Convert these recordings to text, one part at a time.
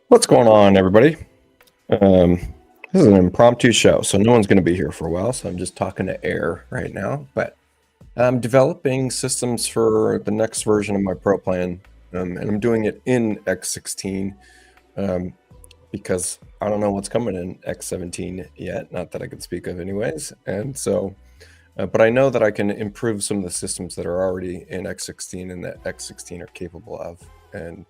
What's going on, everybody? Um, this is an impromptu show, so no one's going to be here for a while. So I'm just talking to air right now. But I'm developing systems for the next version of my Pro plan, and I'm doing it in X16 um, because I don't know what's coming in X17 yet. Not that I could speak of, anyways. And so, but I know that I can improve some of the systems that are already in X16 and that X16 are capable of. And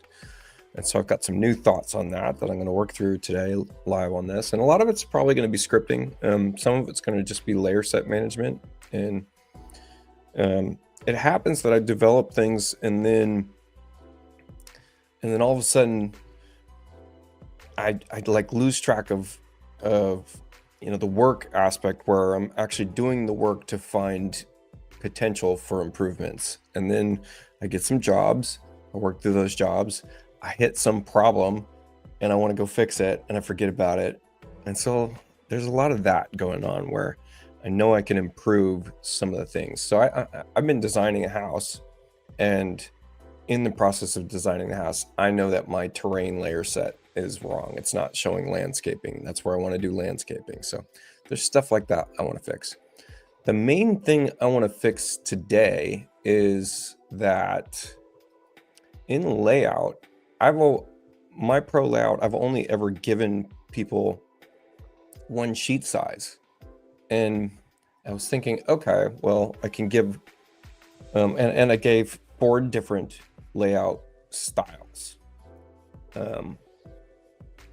so I've got some new thoughts on that I'm going to work through today live on this. And a lot of it's probably going to be scripting. Some of it's going to just be layer set management. And it happens that I develop things and then all of a sudden I'd like lose track of the work aspect where I'm actually doing the work to find potential for improvements. And then I get some jobs, I work through those jobs, I hit some problem and I want to go fix it and I forget about it. And so there's a lot of that going on where I know I can improve some of the things. So I've been designing a house, and in the process of designing the house, I know that my terrain layer set is wrong. It's not showing landscaping. That's where I want to do landscaping. So there's stuff like that I want to fix. The main thing I want to fix today is that in layout, my pro layout, I've only ever given people one sheet size. And I was thinking, okay, well, I can give, and I gave 4 different layout styles. And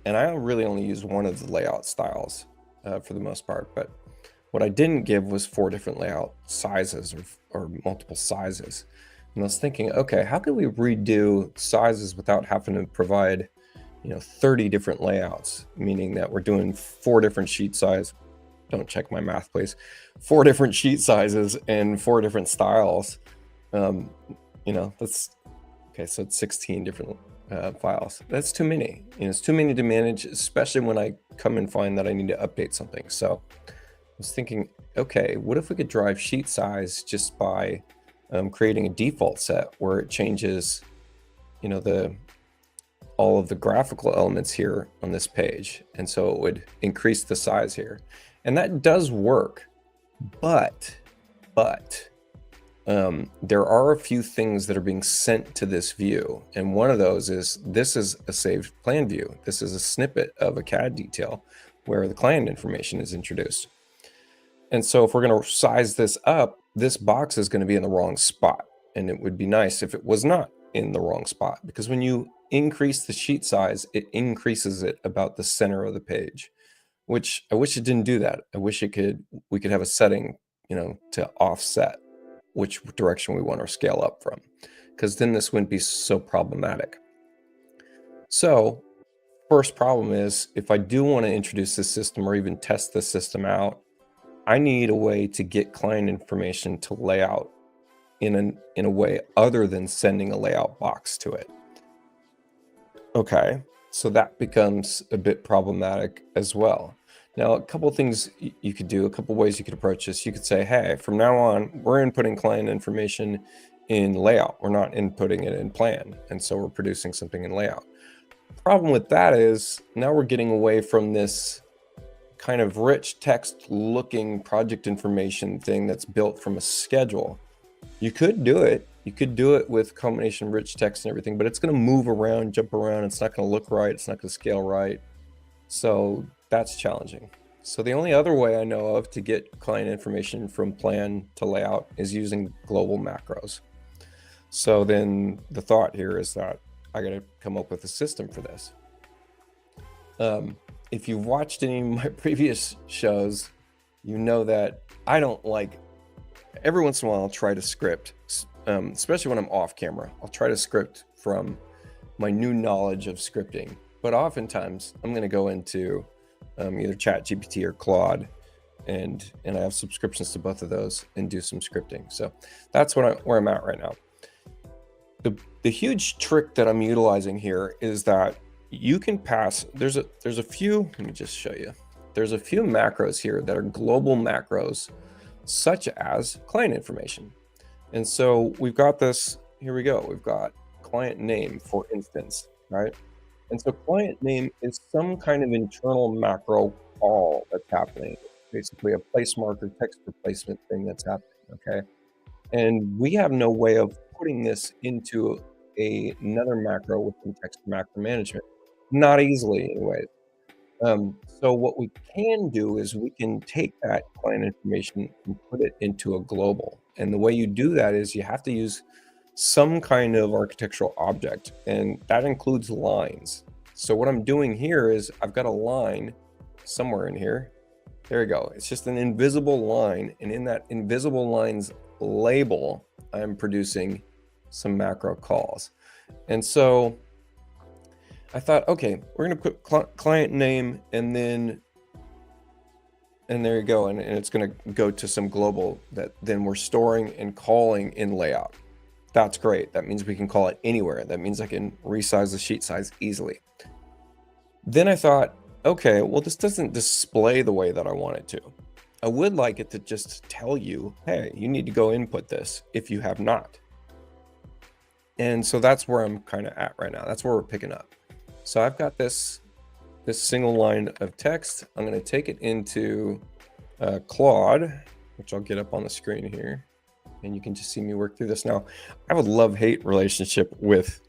I really only used one of the layout styles for the most part, but what I didn't give was 4 different layout sizes or multiple sizes. And I was thinking, okay, how can we redo sizes without having to provide, 30 different layouts, meaning that we're doing 4 different sheet size. Don't check my math, please. 4 different sheet sizes and 4 different styles. That's okay. So it's 16 different files. That's too many. It's too many to manage, especially when I come and find that I need to update something. So I was thinking, okay, what if we could drive sheet size just by creating a default set where it changes, all of the graphical elements here on this page. And so it would increase the size here. And that does work, but there are a few things that are being sent to this view. And one of those is, this is a saved plan view. This is a snippet of a CAD detail where the client information is introduced. And so if we're going to size this up, this box is going to be in the wrong spot. And it would be nice if it was not in the wrong spot, because when you increase the sheet size, it increases it about the center of the page, which I wish it didn't do that. I wish we could have a setting, to offset which direction we want our scale up from, because then this wouldn't be so problematic. So first problem is, if I do want to introduce this system or even test this system out, I need a way to get client information to layout in a way other than sending a layout box to it. Okay, so that becomes a bit problematic as well. Now, a couple of things you could do, a couple of ways you could approach this. You could say, hey, from now on, we're inputting client information in layout. We're not inputting it in plan. And so we're producing something in layout. The problem with that is now we're getting away from this kind of rich text looking project information thing that's built from a schedule. You could do it. You could do it with combination rich text and everything, but it's going to move around, jump around. It's not going to look right. It's not going to scale right. So that's challenging. So the only other way I know of to get client information from plan to layout is using global macros. So then the thought here is that I got to come up with a system for this. If you've watched any of my previous shows, you know that I don't like, every once in a while I'll try to script, especially when I'm off camera. I'll try to script from my new knowledge of scripting, but oftentimes I'm going to go into either ChatGPT or Claude, and I have subscriptions to both of those, and do some scripting. So that's where I'm at right now. The huge trick that I'm utilizing here is that you can pass, there's a few, let me just show you. There's a few macros here that are global macros, such as client information. And so we've got this, here we go. We've got client name, for instance, right? And so client name is some kind of internal macro call that's happening. Basically a place marker text replacement thing that's happening, okay? And we have no way of putting this into another macro within text macro management. Not easily anyway. So what we can do is we can take that client information and put it into a global. And the way you do that is you have to use some kind of architectural object, and that includes lines. So what I'm doing here is I've got a line somewhere in here. There we go. It's just an invisible line, and in that invisible line's label, I'm producing some macro calls. And so I thought, okay, we're going to put client name and there you go. And it's going to go to some global that then we're storing and calling in layout. That's great. That means we can call it anywhere. That means I can resize the sheet size easily. Then I thought, okay, well, this doesn't display the way that I want it to. I would like it to just tell you, hey, you need to go input this if you have not. And so that's where I'm kind of at right now. That's where we're picking up. So I've got this single line of text. I'm going to take it into Claude, which I'll get up on the screen here. And you can just see me work through this now. I have a love-hate relationship with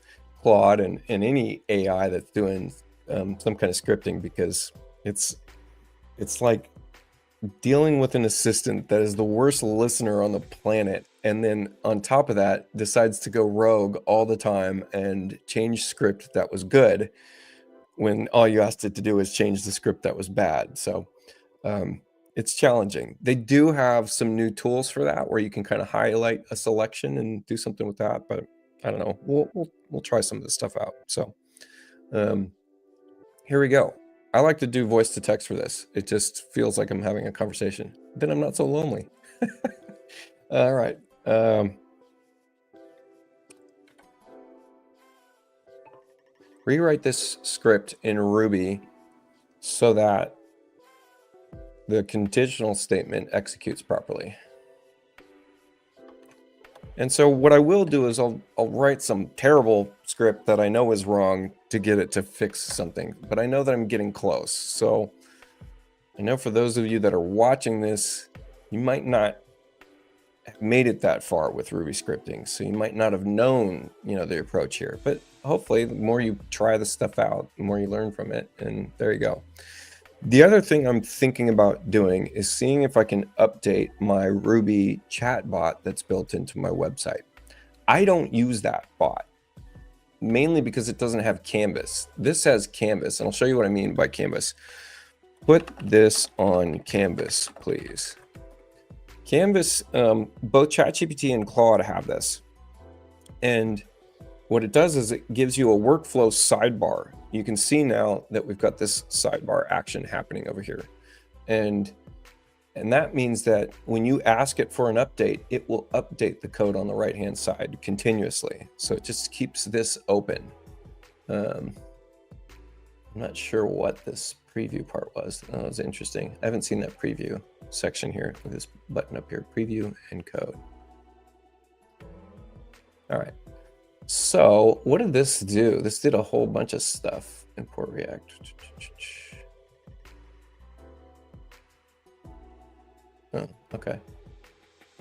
Claude and any AI that's doing some kind of scripting, because it's like dealing with an assistant that is the worst listener on the planet, and then on top of that decides to go rogue all the time and change script that was good when all you asked it to do is change the script that was bad. So it's challenging. They do have some new tools for that where you can kind of highlight a selection and do something with that, but I don't know. We'll try some of this stuff out. So here we go. I like to do voice to text for this. It just feels like I'm having a conversation. Then I'm not so lonely. All right. Rewrite this script in Ruby so that the conditional statement executes properly. And so what I will do is I'll write some terrible script that I know is wrong to get it to fix something, but I know that I'm getting close. So I know for those of you that are watching this, you might not have made it that far with Ruby scripting. So you might not have known, the approach here, but hopefully the more you try this stuff out, the more you learn from it. And there you go. The other thing I'm thinking about doing is seeing if I can update my Ruby chatbot that's built into my website. I don't use that bot, mainly because it doesn't have Canvas. This has Canvas, and I'll show you what I mean by Canvas. Put this on Canvas, please. Canvas, both ChatGPT and Claude have this. And what it does is it gives you a workflow sidebar. You can see now that we've got this sidebar action happening over here. And that means that when you ask it for an update, it will update the code on the right-hand side continuously. So it just keeps this open. I'm not sure what this preview part was. That was interesting. I haven't seen that preview section here with this button up here, preview and code. All right. So what did this do? This did a whole bunch of stuff. Import React. Oh, okay.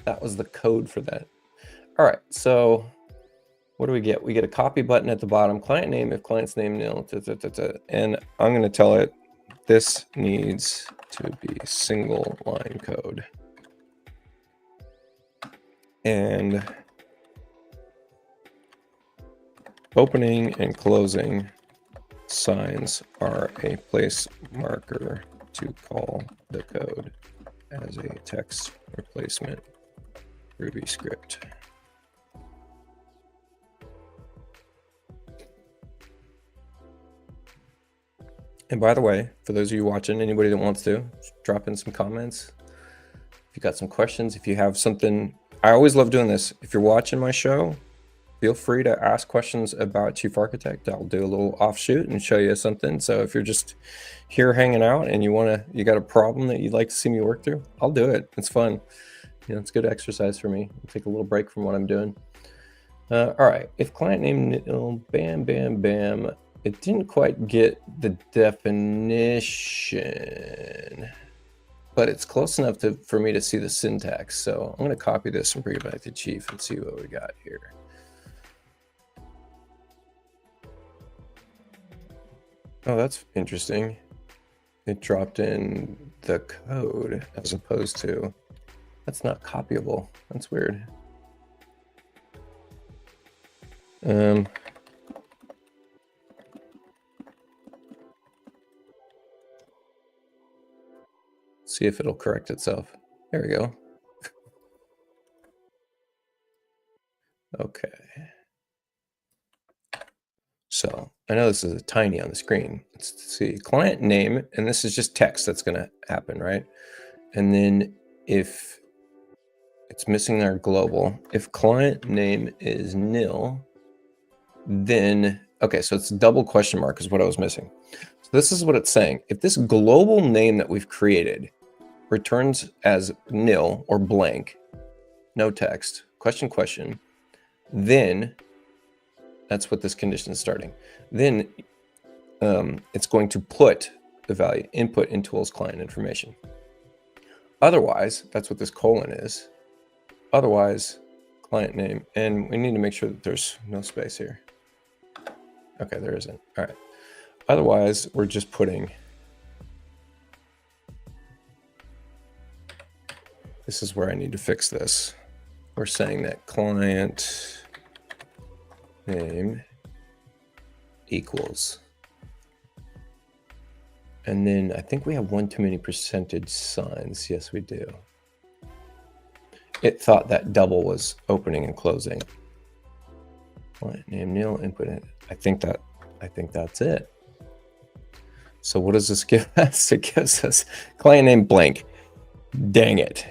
That was the code for that. All right. So what do we get? We get a copy button at the bottom. Client name, if client's name nil. And I'm going to tell it this needs to be single line code. And opening and closing signs are a place marker to call the code as a text replacement Ruby script. And by the way, for those of you watching, anybody that wants to, drop in some comments. If you got some questions, if you have something, I always love doing this. If you're watching my show, feel free to ask questions about Chief Architect. I'll do a little offshoot and show you something. So if you're just here hanging out and you got a problem that you'd like to see me work through, I'll do it. It's fun. It's good exercise for me. I'll take a little break from what I'm doing. All right. If client name, bam, bam, bam. it didn't quite get the definition, but it's close enough for me to see the syntax. So I'm going to copy this and bring it back to Chief and see what we got here. Oh, that's interesting. It dropped in the code as opposed to, that's not copyable. That's weird. See if it'll correct itself. There we go. Okay. So I know this is tiny on the screen. Let's see, client name, and this is just text that's going to happen, right? And then if it's missing our global, if client name is nil, then, okay, so it's double question mark is what I was missing. So this is what it's saying. If this global name that we've created returns as nil or blank, no text, question, then that's what this condition is starting. Then it's going to put the value input in tools client information. Otherwise, that's what this colon is. Otherwise, client name, and we need to make sure that there's no space here. Okay, there isn't. All right. Otherwise, we're just putting, this is where I need to fix this. We're saying that client name equals, and then I think we have one too many percentage signs. Yes, we do. It thought that double was opening and closing. Client name nil input in. I think that's it. So what does this give us? It gives us client name blank. Dang it.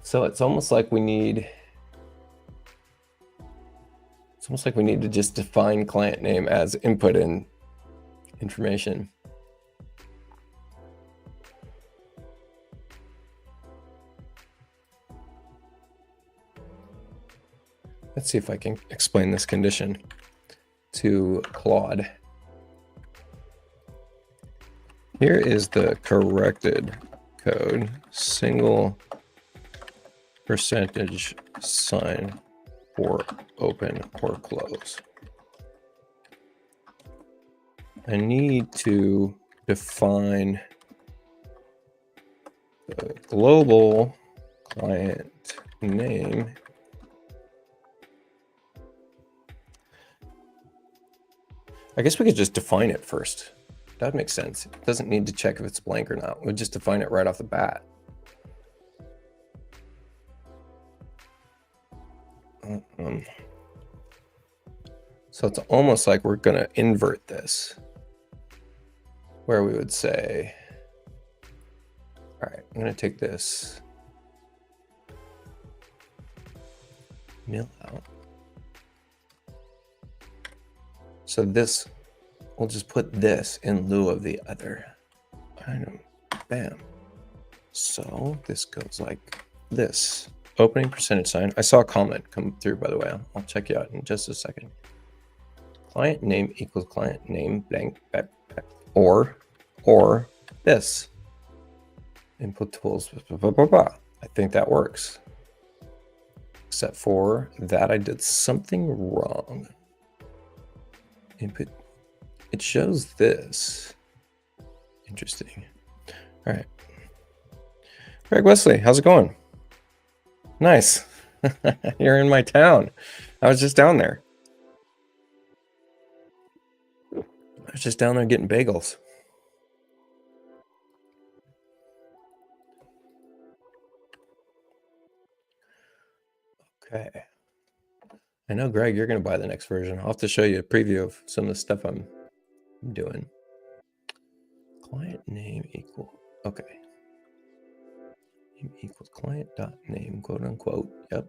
So it's almost like we need to just define client name as input in information. Let's see if I can explain this condition to Claude. Here is the corrected code, single percentage sign for open or close. I need to define the global client name I guess we could just define it first. That makes sense. It doesn't need to check if it's blank or not. We'll just define it right off the bat. So it's almost like we're going to invert this, where we would say, all right, I'm going to take this nil out. So this, we'll just put this in lieu of the other item. Bam. So this goes like this. Opening percentage sign. I saw a comment come through, by the way. I'll check you out in just a second. Client name equals client name blank or this. Input tools. Blah, blah, blah. I think that works. Except for that I did something wrong. Input. It shows this. Interesting. All right. Greg Wesley, how's it going? Nice. You're in my town. I was just down there. I was just down there getting bagels. Okay. I know, Greg, you're going to buy the next version. I'll have to show you a preview of some of the stuff I'm doing. Client name equal. Okay. Name equals client dot name, quote unquote. Yep.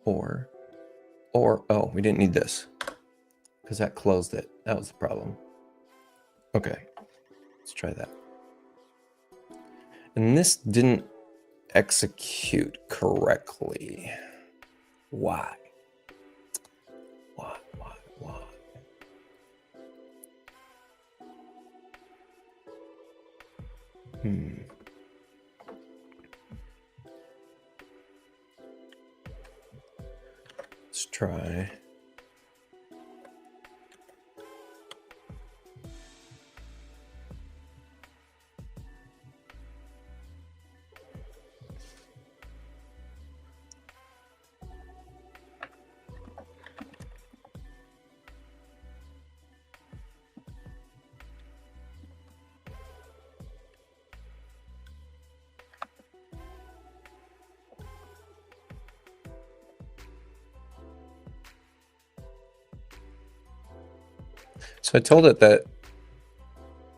Or, oh, we didn't need this because that closed it. That was the problem. Okay. Let's try that. And this didn't execute correctly. Why? Let's try. So I told it that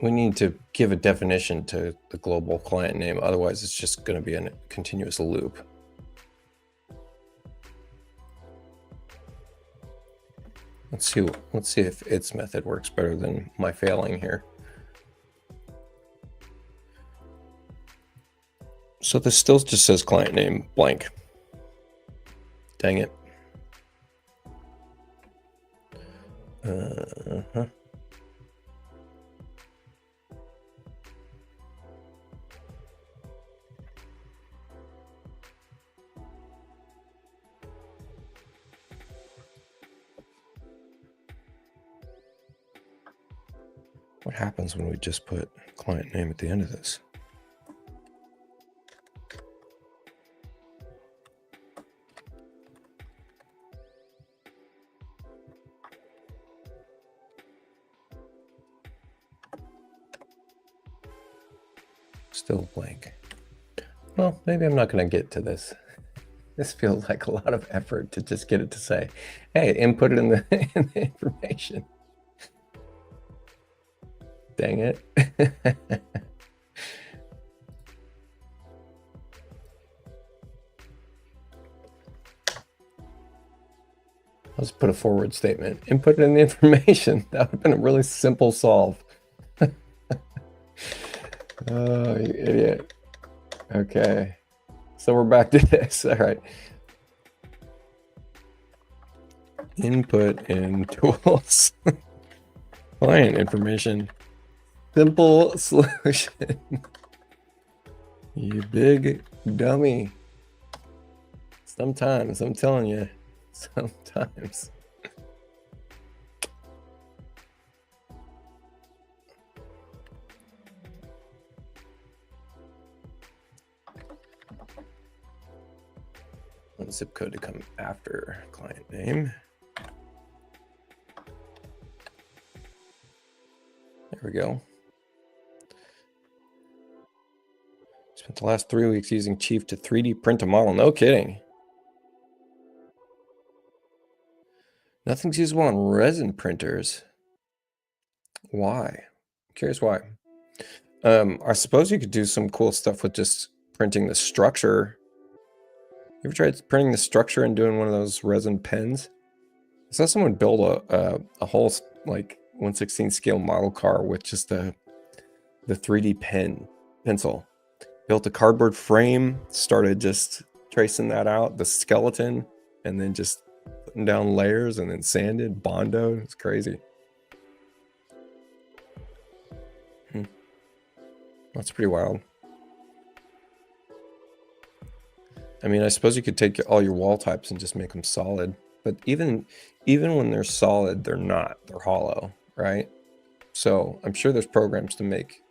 we need to give a definition to the global client name. Otherwise, it's just going to be a continuous loop. Let's see if its method works better than my failing here. So this still just says client name blank. Dang it. What happens when we just put client name at the end of this? Still blank. Well, maybe I'm not going to get to this. This feels like a lot of effort to just get it to say, hey, input it in the, in the information. Dang it. Let's put a forward statement. Input it in the information. That would have been a really simple solve. Oh, you idiot. Okay. So we're back to this. All right. Input in tools. Client information. Simple solution. You big dummy. Sometimes, I'm telling you. Sometimes. Want zip code to come after client name. There we go. Spent the last 3 weeks using Chief to 3D print a model. No kidding. Nothing's usable on resin printers. Why? I'm curious why. I suppose you could do some cool stuff with just printing the structure. You ever tried printing the structure and doing one of those resin pens? I saw someone build a whole like 1/16 scale model car with just the 3D pencil. Built a cardboard frame, started just tracing that out, the skeleton, and then just putting down layers and then sanded, bondoed. It's crazy. That's pretty wild. I mean, I suppose you could take all your wall types and just make them solid, but even when they're solid, they're not. They're hollow, right? So I'm sure there's programs to make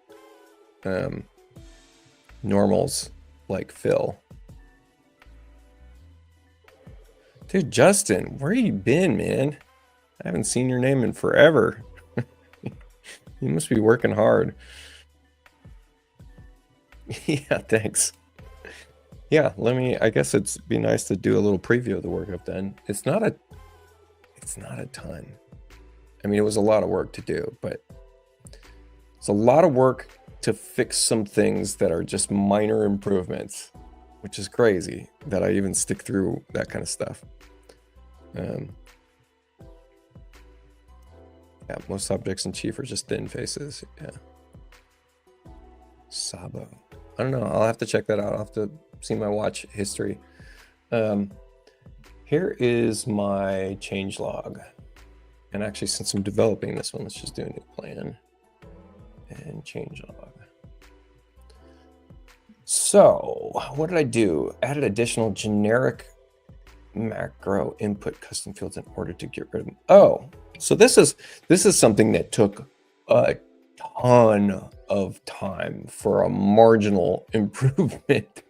normals like fill. Dude, Justin, where you been, man? I haven't seen your name in forever. You must be working hard. Yeah, thanks. Yeah, I guess it'd be nice to do a little preview of the work I've done. It's not a ton. I mean, it was a lot of work to do, but it's a lot of work to fix some things that are just minor improvements, which is crazy that I even stick through that kind of stuff. Yeah, most objects in Chief are just thin faces. Yeah. Sabo. I don't know. I'll have to check that out. I'll have to see my watch history. Here is my change log. And actually, since I'm developing this one, let's just do a new plan and change log. So what did I do? Added additional generic macro input custom fields in order to get rid of them. Oh, so this is something that took a ton of time for a marginal improvement.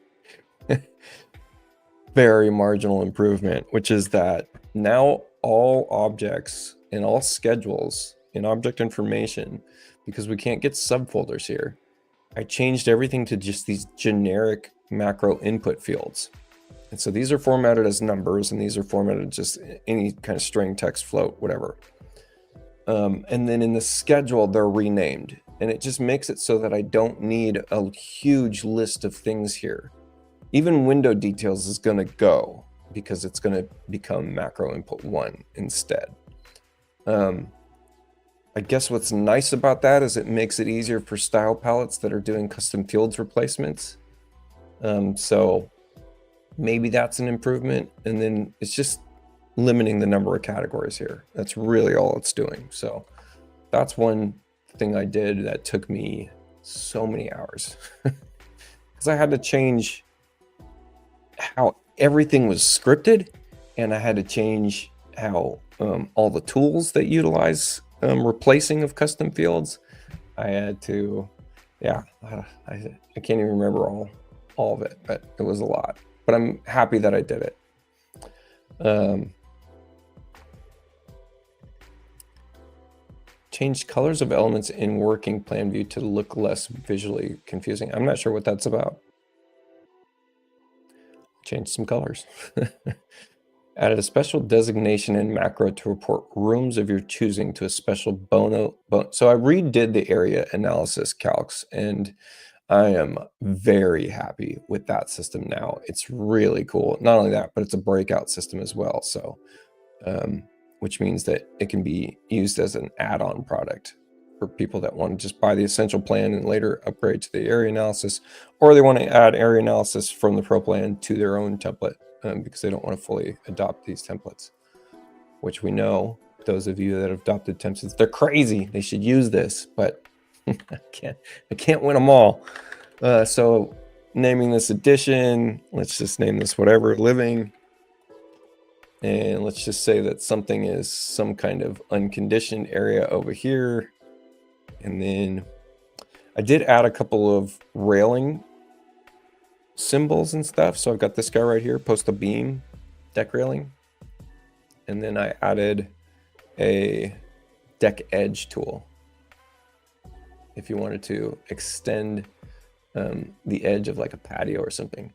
Very marginal improvement, which is that now all objects and all schedules in object information, because we can't get subfolders here, I changed everything to just these generic macro input fields. And so these are formatted as numbers, and these are formatted just any kind of string, text, float, whatever. And then in the schedule, they're renamed. And it just makes it so that I don't need a huge list of things here. Even window details is going to go because it's going to become macro input 1 instead. I guess what's nice about that is it makes it easier for style palettes that are doing custom fields replacements. So maybe that's an improvement. And then it's just limiting the number of categories here. That's really all it's doing. So that's one thing I did that took me so many hours because I had to change how everything was scripted, and I had to change how all the tools that utilize replacing of custom fields. I had to, yeah, I can't even remember all of it, but it was a lot. But I'm happy that I did it. Changed colors of elements in working plan view to look less visually confusing. I'm not sure what that's about. Changed some colors. Added a special designation in macro to report rooms of your choosing to a special so I redid the area analysis calcs, and I am very happy with that system now. It's really cool. Not only that, but it's a breakout system as well. So, which means that it can be used as an add-on product for people that want to just buy the essential plan and later upgrade to the area analysis, or they want to add area analysis from the pro plan to their own template because they don't want to fully adopt these templates, which we know those of you that have adopted templates, they're crazy. They should use this, but I can't win them all. So naming this edition, let's just name this whatever, living. And let's just say that something is some kind of unconditioned area over here. And then I did add a couple of railing symbols and stuff. So I've got this guy right here, post a beam, deck railing. And then I added a deck edge tool. If you wanted to extend the edge of like a patio or something.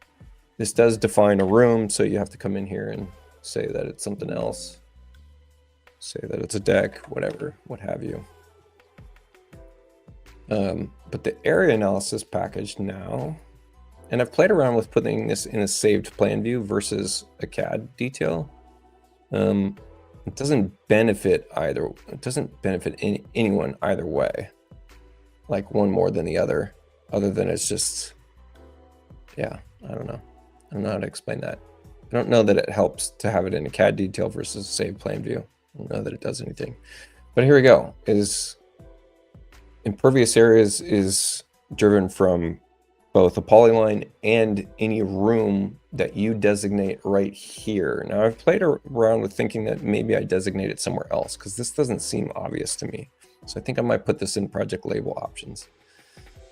This does define a room, so you have to come in here and say that it's something else. Say that it's a deck, whatever, what have you. But the area analysis package now, and I've played around with putting this in a saved plan view versus a CAD detail. It doesn't benefit either. It doesn't benefit anyone either way. Like one more than the other than it's just, yeah, I don't know. I don't know how to explain that. I don't know that it helps to have it in a CAD detail versus a saved plan view. I don't know that it does anything. But here we go. Is impervious areas is driven from both a polyline and any room that you designate right here. Now I've played around with thinking that maybe I designate it somewhere else because this doesn't seem obvious to me. So I think I might put this in project label options.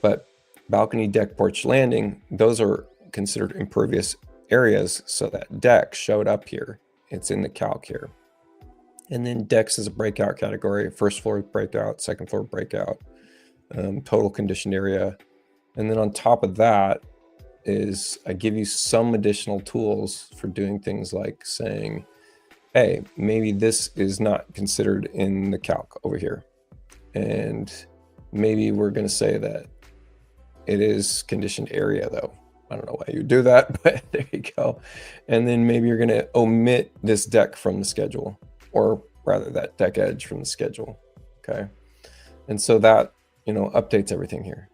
But balcony, deck, porch, landing, those are considered impervious areas. So that deck showed up here. It's in the calc here. And then decks is a breakout category, first floor breakout, second floor breakout, total conditioned area. And then on top of that is I give you some additional tools for doing things like saying, hey, maybe this is not considered in the calc over here. And maybe we're going to say that it is conditioned area though. I don't know why you do that, but there you go. And then maybe you're going to omit this deck from the schedule, or rather that deck edge from the schedule. Okay. And so that, you know, updates everything here.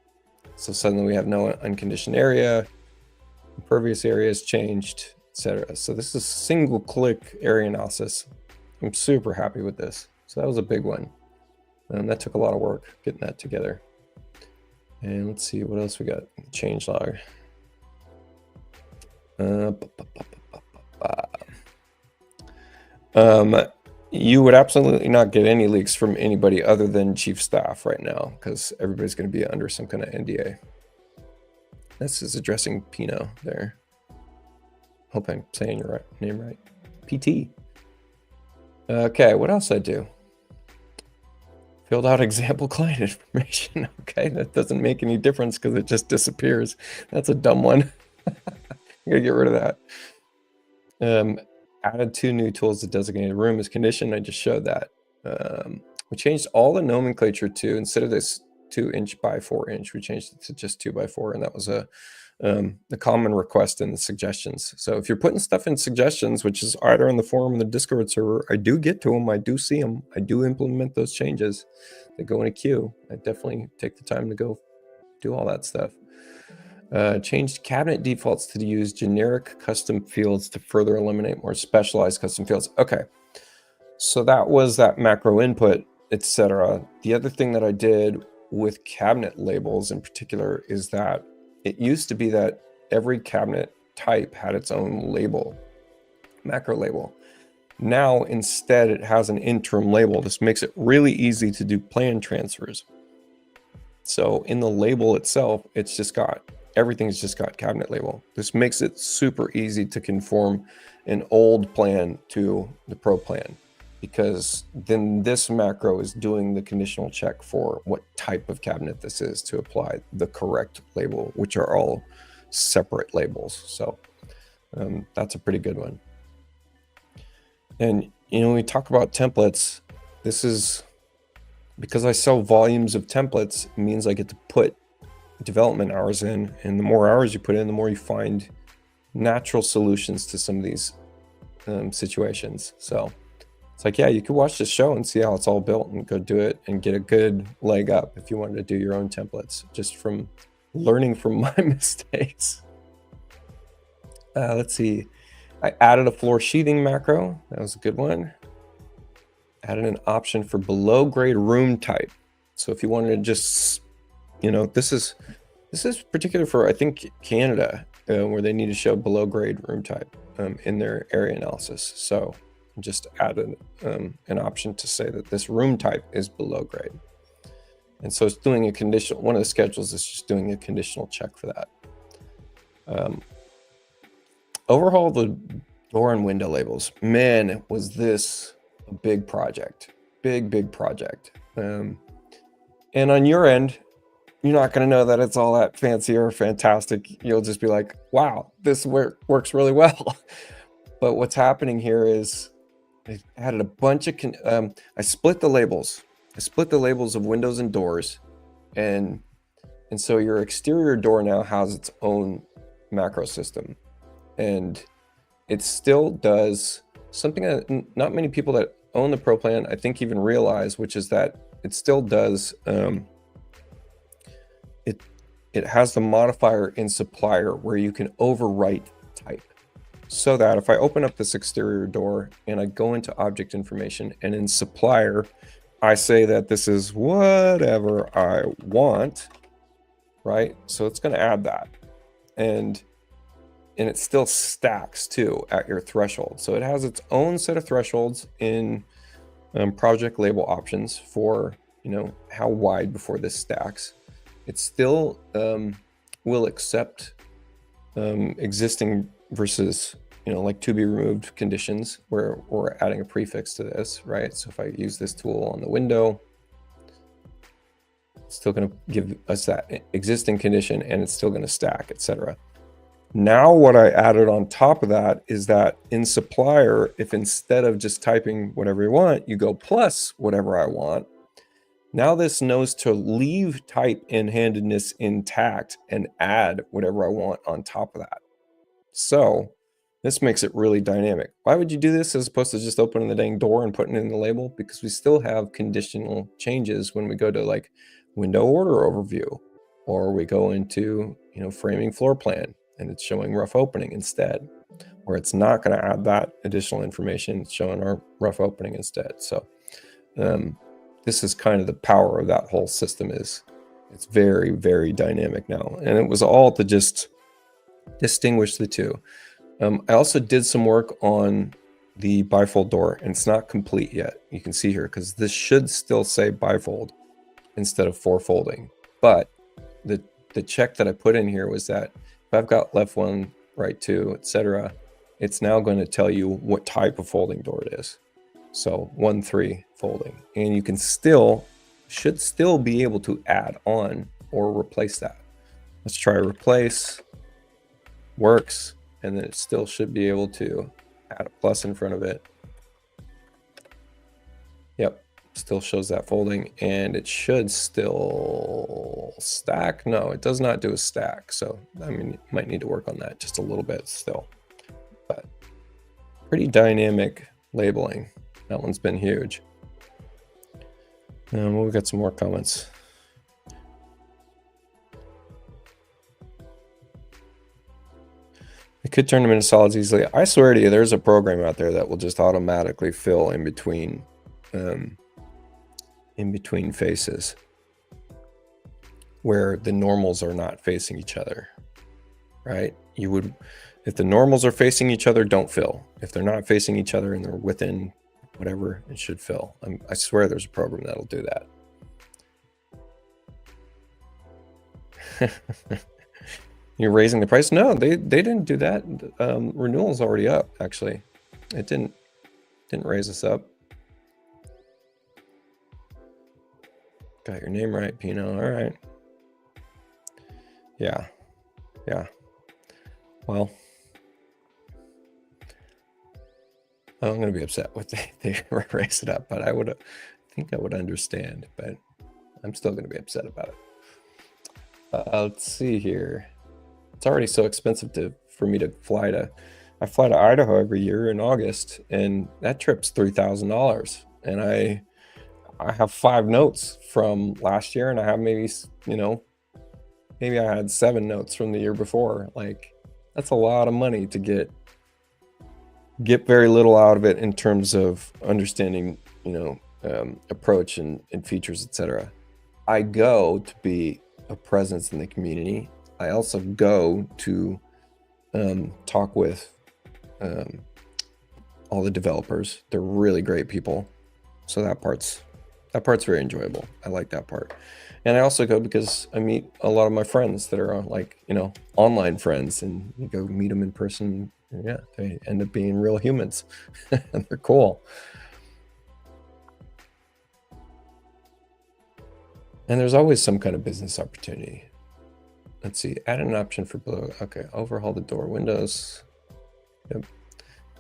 So suddenly we have no unconditioned area, impervious areas changed, etc. So this is single click area analysis. I'm super happy with this. So that was a big one. And that took a lot of work getting that together. And let's see what else we got. Change log. Uh, bu- bu- bu- bu- you would absolutely not get any leaks from anybody other than chief staff right now, because everybody's going to be under some kind of NDA. This is addressing Pino there. Hope I'm saying your name right. PT. Okay, what else I do? Filled out example client information. Okay, that doesn't make any difference because it just disappears. That's a dumb one. I'm gonna get rid of that. Added 2 new tools to designate a room as condition. I just showed that. We changed all the nomenclature to, instead of this 2" by 4" we changed it to just 2x4, and that was a common request in the suggestions. So if you're putting stuff in suggestions, which is either in the forum or the Discord server, I do get to them, I do see them, I do implement those changes. They go in a queue. I definitely take the time to go do all that stuff. Changed cabinet defaults to use generic custom fields to further eliminate more specialized custom fields. Okay, so that was that macro input, etc. The other thing that I did with cabinet labels in particular is that it used to be that every cabinet type had its own label, macro label. Now, instead, it has an interim label. This makes it really easy to do plan transfers. So in the label itself, it's just got, everything's just got cabinet label. This makes it super easy to conform an old plan to the pro plan, because then this macro is doing the conditional check for what type of cabinet this is to apply the correct label, which are all separate labels. So that's a pretty good one. And, you know, when we talk about templates, this is, because I sell volumes of templates, it means I get to put development hours in, and the more hours you put in, the more you find natural solutions to some of these situations. So it's like, yeah, you could watch the show and see how it's all built and go do it and get a good leg up if you wanted to do your own templates, just from learning from my mistakes. Let's see. I added a floor sheathing macro. That was a good one. Added an option for below grade room type. So if you wanted to just, you know, this is particular for, I think, Canada, where they need to show below grade room type in their area analysis. So just added an option to say that this room type is below grade. And so it's doing a conditional, one of the schedules is just doing a conditional check for that. Overhaul the door and window labels. Man, was this a big project, big project. And on your end, you're not going to know that it's all that fancy or fantastic. You'll just be like, wow, this works really well. But what's happening here is I added a bunch of, I split the labels. I split the labels of windows and doors. And so your exterior door now has its own macro system. And it still does something that not many people that own the Pro Plan, I think, even realize, which is that it still does, it has the modifier in supplier where you can overwrite type. So that if I open up this exterior door and I go into object information, and in supplier, I say that this is whatever I want, right? So it's going to add that. And it still stacks too at your threshold. So it has its own set of thresholds in project label options for, you know, how wide before this stacks. It still will accept existing versus, you know, like to be removed conditions where we're adding a prefix to this, right? So if I use this tool on the window, it's still going to give us that existing condition, and it's still going to stack, etc. Now what I added on top of that is that in supplier, if instead of just typing whatever you want, you go plus whatever I want, now this knows to leave type and handedness intact and add whatever I want on top of that. So this makes it really dynamic. Why would you do this as opposed to just opening the dang door and putting it in the label? Because we still have conditional changes when we go to like window order overview, or we go into, you know, framing floor plan, and it's showing rough opening instead, where it's not going to add that additional information. It's showing our rough opening instead. So this is kind of the power of that whole system, is it's very, very dynamic now. And it was all to just distinguish the two. I also did some work on the bifold door, and it's not complete yet. You can see here, because this should still say bifold instead of four folding. But the check that I put in here was that if I've got left one, right two, etc., it's now going to tell you what type of folding door it is. So 1-3 folding, and you can should still be able to add on or replace that. Let's try replace. Works, and then it still should be able to add a plus in front of it. Yep, still shows that folding, and it should still stack. No, it does not do a stack, so I mean, you might need to work on that just a little bit still. But pretty dynamic labeling. That one's been huge. We've got some more comments. I could turn them into solids easily. I swear to you, there's a program out there that will just automatically fill in between faces where the normals are not facing each other, right? You would, if the normals are facing each other, don't fill. If they're not facing each other and they're within whatever, it should fill. I swear there's a program that'll do that. You're raising the price? No, they didn't do that. Renewal's already up, actually. It didn't raise us up. Got your name right, Pino. All right. Yeah. Well, I'm going to be upset with they raise it up, but I think I would understand, but I'm still going to be upset about it. Let's see here. It's already so expensive for me to fly to. I fly to Idaho every year in August, and that trip's $3,000. And I have 5 notes from last year, and I have maybe I had 7 notes from the year before. Like, that's a lot of money to get very little out of it in terms of understanding, approach and features, etc. I go to be a presence in the community. I also go to talk with all the developers. They're really great people, so that part's very enjoyable. I like that part. And I also go because I meet a lot of my friends that are online friends, and you go meet them in person. Yeah, they end up being real humans. And they're cool. And there's always some kind of business opportunity. Let's see, add an option for below. Okay, overhaul the door windows. Yep.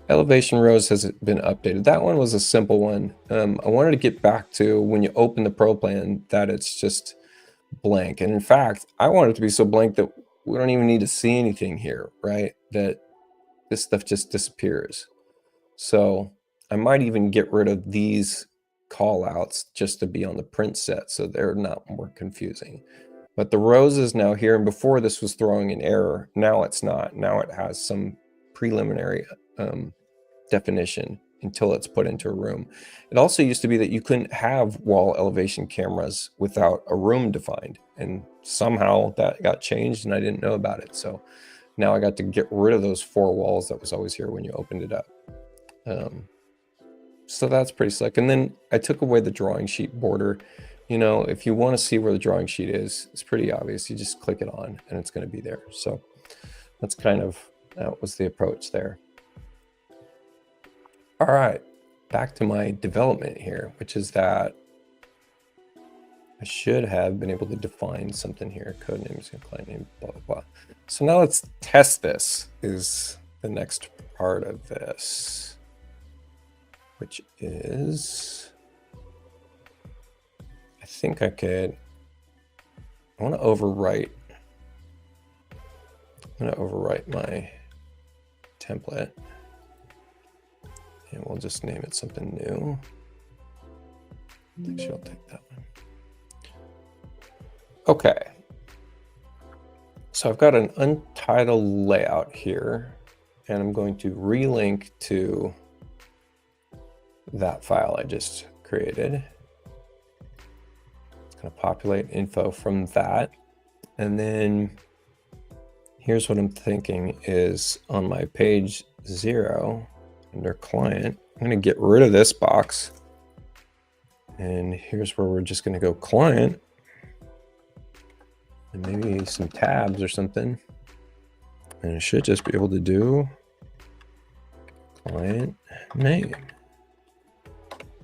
Elevation rows has been updated. That one was a simple one. I wanted to get back to when you open the pro plan that it's just blank. And in fact, I want it to be so blank that we don't even need to see anything here, right? That this stuff just disappears. So I might even get rid of these call outs just to be on the print set so they're not more confusing. But the rows is now here, and before this was throwing an error. Now it's not. Now it has some preliminary definition until it's put into a room. It also used to be that you couldn't have wall elevation cameras without a room defined, and somehow that got changed and I didn't know about it. So now I got to get rid of those 4 walls that was always here when you opened it up. So that's pretty slick. And then I took away the drawing sheet border. If you want to see where the drawing sheet is, it's pretty obvious. You just click it on and it's going to be there. So that was the approach there. All right, back to my development here, which is that I should have been able to define something here. Code name is client name, blah, blah, blah. So now let's test this, is the next part of this, which is, I think I want to overwrite. I'm going to overwrite my template, and we'll just name it something new. Actually, I'll take that one. Okay. So I've got an untitled layout here, and I'm going to relink to that file I just created. It's going to populate info from that. And then here's what I'm thinking is on my page 0 under client, I'm going to get rid of this box. And here's where we're just going to go client and maybe some tabs or something. And it should just be able to do client name.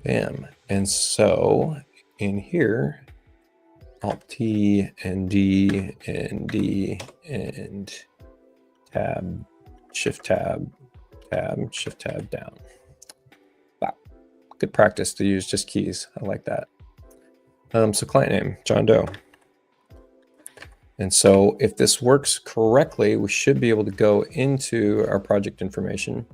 Bam. And so in here, Alt T and D and D and tab, shift tab, tab, shift tab down. Wow. Good practice to use just keys. I like that. So client name, John Doe. And so if this works correctly, we should be able to go into our project information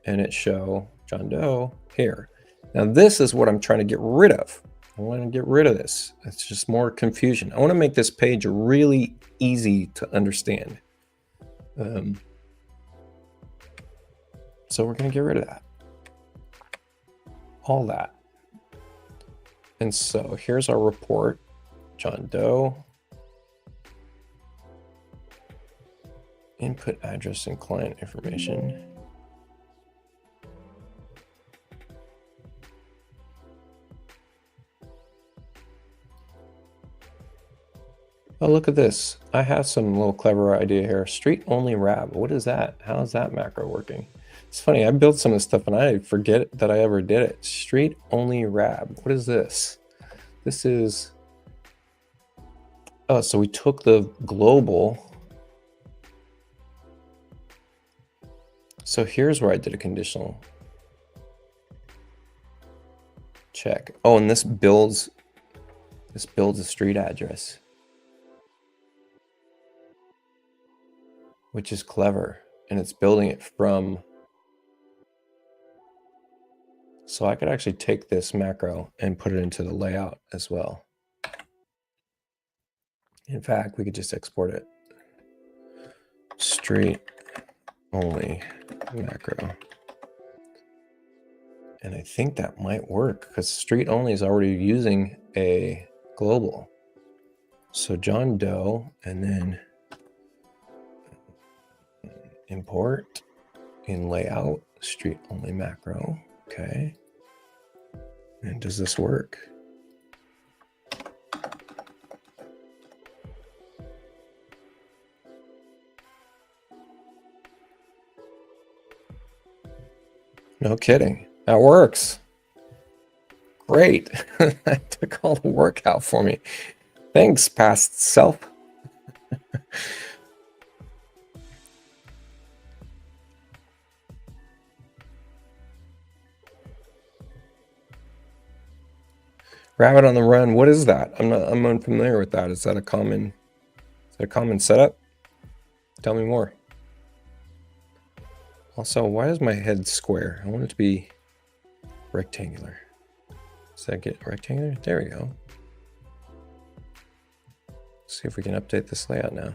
and it show John Doe here. Now this is what I'm trying to get rid of. I want to get rid of this. It's just more confusion. I want to make this page really easy to understand. So we're going to get rid of that. All that. And so here's our report. John Doe. Input address and client information. Oh, look at this. I have some little clever idea here. Street only rab. What is that? How is that macro working? It's funny. I built some of this stuff and I forget that I ever did it. Street only rab. What is this? This is... Oh, so we took the global. So here's where I did a conditional check. Oh, and this builds a street address, which is clever, and it's building it from. So I could actually take this macro and put it into the layout as well. In fact, we could just export it. Street only macro. And I think that might work because street only is already using a global. So John Doe and then import in layout, street only macro. Okay. And does this work? No kidding. That works. Great. That took all the work out for me. Thanks, past self. Rabbit on the run. What is that? I'm unfamiliar with that. Is that a common setup? Tell me more. Also, why is my head square? I want it to be rectangular. Does that get rectangular? There we go. See if we can update this layout now.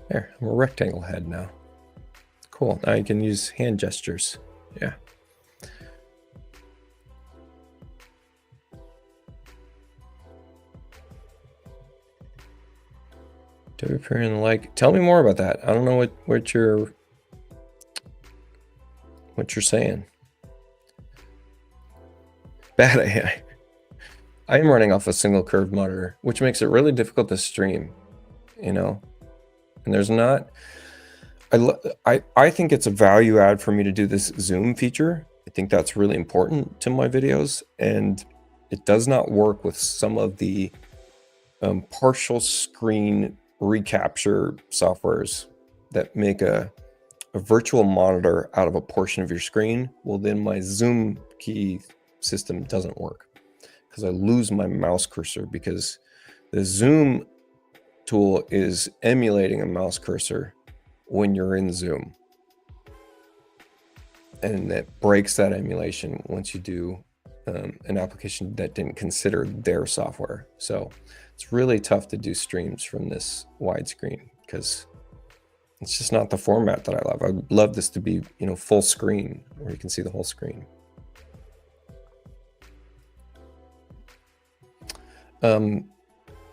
There, I'm a rectangle head now. Cool. Now you can use hand gestures. Yeah. Do appear in the like. Tell me more about that. I don't know what you're saying. Bad AI. I am running off a single curved monitor, which makes it really difficult to stream, you know. And there's not. I think it's a value add for me to do this zoom feature. I think that's really important to my videos, and it does not work with some of the partial screen recapture softwares that make a virtual monitor out of a portion of your screen. Well, then my zoom key system doesn't work because I lose my mouse cursor, because the zoom tool is emulating a mouse cursor when you're in zoom, and that breaks that emulation once you do an application that didn't consider their software. So it's really tough to do streams from this widescreen because it's just not the format that I love. I love this to be, you know, full screen where you can see the whole screen.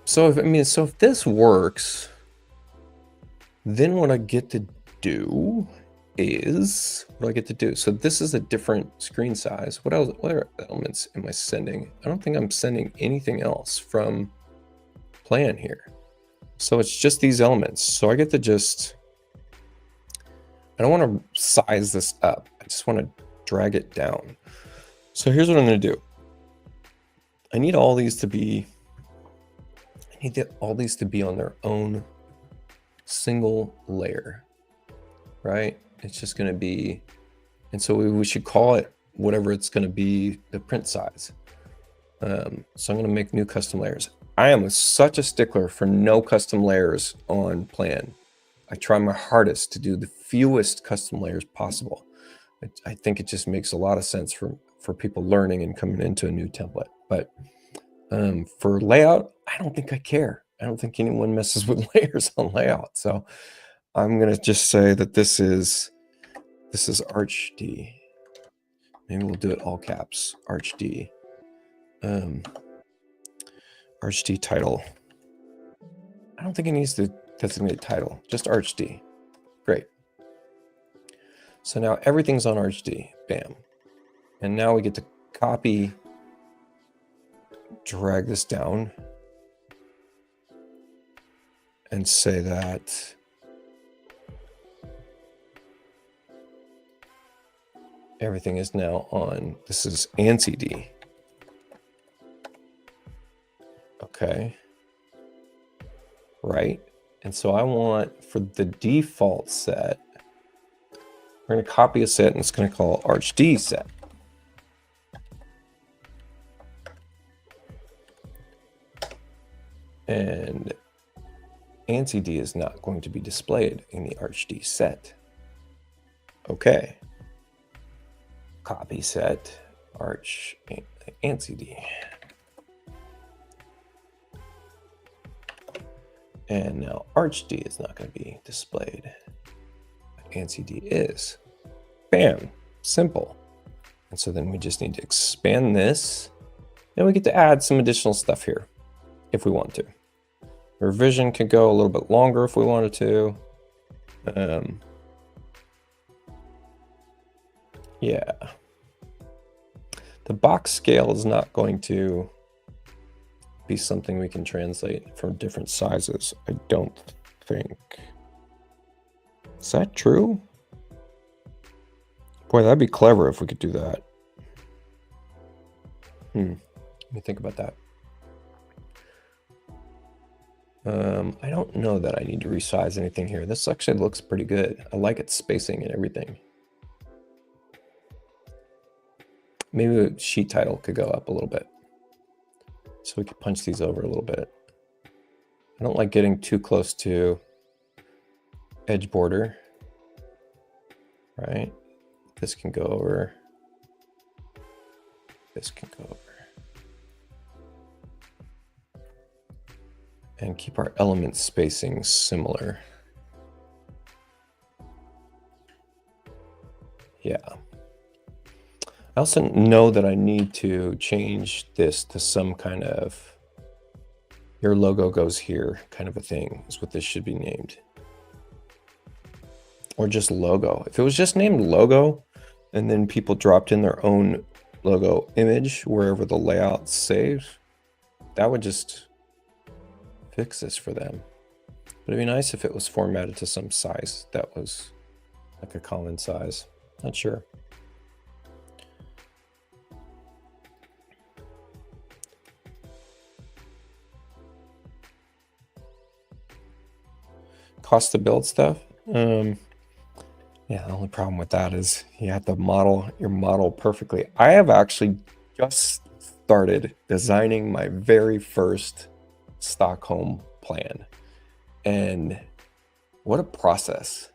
So if this works, Then what I get to do is, what do I get to do? So this is a different screen size. What else? What other elements am I sending? I don't think I'm sending anything else from plan here. So it's just these elements. So I get to just, I don't want to size this up. I just want to drag it down. So here's what I'm going to do. I need all these to be, on their own single layer, right? It's just going to be, and so we should call it whatever it's going to be, the print size. So I'm going to make new custom layers. I am such a stickler for no custom layers on plan. I try my hardest to do the fewest custom layers possible. I think it just makes a lot of sense for people learning and coming into a new template. But for layout, I don't think I care. I don't think anyone messes with layers on layout. So I'm going to just say that this is Arch D. Maybe we'll do it all caps, Arch D. Arch D title. I don't think it needs to designate title, just Arch D. Great. So now everything's on Arch D, bam. And now we get to copy, drag this down, and say that everything is now on, this is ANSI D. Okay. Right. And so I want, for the default set, we're going to copy a set and it's going to call Arch D set. And ANSI D is not going to be displayed in the Arch D set. Okay. Copy set, Arch ANSI D. And now Arch D is not going to be displayed. ANSI D is. Bam, simple. And so then we just need to expand this, and we get to add some additional stuff here if we want to. Revision could go a little bit longer if we wanted to. Yeah. The box scale is not going to be something we can translate from different sizes, I don't think. Is that true? Boy, that'd be clever if we could do that. Let me think about that. I don't know that I need to resize anything here. This actually looks pretty good. I like its spacing and everything. Maybe the sheet title could go up a little bit, so we could punch these over a little bit. I don't like getting too close to edge border, right? This can go over. This can go over. And keep our element spacing similar. Yeah. I also know that I need to change this to some kind of, your logo goes here kind of a thing is what this should be named. Or just logo. If it was just named logo and then people dropped in their own logo image wherever the layout saves, that would just fix this for them. But it'd be nice if it was formatted to some size that was like a common size. Not sure. Cost to build stuff. Yeah, the only problem with that is you have to model your model perfectly. I have actually just started designing my very first Stockholm plan, and what a process.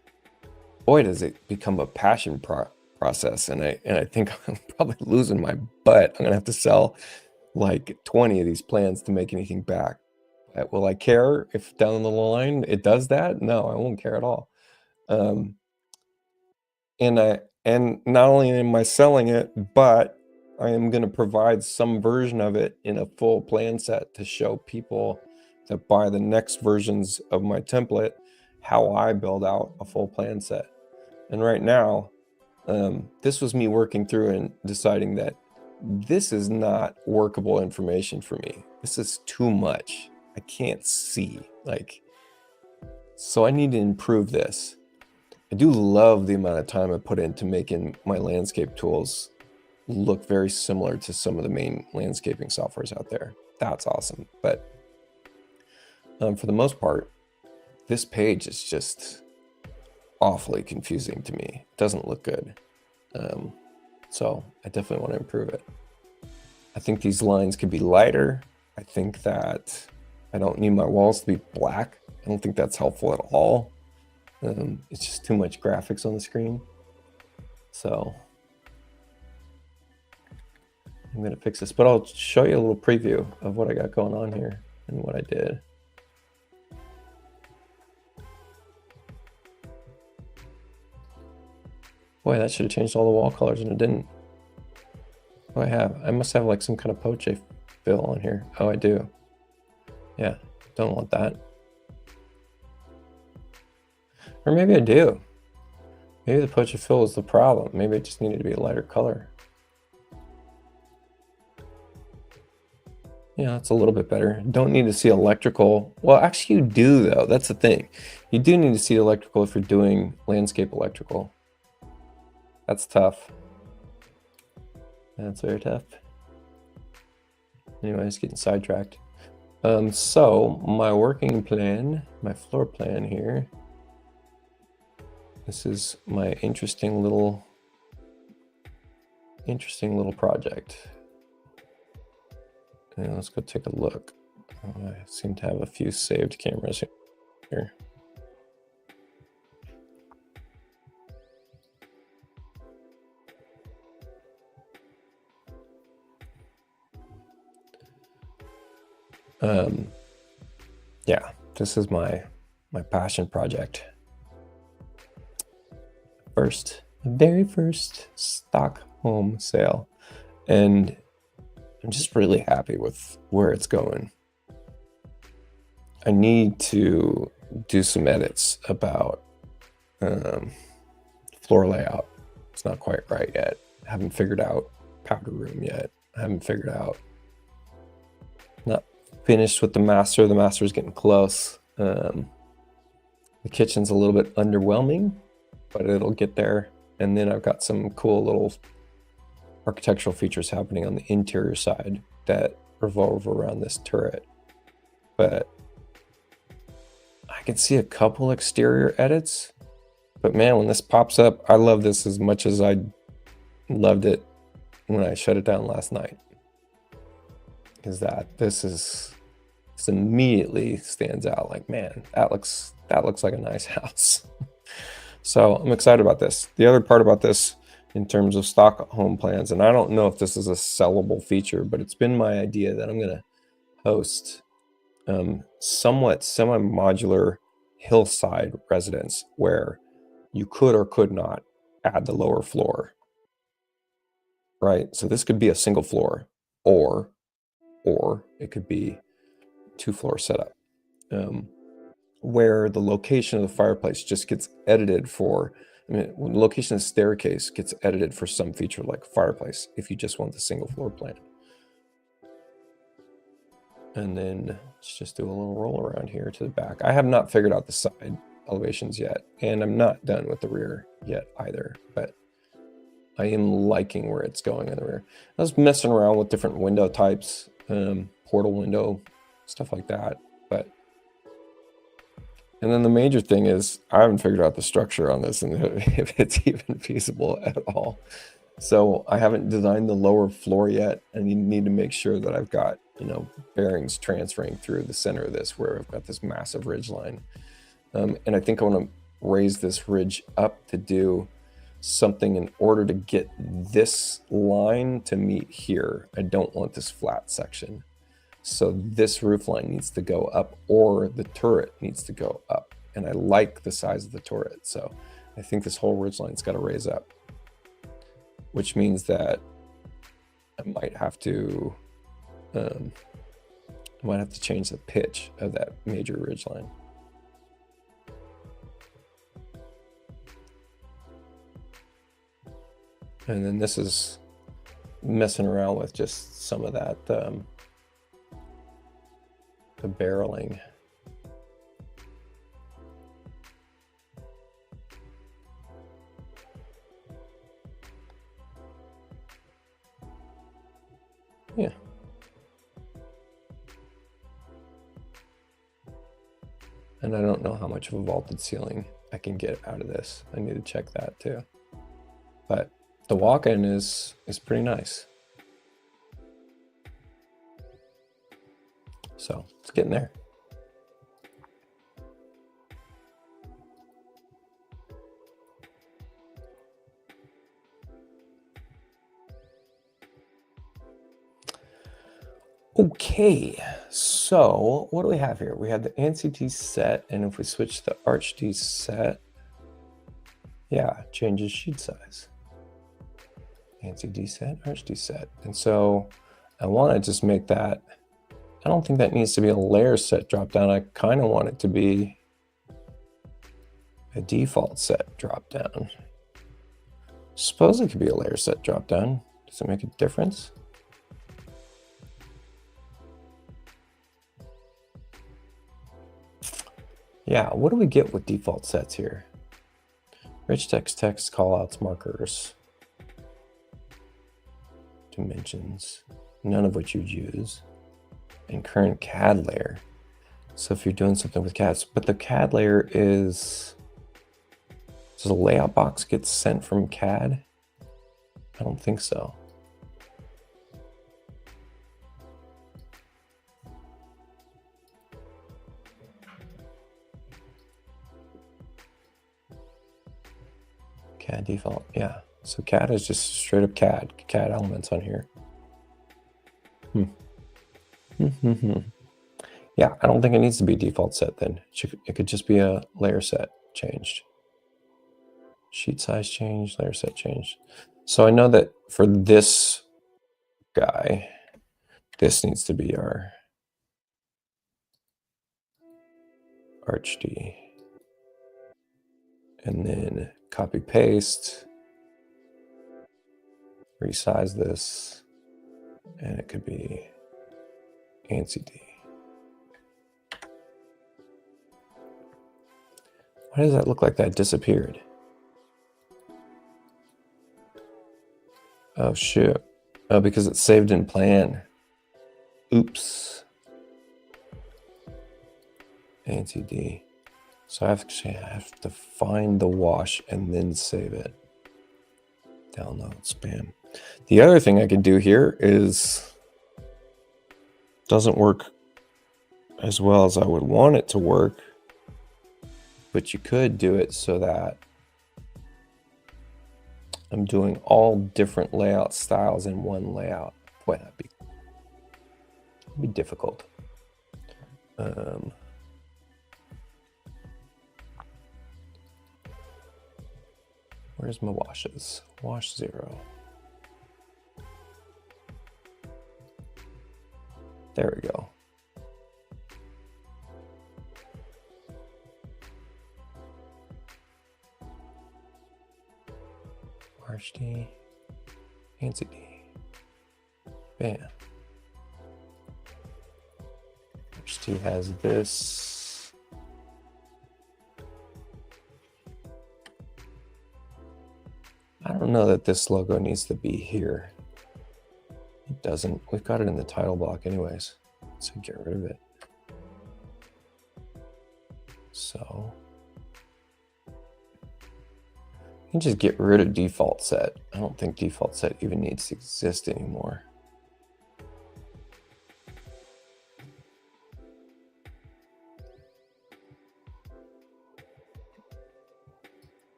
Boy, does it become a passion process, and I think I'm probably losing my butt. I'm gonna have to sell like 20 of these plans to make anything back. Will I care if down the line it does that? No, I won't care at all. And not only am I selling it, but I am going to provide some version of it in a full plan set to show people that buy the next versions of my template how I build out a full plan set. And right now, this was me working through and deciding that this is not workable information for me. This is too much. I can't see, like, so I need to improve this. I do love the amount of time I put into making my landscape tools look very similar to some of the main landscaping softwares out there. That's awesome. But for the most part, this page is just awfully confusing to me. It doesn't look good. So I definitely want to improve it. I think these lines could be lighter. I think that I don't need my walls to be black. I don't think that's helpful at all. It's just too much graphics on the screen. So I'm gonna fix this, but I'll show you a little preview of what I got going on here and what I did. Boy, that should have changed all the wall colors and it didn't. Oh, I must have like some kind of poche fill on here. Oh, I do. Yeah, don't want that. Or maybe I do. Maybe the poche fill is the problem. Maybe it just needed to be a lighter color. Yeah, that's a little bit better. Don't need to see electrical. Well, actually you do though. That's the thing. You do need to see electrical if you're doing landscape electrical. That's tough. That's very tough. Anyways, getting sidetracked. So my working plan, my floor plan here. This is my interesting little project. And let's go take a look. I seem to have a few saved cameras here. Yeah, this is my passion project. Very first stock home sale. And I'm just really happy with where it's going. I need to do some edits about floor layout. It's not quite right yet. I haven't figured out powder room yet. I haven't figured out, not finished with the master. The master is getting close. The kitchen's a little bit underwhelming, but it'll get there. And then I've got some cool little architectural features happening on the interior side that revolve around this turret. But I can see a couple exterior edits, but man, when this pops up, I love this as much as I loved it when I shut it down last night. Is that this immediately stands out like, man, that looks like a nice house. So I'm excited about this. The other part about this in terms of stock home plans, and I don't know if this is a sellable feature, but it's been my idea that I'm gonna host somewhat semi-modular hillside residence where you could or could not add the lower floor, right? So this could be a single floor, or it could be 2-floor setup, where the location of the fireplace just gets edited for, the location of the staircase gets edited for some feature like fireplace if you just want the single floor plan. And then let's just do a little roll around here to the back. I have not figured out the side elevations yet, and I'm not done with the rear yet either, but I am liking where it's going in the rear. I was messing around with different window types, portal window, stuff like that. And then the major thing is I haven't figured out the structure on this and if it's even feasible at all. So I haven't designed the lower floor yet, and you need to make sure that I've got, bearings transferring through the center of this where I've got this massive ridge line. And I think I want to raise this ridge up to do something in order to get this line to meet here. I don't want this flat section. So this roof line needs to go up, or the turret needs to go up. And I like the size of the turret. So I think this whole ridge line's got to raise up, which means that I might have to change the pitch of that major ridge line. And then this is messing around with just some of that, the barreling. Yeah. And I don't know how much of a vaulted ceiling I can get out of this. I need to check that too. But the walk-in is pretty nice. So it's getting there. Okay, so what do we have here? We have the ANSI D set, and if we switch to the Arch D set, yeah, changes sheet size. ANSI D set, Arch D set. And so I want to just make that, I don't think that needs to be a layer set drop down. I kind of want it to be a default set drop down. Suppose it could be a layer set drop down. Does it make a difference? Yeah, what do we get with default sets here? Rich text, callouts, markers, dimensions, none of which you'd use, and current CAD layer. So if you're doing something with CAD, but the CAD layer is, does the layout box get sent from CAD? I don't think so. CAD default, yeah. So CAD is just straight up CAD elements on here. Yeah, I don't think it needs to be a default set then. It could just be a layer set changed. Sheet size changed, layer set changed. So I know that for this guy, this needs to be our Arch D. And then copy paste, resize this, and it could be ANSI D. Why does that look like that disappeared? Oh, shoot. Oh, because it's saved in plan. Oops. ANSI D. So I have to find the wash and then save it. Download, spam. The other thing I can do here is, doesn't work as well as I would want it to work, but you could do it so that I'm doing all different layout styles in one layout. Boy, that'd be difficult. Where's my washes? Wash 0. There we go. Arch D, ANSI D. Bam. Arch D has this. I don't know that this logo needs to be here. It doesn't. We've got it in the title block anyways, so get rid of it. So you can just get rid of default set. I don't think default set even needs to exist anymore.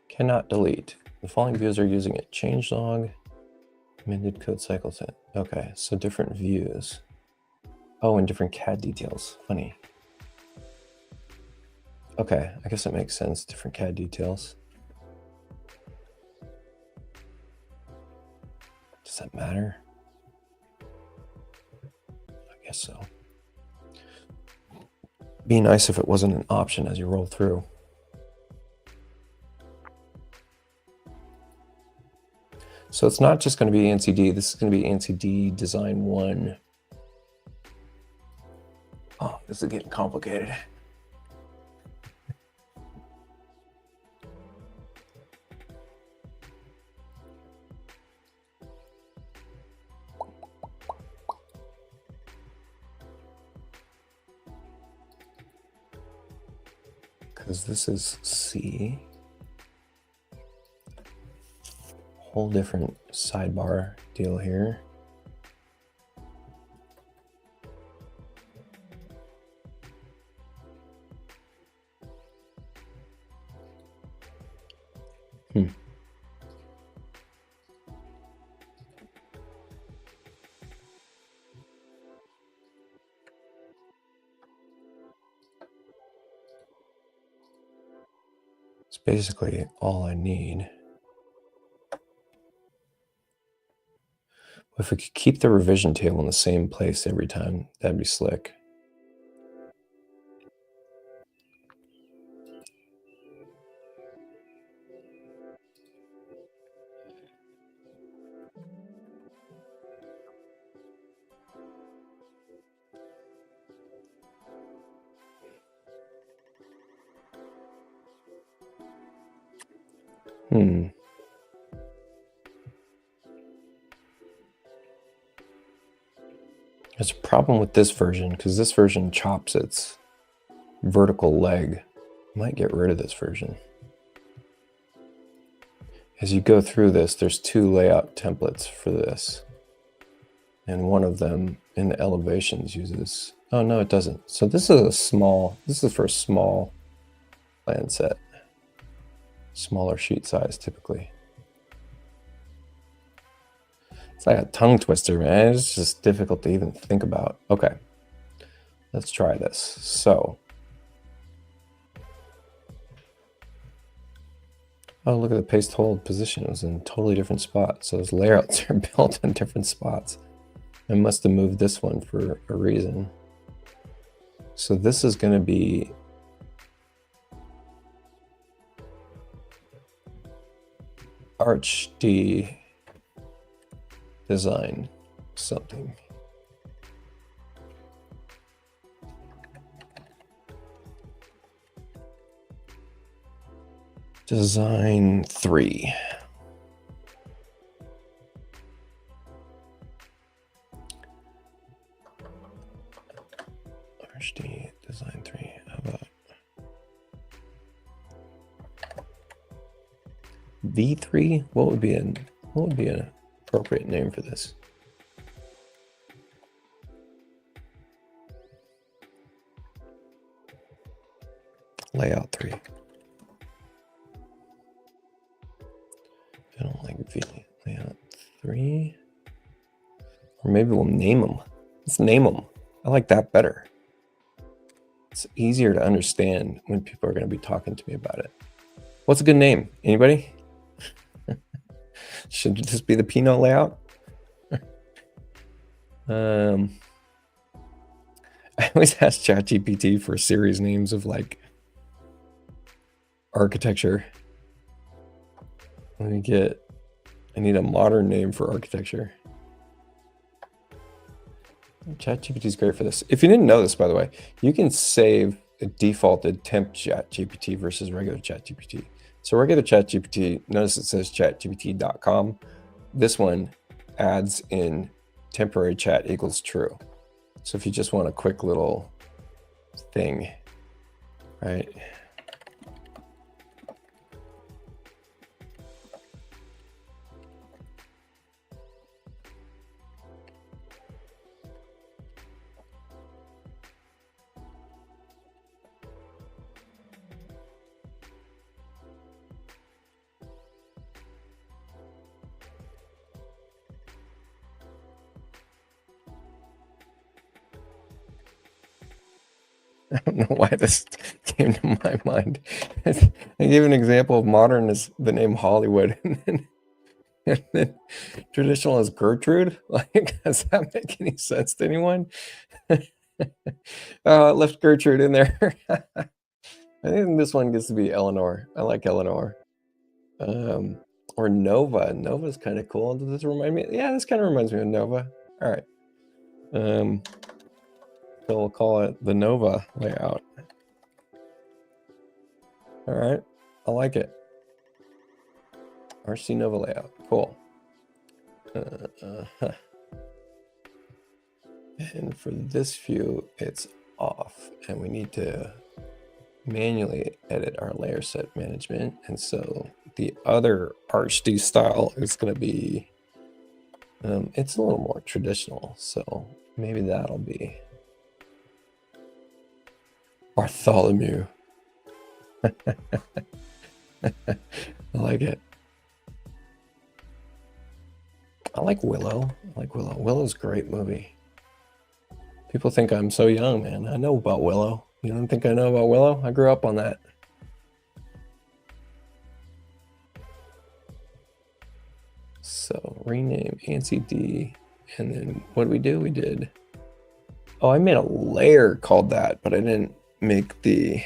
Cannot delete. The following views are using it. Changelog, amended code cycle set. Okay, so different views. Oh, and different CAD details. Funny. Okay, I guess that makes sense. Different CAD details. Does that matter? I guess so. Be nice if it wasn't an option as you roll through. So it's not just going to be ANSI-D. This is going to be ANSI-D design 1. Oh, this is getting complicated. Because this is C. Whole different sidebar deal here. It's basically all I need. If we could keep the revision table in the same place every time, that'd be slick. There's a problem with this version because this version chops its vertical leg. I might get rid of this version. As you go through this, there's 2 layout templates for this. And one of them in the elevations uses, oh no, it doesn't. So this is for a small plan set. Smaller sheet size typically. It's like a tongue twister, man. It's just difficult to even think about. Okay, let's try this. So, oh, look at the paste hold position. It was in a totally different spot. So those layouts are built in different spots. I must have moved this one for a reason. So this is going to be Arch D design something. Design 3. HD design 3. How about V3? What would be an appropriate name for this? Layout 3. I don't like V. Layout 3. Or maybe we'll name them. Let's name them. I like that better. It's easier to understand when people are going to be talking to me about it. What's a good name? Anybody? Should it just be the Pinot layout? I always ask ChatGPT for series names of like architecture. I need a modern name for architecture. ChatGPT is great for this. If you didn't know this, by the way, you can save a defaulted temp ChatGPT versus regular ChatGPT. So regular ChatGPT, notice it says chatgpt.com. This one adds in temporary chat equals true. So if you just want a quick little thing, right? I don't know why this came to my mind. I gave an example of modern as the name Hollywood, and then traditional as Gertrude. Like, does that make any sense to anyone? Oh, I left Gertrude in there. I think this one gets to be Eleanor. I like Eleanor. Or Nova. Nova's kind of cool. Does this remind me? Yeah, this kind of reminds me of Nova. All right. So we'll call it the Nova layout. All right. I like it. RC Nova layout. Cool. And for this view, it's off, and we need to manually edit our layer set management. And so the other ArchD style is going to be, it's a little more traditional. So maybe that'll be Bartholomew. I like it. I like Willow. I like Willow. Willow's a great movie. People think I'm so young, man. I know about Willow. You don't think I know about Willow? I grew up on that. So rename ANSI D, and then what did we do? We did, oh, I made a layer called that, but I didn't make the,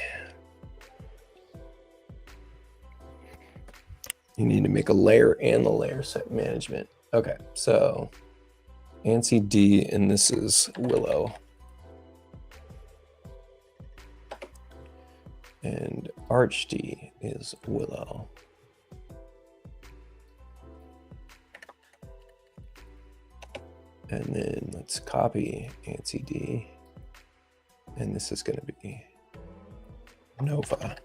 you need to make a layer and the layer set management. Okay, so ANSI D, and this is Willow. And ArchD is Willow. And then let's copy ANSI D. And this is going to be Nova.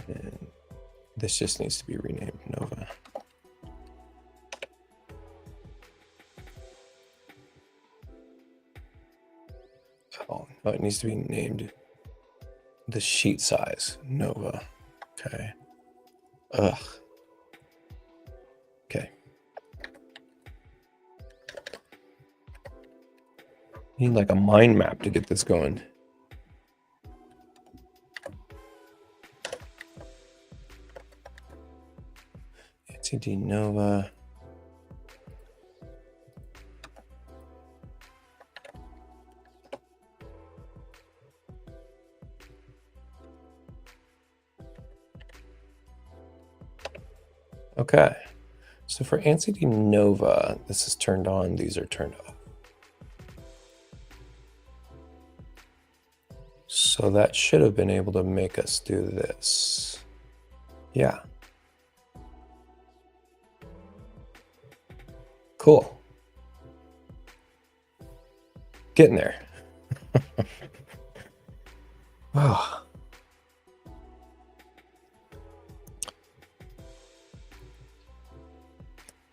And this just needs to be renamed Nova. Oh, no, it needs to be named the sheet size, Nova. Okay. Ugh. Okay. Need like a mind map to get this going. ANSI Nova. Okay, so for ANSI Nova, this is turned on, these are turned off. So that should have been able to make us do this. Yeah. Cool. Getting there. Oh.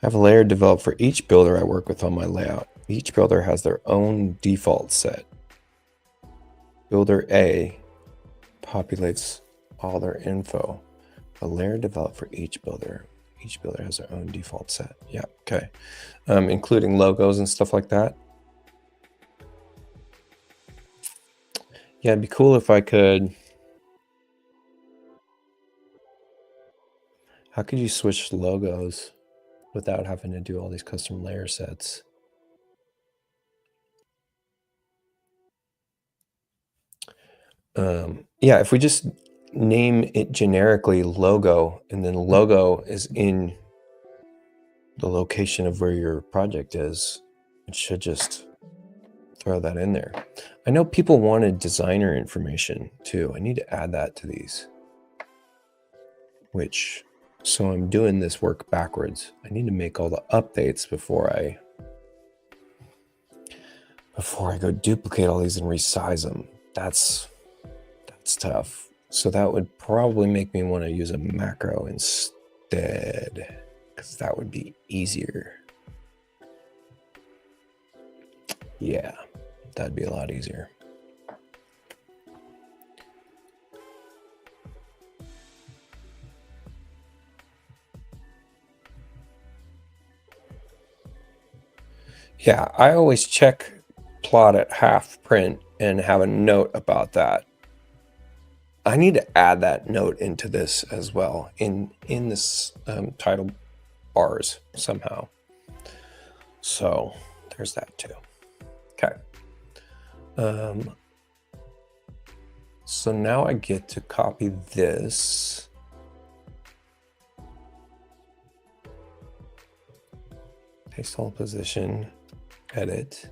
I have a layer developed for each builder I work with on my layout. Each builder has their own default set. Builder A populates all their info. A layer developed for each builder. Each builder has their own default set. Yeah, okay. Including logos and stuff like that. Yeah, it'd be cool if I could. How could you switch logos without having to do all these custom layer sets? Yeah, if we just name it generically logo, and then logo is in the location of where your project is, it should just throw that in there. I know people wanted designer information too. I need to add that to these, so I'm doing this work backwards. I need to make all the updates before I go duplicate all these and resize them. That's tough. So that would probably make me want to use a macro instead, because that would be easier. Yeah, that'd be a lot easier. Yeah, I always check plot at half print and have a note about that. I need to add that note into this as well, in this title bars somehow. So there's that too. Okay. So now I get to copy this. Paste all position, edit,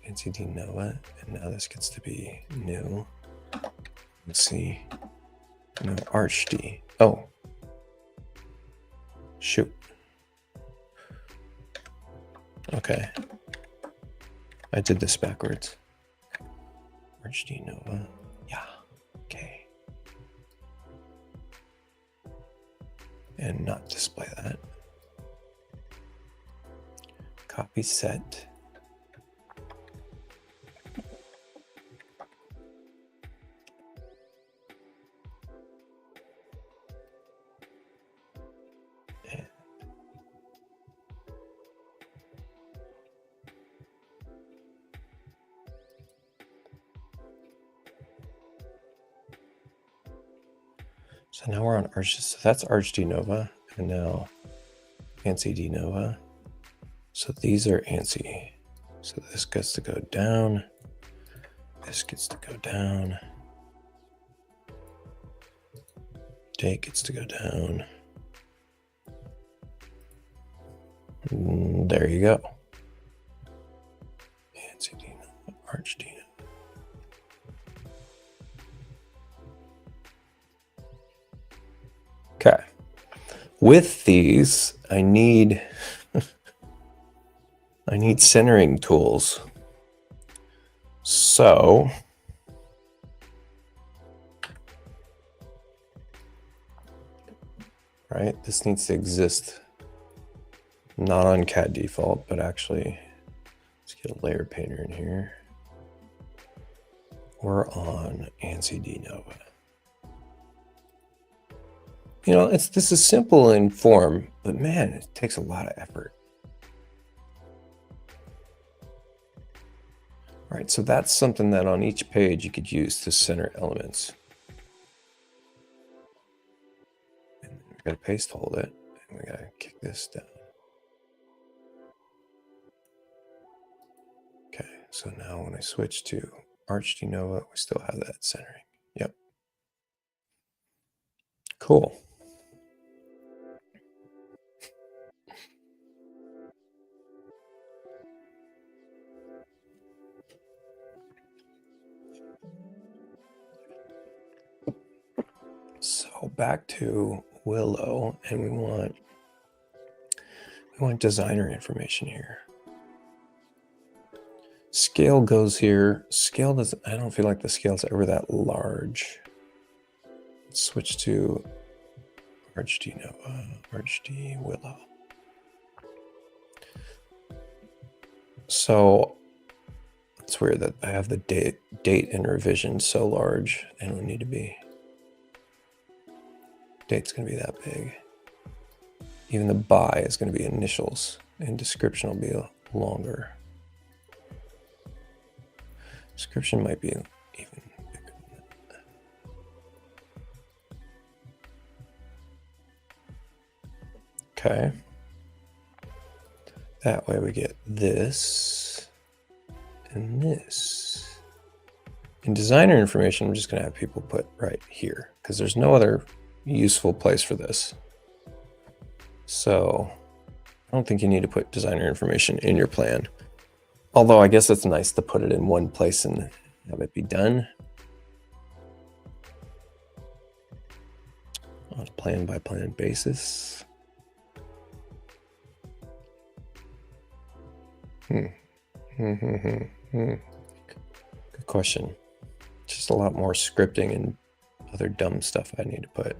NCD Nova, and now this gets to be new. Let's see. No, ArchD. Oh. Shoot. Okay. I did this backwards. ArchD Nova. Yeah. Okay. And not display that. Copy set. So now we're on Arch. So that's ArchD Nova, and now ANSI Nova. So these are ANSI. So this gets to go down. This gets to go down. Date gets to go down. And there you go. ANSI Nova, ArchD Nova. Okay. With these, I need centering tools. So right, this needs to exist not on CAD default, but actually let's get a layer painter in here. We're on ANSI Nova. You know, this is simple in form, but man, it takes a lot of effort. All right, so that's something that on each page you could use to center elements. And we gotta paste hold it, and we gotta kick this down. Okay, so now when I switch to ArchD Nova, we still have that centering. Yep. Cool. So back to Willow, and we want designer information here. Scale goes here. Scale doesn't, I don't feel like the scale's ever that large. Let's switch to ArchD Nova, ArchD Willow. So it's weird that I have the date and revision so large, and it would need to be. Date's going to be that big. Even the by is going to be initials, and description will be longer. Description might be even bigger than that. Okay. That way we get this and this. In designer information, I'm just going to have people put right here because there's no other useful place for this. So I don't think you need to put designer information in your plan. Although I guess it's nice to put it in one place and have it be done on a plan by plan basis. Good question. Just a lot more scripting and other dumb stuff I need to put.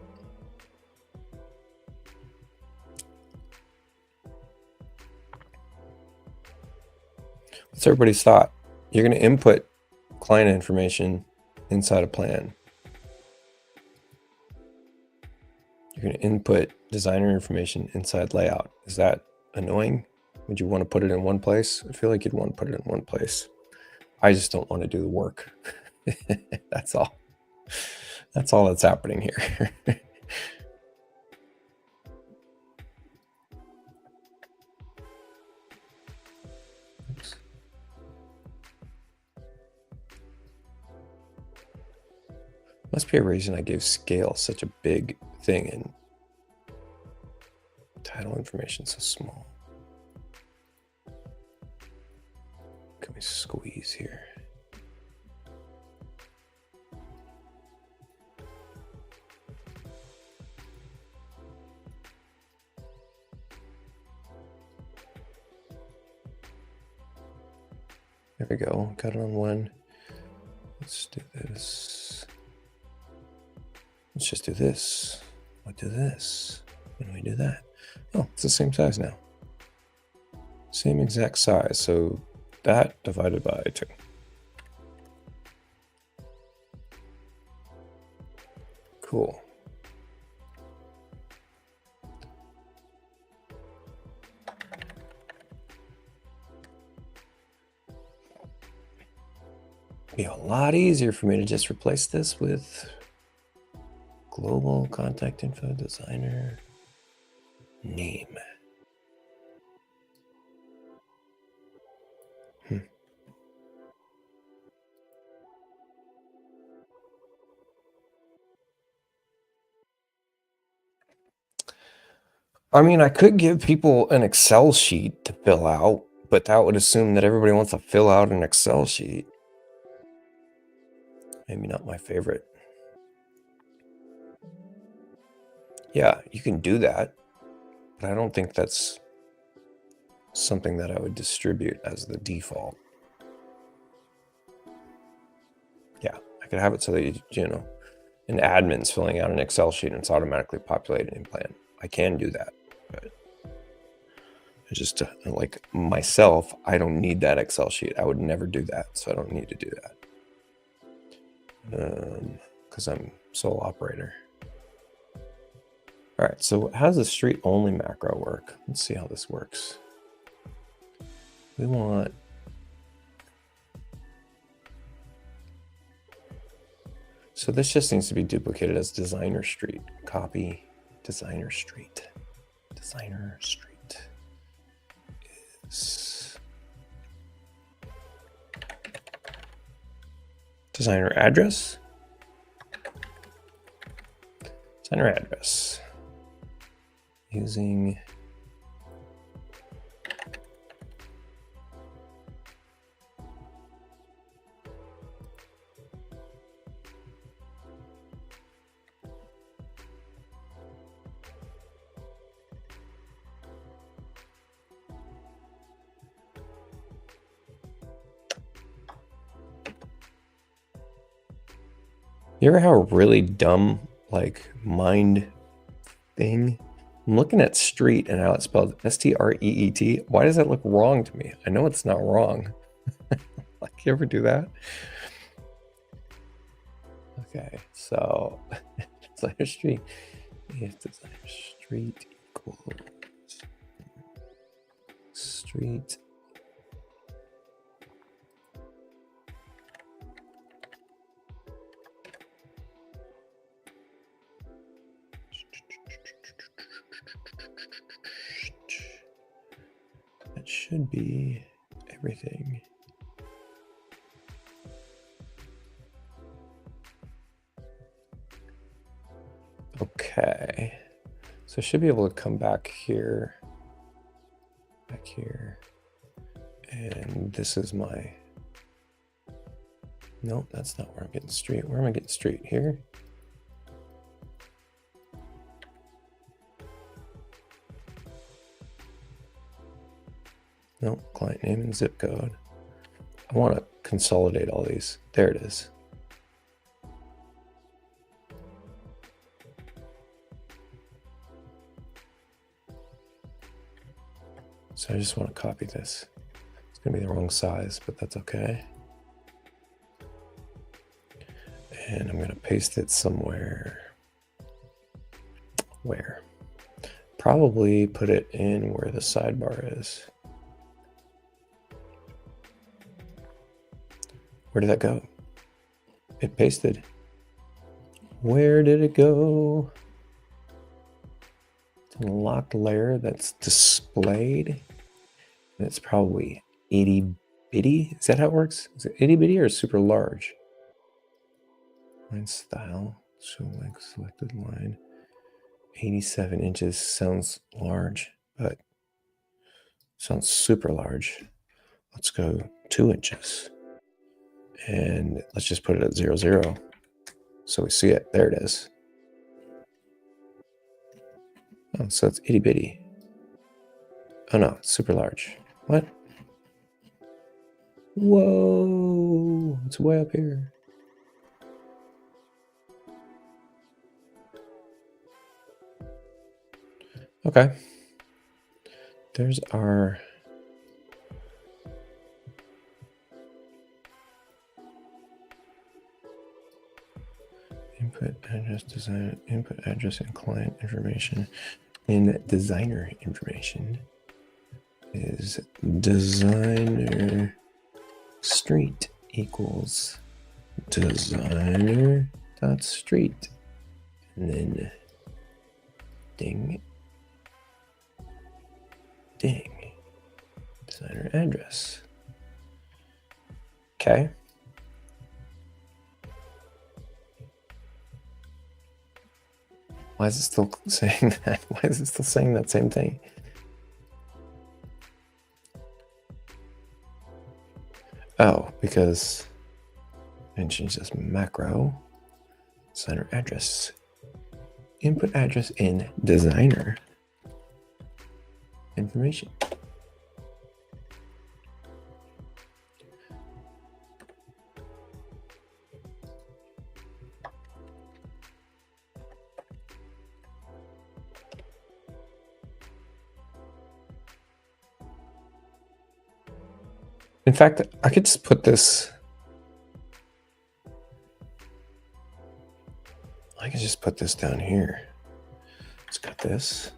What's everybody's thought? You're going to input client information inside a plan. You're going to input designer information inside layout. Is that annoying? Would you want to put it in one place? I feel like you'd want to put it in one place. I just don't want to do the work. That's all. That's all that's happening here. Must be a reason I gave scale such a big thing and title information so small. Can we squeeze here? There we go. Got it on one. Let's do this. Let's just do this. We'll do this. And we do that. Oh, it's the same size now. Same exact size. So that divided by 2. Cool. It'd be a lot easier for me to just replace this with global contact info designer name. I mean, I could give people an Excel sheet to fill out, but that would assume that everybody wants to fill out an Excel sheet. Maybe not my favorite. Yeah, you can do that, but I don't think that's something that I would distribute as the default. Yeah, I could have it so that, you know, an admin's filling out an Excel sheet and it's automatically populated in plan. I can do that, but just like myself, I don't need that Excel sheet. I would never do that, so I don't need to do that because I'm sole operator. All right, so how does the street only macro work? Let's see how this works. We want so this just needs to be duplicated as designer street. Copy designer street. Designer street is designer address. Designer address using You ever have a really dumb, like, mind thing? I'm looking at street and how it's spelled S-T-R-E-E-T. Why does that look wrong to me? I know it's not wrong. Like, you ever do that? Okay, so designer street. If designer street equals street that should be everything. Okay, so I should be able to come back here, and this is my, nope, that's not where I'm getting street. Where am I getting street? Here? Nope, client name and zip code. I want to consolidate all these. There it is. So I just want to copy this. It's going to be the wrong size, but that's okay. And I'm going to paste it somewhere. Where? Probably put it in where the sidebar is. Where did that go? It pasted. Where did it go? It's a locked layer that's displayed. And it's probably itty bitty. Is that how it works? Is it itty bitty or super large? Line style, show like selected line. 87 inches sounds large, but sounds super large. Let's go 2 inches. And let's just put it at 0, 0. So we see it. There it is. Oh, so it's itty bitty. Oh no, it's super large. What? Whoa, it's way up here. Okay. There's our input address, design, input address, and client information. In designer information is designer street equals designer dot street, and then ding ding designer address. Okay. Why is it still saying that? Why is it still saying that same thing? Oh, because I can change this macro. Designer address. Input address in designer information. In fact, I could just put this. I can just put this down here. Let's cut this.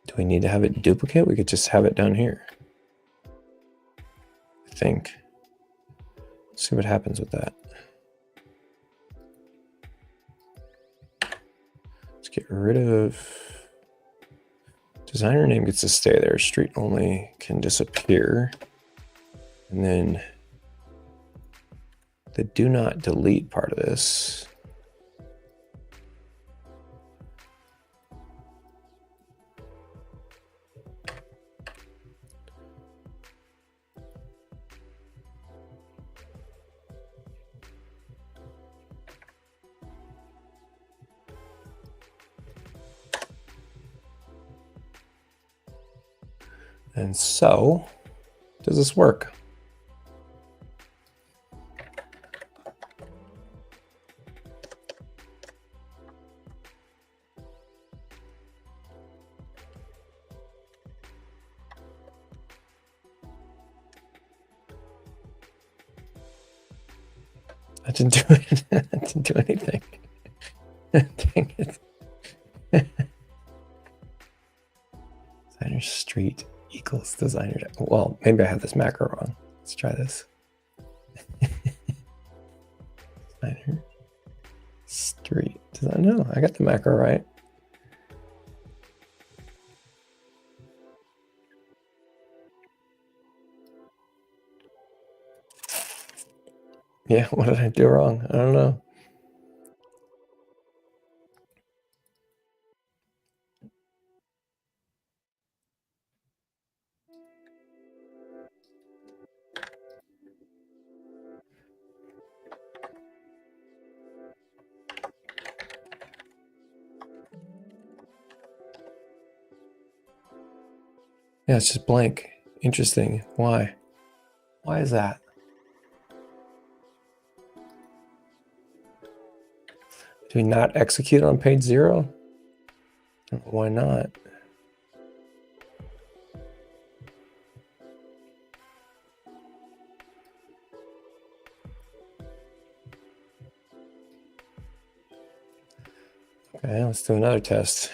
Do we need to have it duplicate? We could just have it down here. I think. Let's see what happens with that. Let's get rid of designer name gets to stay there. Street only can disappear. And then the do not delete part of this. And so, does this work? I didn't do it. I didn't do anything. Dang it. Designer street equals designer. Well, maybe I have this macro wrong. Let's try this. Designer street. No, I got the macro right. Yeah, what did I do wrong? I don't know. Yeah, it's just blank. Interesting. Why? Why is that? Do we not execute on page 0? Why not? Okay, let's do another test.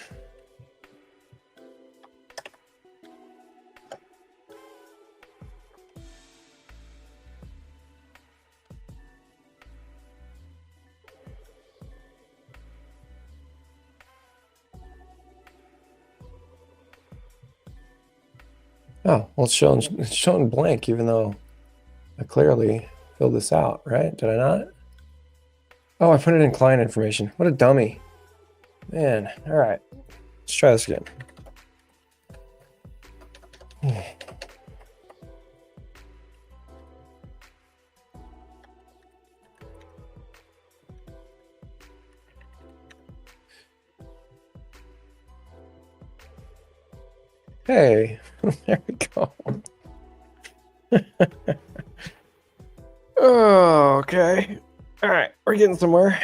Oh, well, it's showing blank, even though I clearly filled this out, right? Did I not? Oh, I put it in client information. What a dummy. Man, all right. Let's try this again. Hey, there we go. Oh, okay. All right, we're getting somewhere.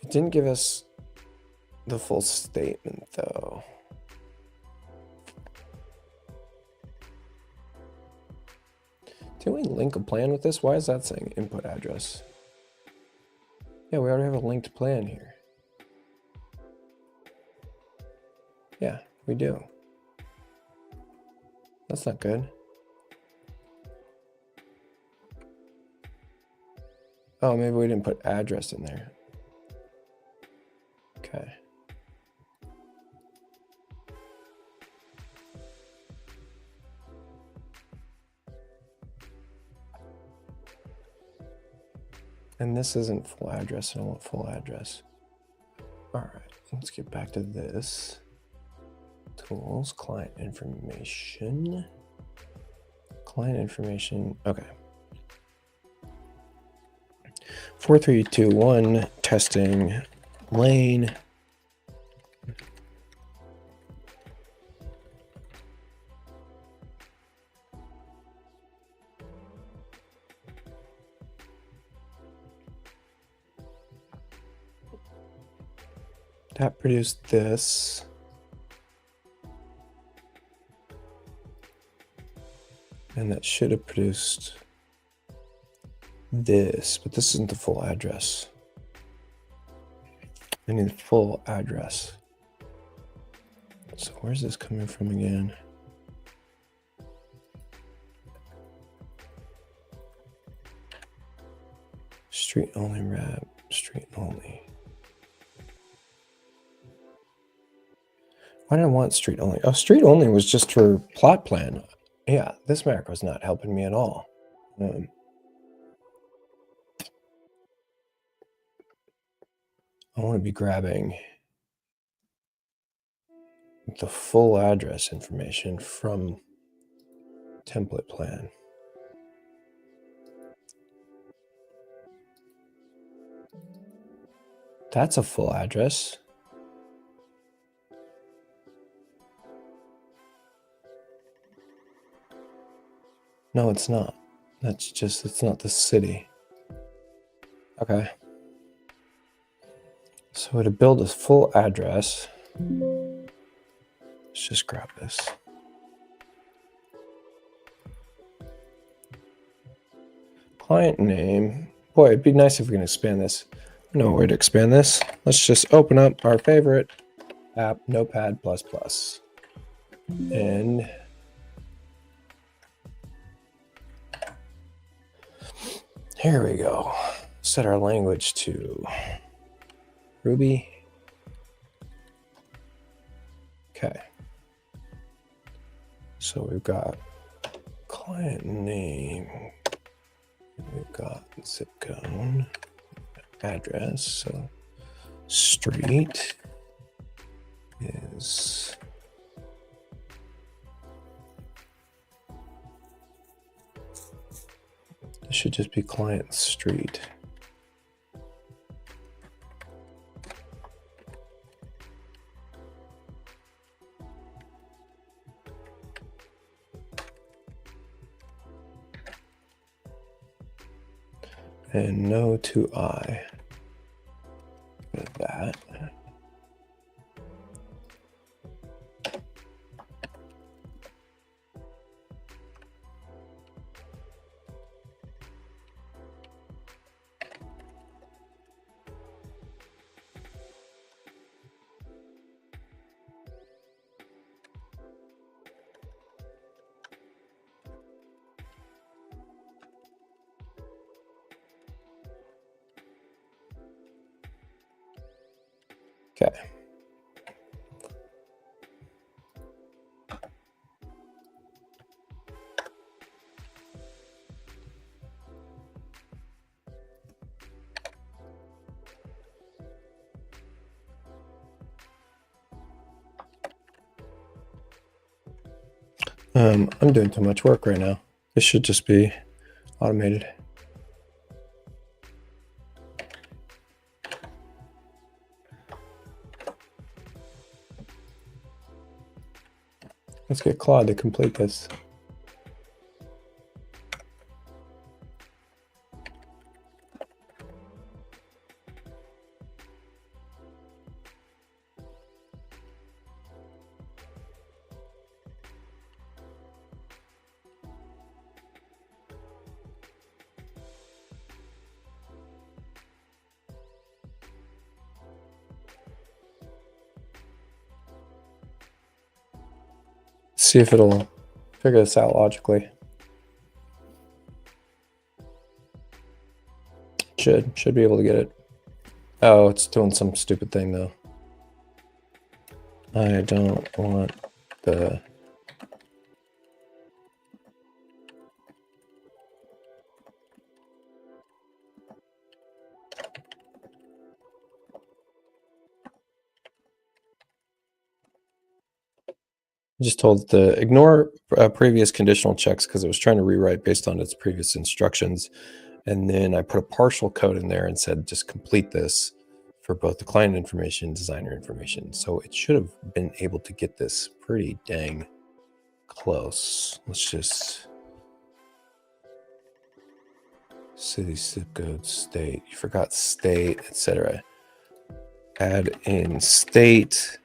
It didn't give us the full statement, though. Did we link a plan with this? Why is that saying input address? Yeah, we already have a linked plan here. Yeah, we do. That's not good. Oh, maybe we didn't put address in there. Okay. And this isn't full address, and I want full address. All right, let's get back to this. Tools, client information. Client information, okay. 4321 testing lane. That produced this. And that should have produced this, but this isn't the full address. I need the full address. So where's this coming from again? Street only wrap, street only. Why did I want street only? Oh, street only was just for plot plan. Yeah, this macro is not helping me at all. I want to be grabbing the full address information from template plan. That's a full address. No, it's not. That's just, it's not the city. Okay. So to build a full address, let's just grab this. Client name. Boy, it'd be nice if we can expand this. No way to expand this. Let's just open up our favorite app, Notepad++. And here we go. Set our language to Ruby. Okay. So we've got client name. We've got zip code, address. So street is this should just be client street. And no to I. With that. Okay. I'm doing too much work right now. This should just be automated. Let's get Claude to complete this. See if it'll figure this out logically. Should be able to get it. Oh, it's doing some stupid thing though. I don't want the... I just told it to ignore previous conditional checks because it was trying to rewrite based on its previous instructions. And then I put a partial code in there and said, just complete this for both the client information and designer information. So it should have been able to get this pretty dang close. Let's just... City, zip code, state. You forgot state, etc. Add in state.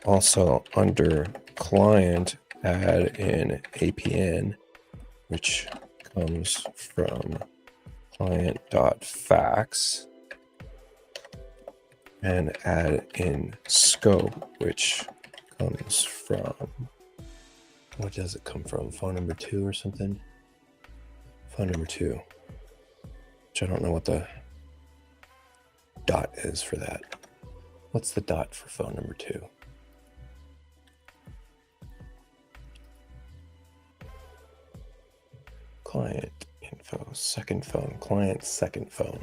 Also under client, add in APN, which comes from client.fax, and add in scope, which comes from, what does it come from? Phone number 2 or something? Phone number 2, which I don't know what the dot is for that. What's the dot for phone number 2? Client info, second phone, client second phone.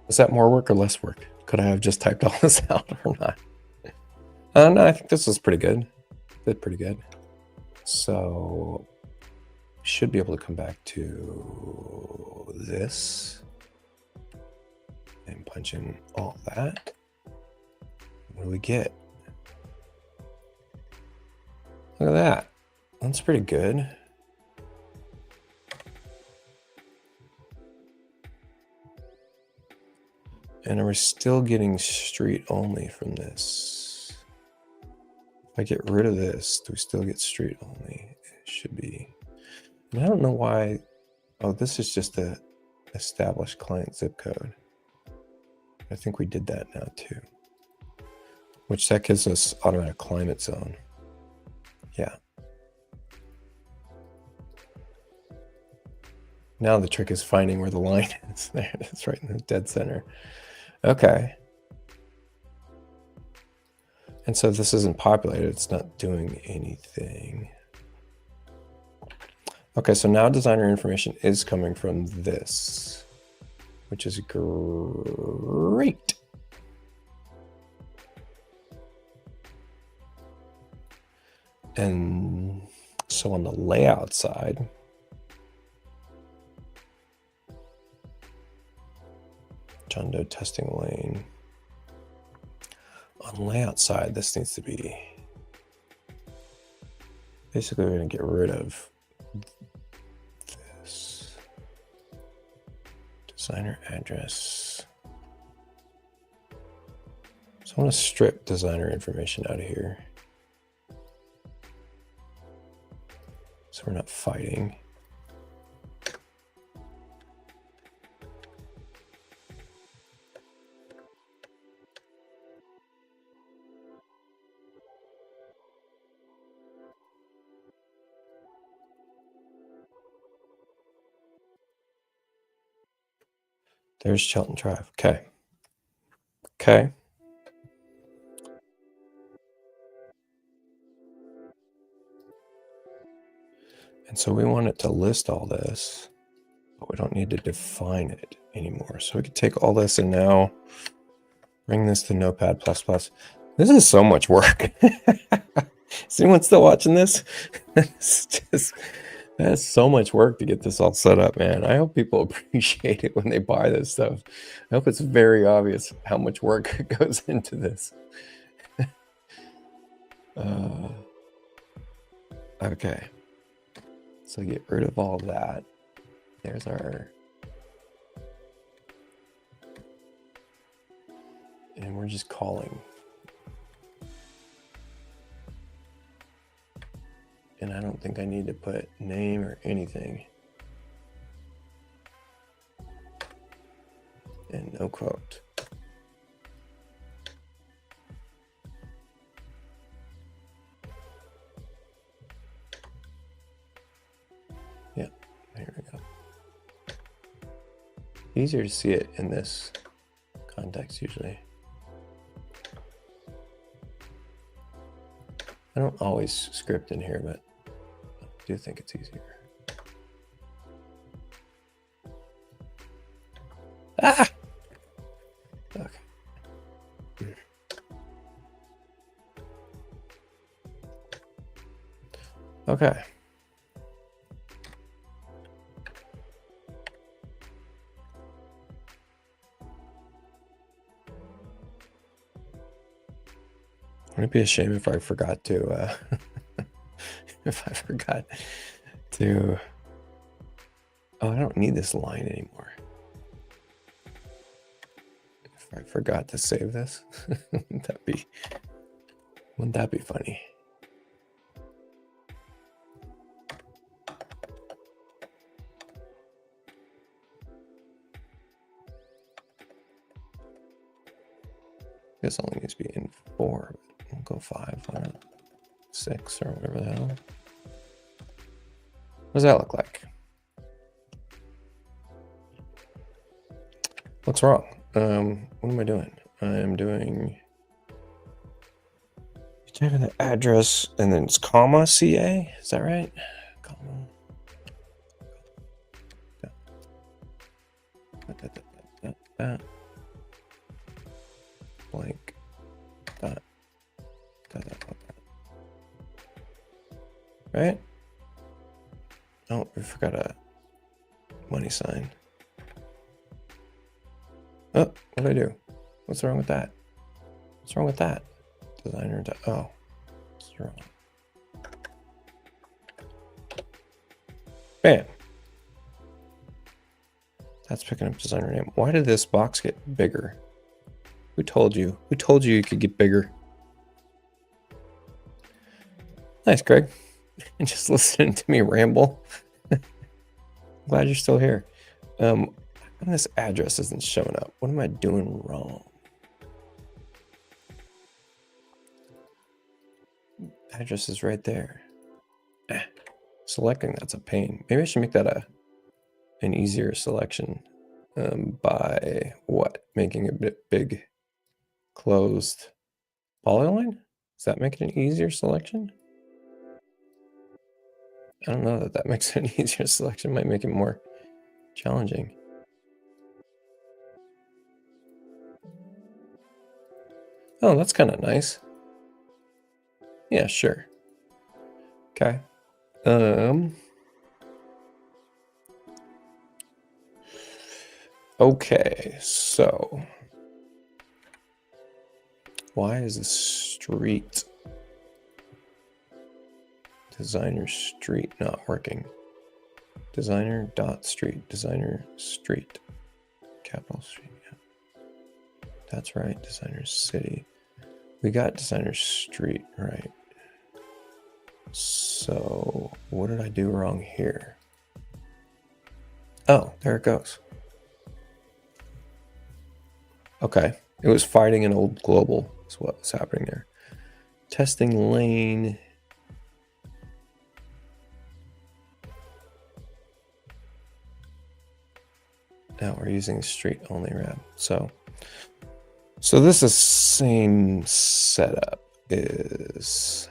Is that more work or less work? Could I have just typed all this out or not? No, I think this is pretty good. Did pretty good. So should be able to come back to this and punch in all that. What do we get? Look at that. That's pretty good. And are we still getting street only from this? If I get rid of this, do we still get street only? It should be. And I don't know why. Oh, this is just a established client zip code. I think we did that now too. Which that gives us automatic climate zone. Yeah. Now the trick is finding where the line is. There it is, right in the dead center. Okay. And so this isn't populated, it's not doing anything. Okay, so now designer information is coming from this, which is great. And so on the layout side, John Doe testing lane. On layout side, this needs to be, basically we're going to get rid of this designer address. So I want to strip designer information out of here. we're not fighting. There's Chelton Drive. Okay. Okay. And so we want it to list all this, but we don't need to define it anymore. So we could take all this and now bring this to Notepad++. This is so much work. Is anyone still watching this? That's so much work to get this all set up, man. I hope people appreciate it when they buy this stuff. I hope it's very obvious how much work goes into this. Okay. So get rid of all that. There's our... And we're just calling. And I don't think I need to put name or anything. And no quote. Yeah, here we go. Easier to see it in this context usually. I don't always script in here, but I do think it's easier. Ah! Okay. Okay. Wouldn't it be a shame if I forgot to, oh, I don't need this line anymore. If I forgot to save this, wouldn't that be funny? This only needs to be in 4, but we'll go 5, why not 6 or whatever the hell. What does that look like? What's wrong? What am I doing? I am doing checking the address and then it's comma CA. Is that right? Comma. Blank. Right? Oh, we forgot a money sign. Oh, what did I do? What's wrong with that? What's wrong with that? Designer, oh, it's wrong. Bam. That's picking up designer name. Why did this box get bigger? Who told you? Who told you could get bigger? Nice, Greg. And just listening to me ramble. Glad you're still here. This address isn't showing up. What am I doing wrong? Address is right there. Selecting that's a pain. Maybe I should make that an easier selection by what? Making a bit big closed polyline? Does that make it an easier selection? I don't know that makes it an easier selection. Might make it more challenging. Oh, that's kind of nice. Yeah, sure. Okay. Okay, so why is the street designer street not working? Designer dot street, designer street, capital street. Yeah. That's right. Designer city. We got designer street right. So what did I do wrong here? Oh, there it goes. Okay, it was fighting an old global is what was happening there. Testing lane. Now we're using street only wrap. So this is same setup is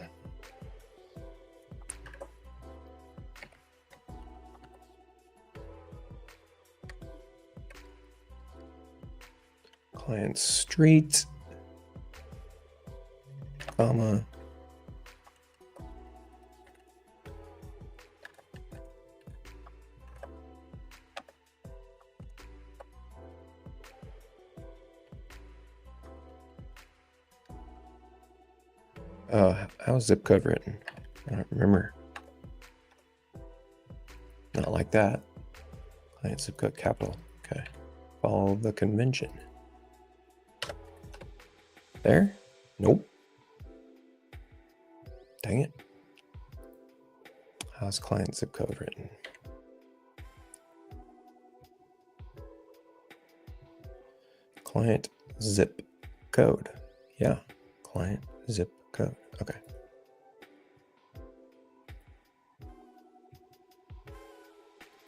client street, comma, how's zip code written? I don't remember. Not like that. Client zip code capital. Okay. Follow the convention. There? Nope. Dang it. How's client zip code written? Client zip code. Yeah. Client zip code. Okay.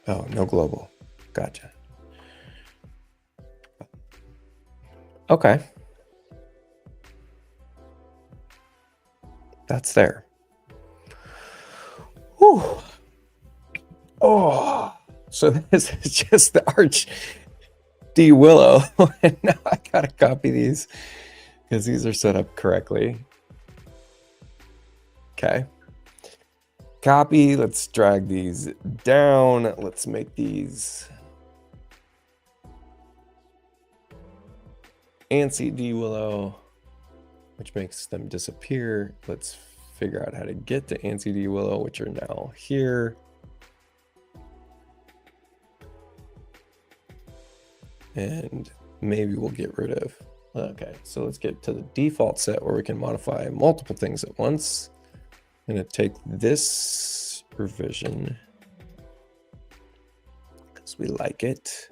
Oh, no global. Gotcha. Okay. That's there. Whew. Oh, so this is just the Arch D Willow. And now I gotta copy these because these are set up correctly. Okay. Copy. Let's drag these down. Let's make these ANSI D Willow, which makes them disappear. Let's figure out how to get to ANSI D Willow, which are now here. And maybe we'll get rid of. Okay, so let's get to the default set where we can modify multiple things at once. I'm going to take this revision because we like it.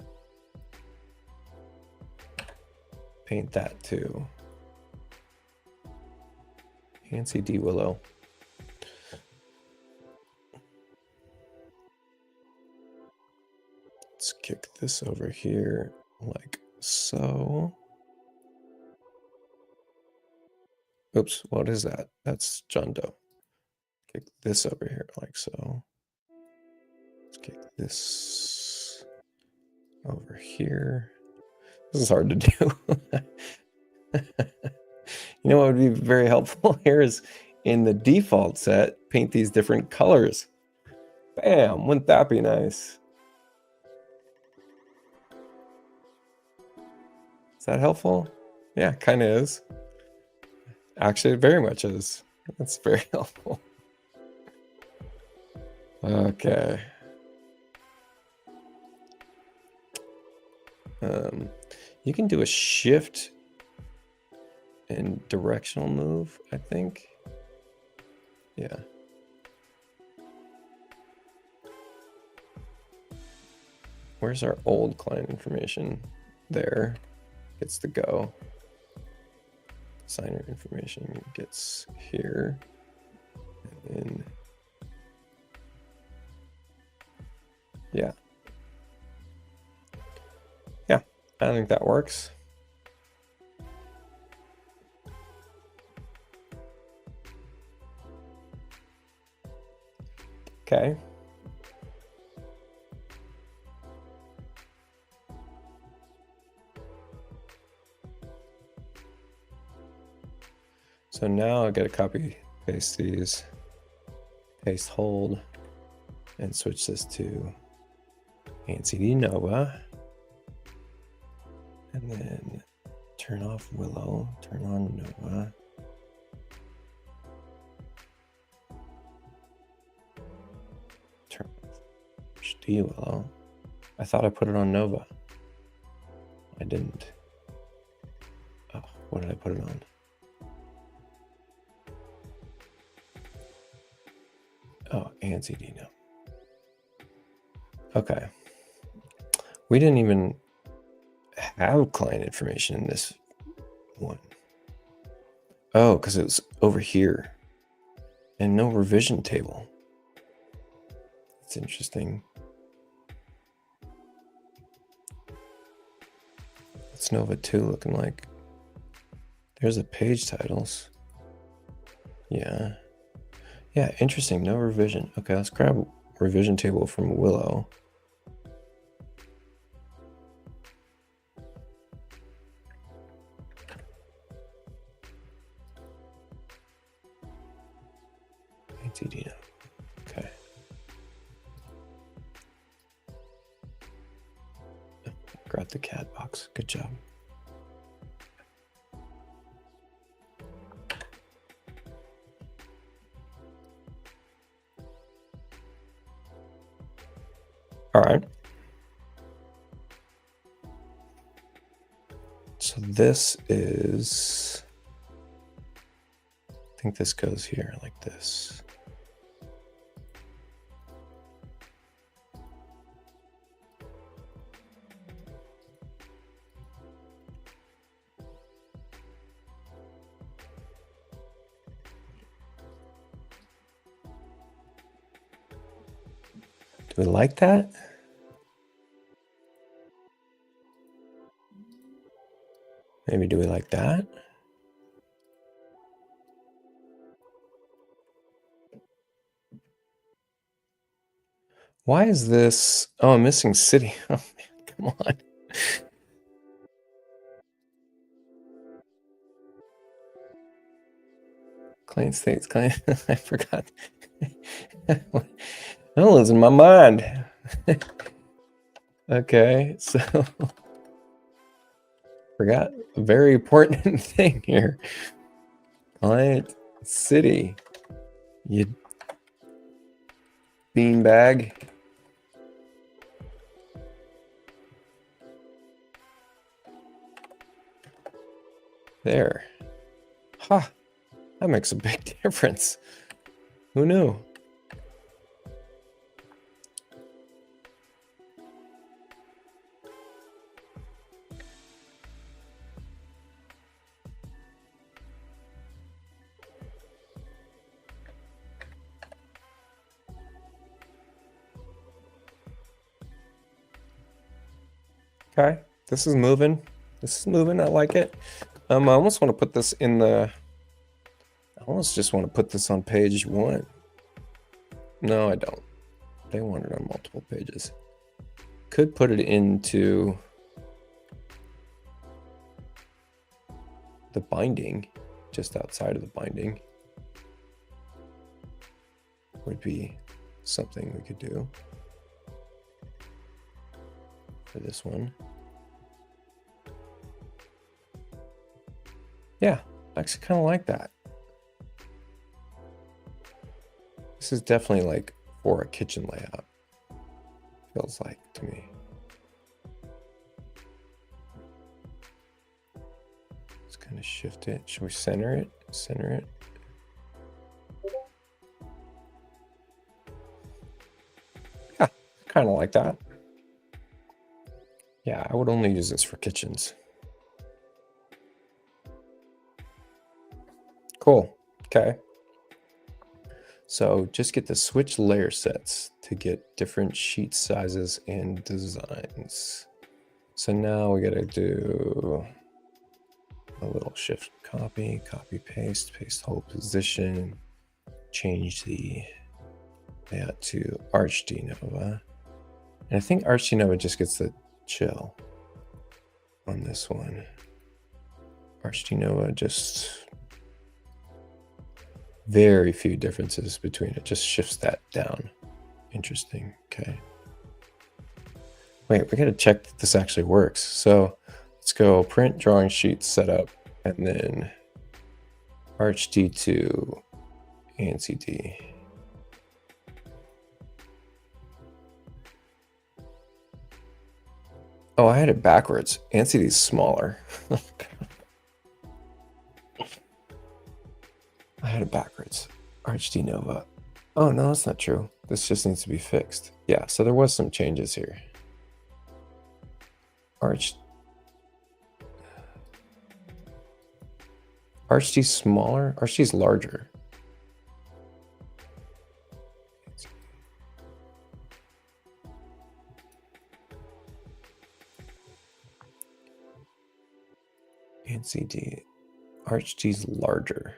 Paint that to ANSI D Willow. Let's kick this over here like so. Oops, what is that? That's John Doe. Kick this over here like so. Let's kick this over here. This is hard to do. You know what would be very helpful here is in the default set, paint these different colors. Bam, wouldn't that be nice? Is that helpful? Yeah, kind of is. Actually, it very much is. That's very helpful. Okay. You can do a shift and directional move, I think. Yeah. Where's our old client information? There. Gets to go. Signer information gets here. And then, yeah. Yeah, I think that works. Okay. So now I got to copy, paste these, paste hold, and switch this to ANSI D Nova. And then turn off Willow, turn on Nova. Turn off D Willow. I thought I put it on Nova. I didn't. Oh, what did I put it on? Oh, ANCD now. Okay. We didn't even have client information in this one. Oh, because it was over here. And no revision table. It's interesting. What's Nova 2 looking like? There's the page titles. Yeah. Yeah, interesting. No revision. Okay, let's grab revision table from Willow. ATD. Okay. Grab the cat box. Good job. All right. So this is, I think this goes here like this. Do we like that? Maybe do we like that? Why is this? Oh, I'm missing city. Oh, man, come on. Client states, client. I forgot. I'm losing my mind. Okay, so forgot a very important thing here. Client city. You beanbag. There. Ha! Huh, that makes a big difference. Who knew? Okay, this is moving. This is moving. I like it. I almost want to put this in the. I almost just want to put this on page 1. No, I don't. They want it on multiple pages. Could put it into the binding, just outside of the binding. Would be something we could do for this one. Yeah, I actually kind of like that. This is definitely like for a kitchen layout. Feels like to me. Let's kind of shift it. Should we center it? Center it. Yeah, kind of like that. Yeah, I would only use this for kitchens. Cool. Okay. So just get the switch layer sets to get different sheet sizes and designs. So now we gotta do a little shift copy, copy paste, paste whole position, change the layout to Arch Nova. And I think Arch Nova just gets the chill on this one. Arch Nova just very few differences between it, just shifts that down. Interesting. Okay. Wait, we gotta check that this actually works. So let's go print drawing sheet setup and then Arch D2 ANCD. Oh, I had it backwards. ANCD is smaller. I had it backwards. Arch Nova Oh, no, that's not true. This just needs to be fixed. Yeah, so there was some changes here. Archd smaller? Archd's larger. NCD. Archd's larger.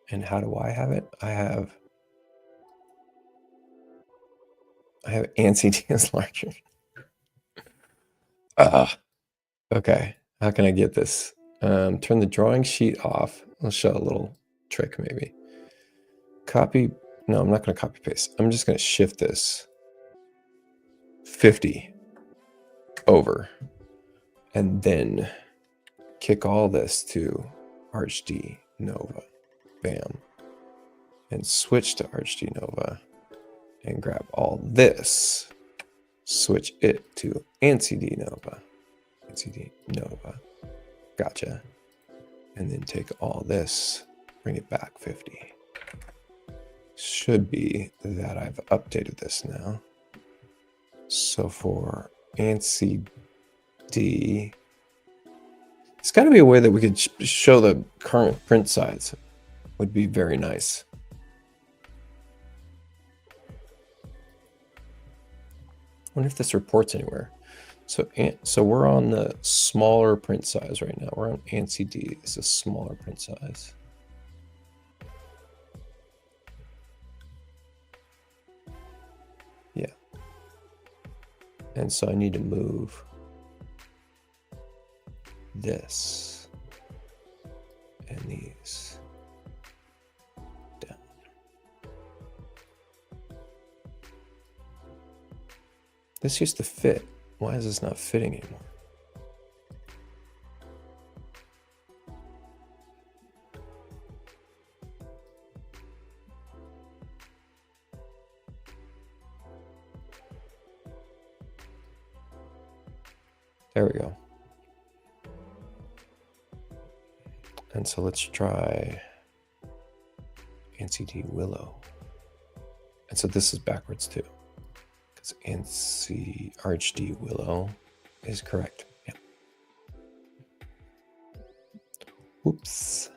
And how do I have it? I have NCD is larger. Okay. How can I get this? Turn the drawing sheet off. I'll show a little trick maybe. Copy. No, I'm not going to copy paste. I'm just going to shift this 50 over and then kick all this to Archd Nova. Bam. And switch to Archd Nova and grab all this. Switch it to NCD Nova. NCD Nova. Gotcha. And then take all this, bring it back 50. Should be that I've updated this now. So for NCD, it's got to be a way that we could show the current print size. Would be very nice. I wonder if this reports anywhere. So we're on the smaller print size right now. We're on NCD. It's a smaller print size. Yeah. And so I need to move this and these down. This used to fit. Why is this not fitting anymore? There we go. And so let's try NCD Willow. And so this is backwards too. Because NC Archd Willow is correct. Yeah. Oops.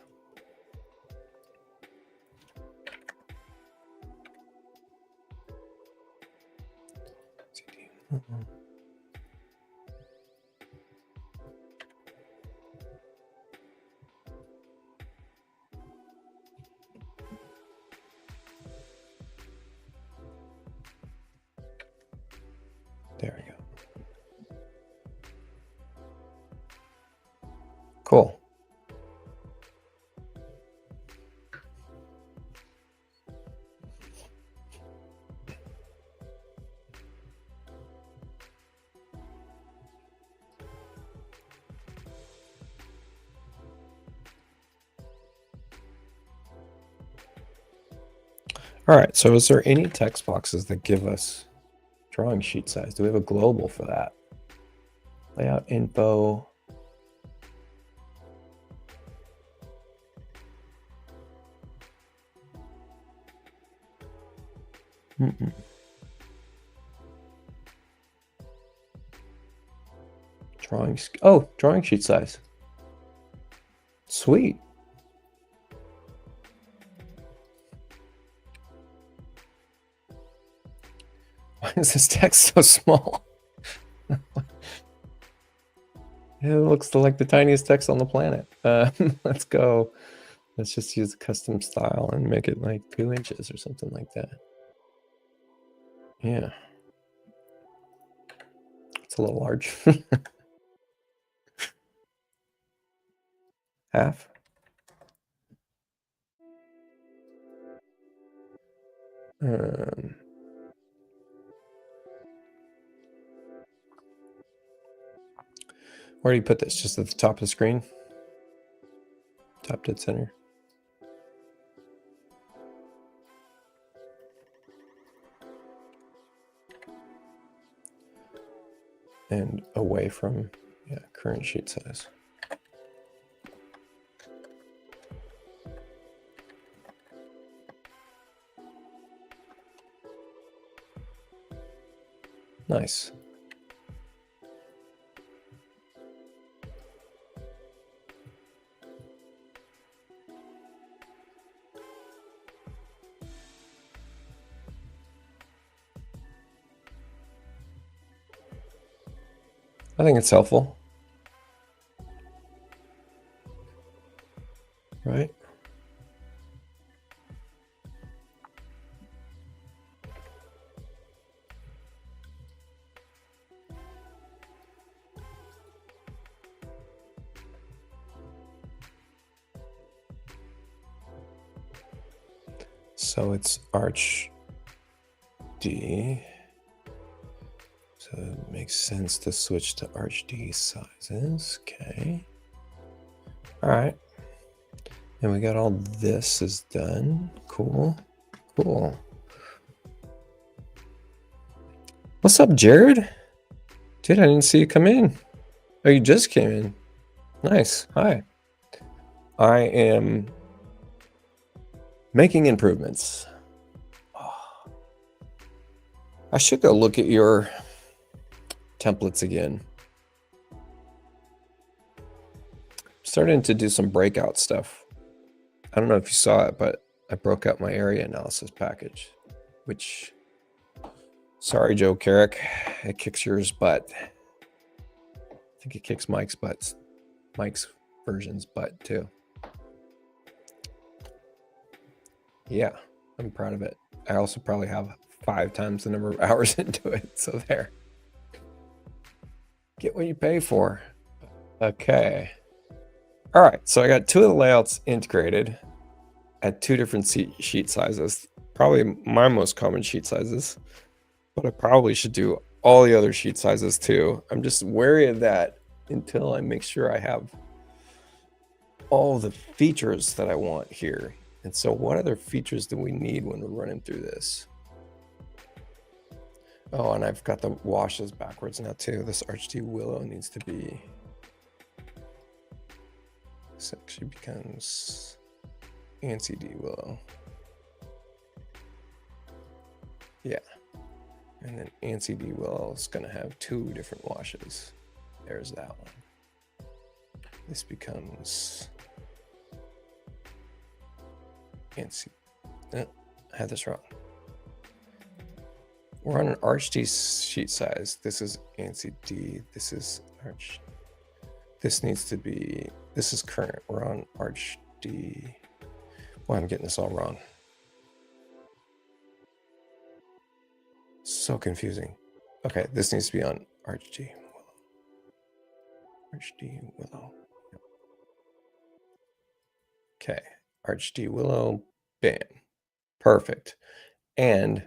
There we go. Cool. All right, so is there any text boxes that give us drawing sheet size? Do we have a global for that? Layout info. Drawing sheet size. Sweet. Why is this text so small? It looks like the tiniest text on the planet. Let's go. Let's just use a custom style and make it like 2 inches or something like that. Yeah. It's a little large. Half. Where do you put this? Just at the top of the screen? Top dead center. And away from, yeah, current sheet size. Nice. I think it's helpful. Right? So it's Arch D. So it makes sense to switch to Arch D sizes. Okay. All right. And we got all this is done. Cool. Cool. What's up, Jared? Dude, I didn't see you come in. Oh, you just came in. Nice. Hi. I am making improvements. I should go look at your templates again. Starting to do some breakout stuff. I don't know if you saw it, but I broke out my area analysis package, which, sorry, Joe Carrick, it kicks yours butt. I think it kicks Mike's butt. Mike's version's butt too. Yeah, I'm proud of it. I also probably have 5 times the number of hours into it. So there. Get what you pay for. Okay. All right. So I got 2 of the layouts integrated at 2 different sheet sizes. Probably my most common sheet sizes. But I probably should do all the other sheet sizes too. I'm just wary of that until I make sure I have all the features that I want here. And so what other features do we need when we're running through this? Oh, and I've got the washes backwards now too. This RHD Willow needs to be, this actually becomes ANCD Willow. Yeah. And then ANCD Willow is gonna have 2 different washes. There's that one. This becomes ANCD. I had this wrong. We're on an RHD sheet size. This is ANCD. This is Arch. This needs to be, this is current. We're on RHD. Well, I'm getting this all wrong. So confusing. Okay, this needs to be on RHD Willow. RHD Willow. Okay, RHD Willow. Bam. Perfect. And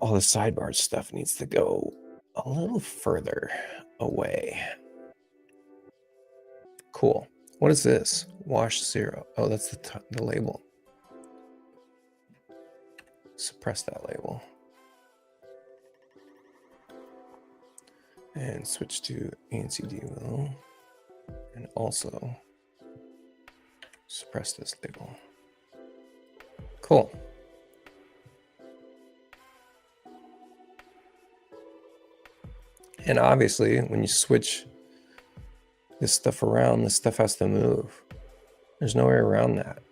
all the sidebar stuff needs to go a little further away. Cool. What is this? Wash 0. Oh, that's the label. Suppress that label. And switch to ANCD Willow. And also suppress this label. Cool. And obviously, when you switch this stuff around, this stuff has to move. There's no way around that.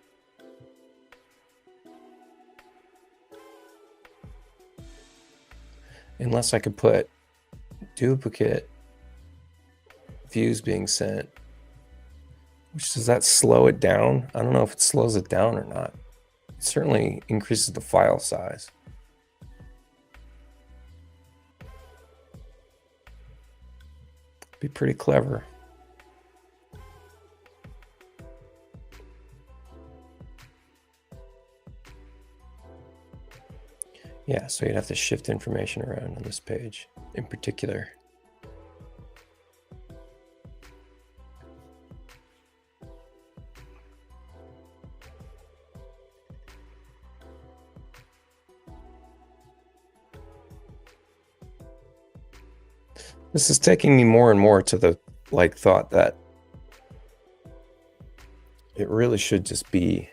Unless I could put duplicate views being sent, which does that slow it down? I don't know if it slows it down or not. It certainly increases the file size. Be pretty clever. Yeah, so you'd have to shift information around on this page in particular. This is taking me more and more to the thought that it really should just be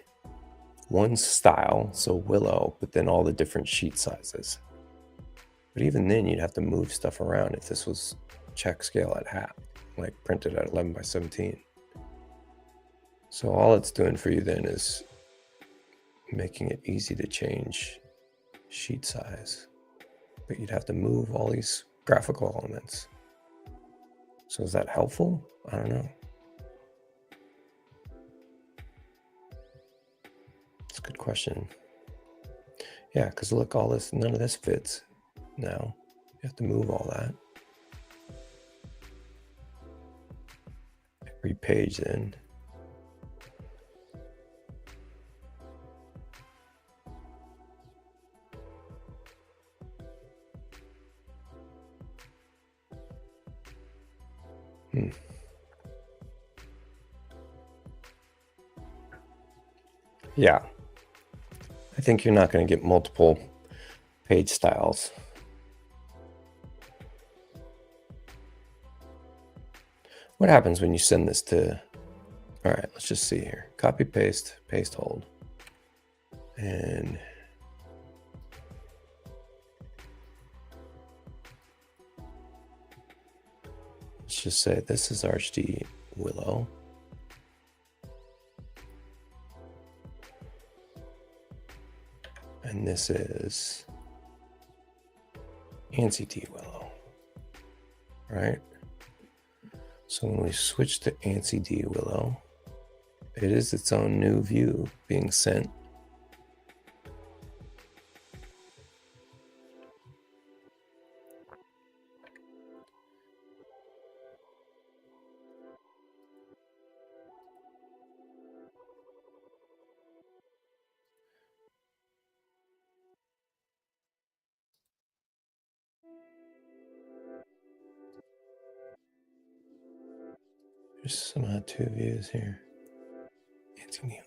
one style, so Willow, but then all the different sheet sizes, But even then, you'd have to move stuff around if this was check scale at half, like printed at 11 by 17. So all it's doing for you then is making it easy to change sheet size. But you'd have to move all these graphical elements. So is that helpful? I don't know. It's a good question. Yeah, because look, all this, none of this fits now. You have to move all that. Every page then. Yeah. I think you're not going to get multiple page styles. What happens when you send this to, all right, let's just see here. Copy, paste, paste, hold. And let's just say this is RHD Willow. And this is ANSI Willow, right? So when we switch to ANSI Willow, it is its own new view being sent. There's somehow two views here. ANSI.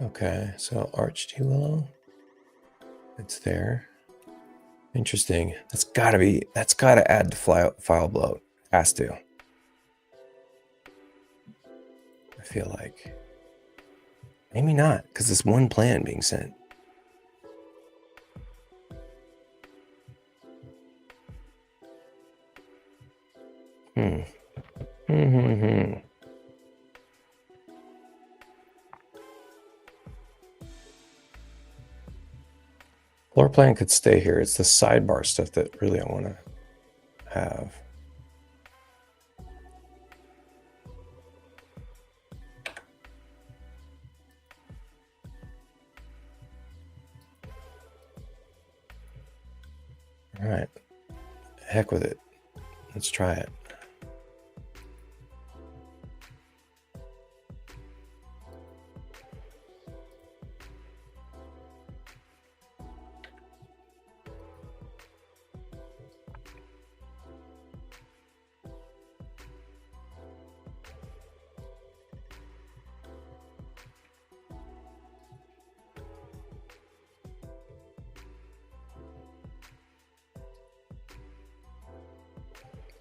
Okay, so RHD Willow, it's there. Interesting. That's gotta add the file bloat. Has to. I feel like. Maybe not, because it's one plan being sent. Floor plan could stay here. It's the sidebar stuff that really I want to have. All right. Heck with it. Let's try it.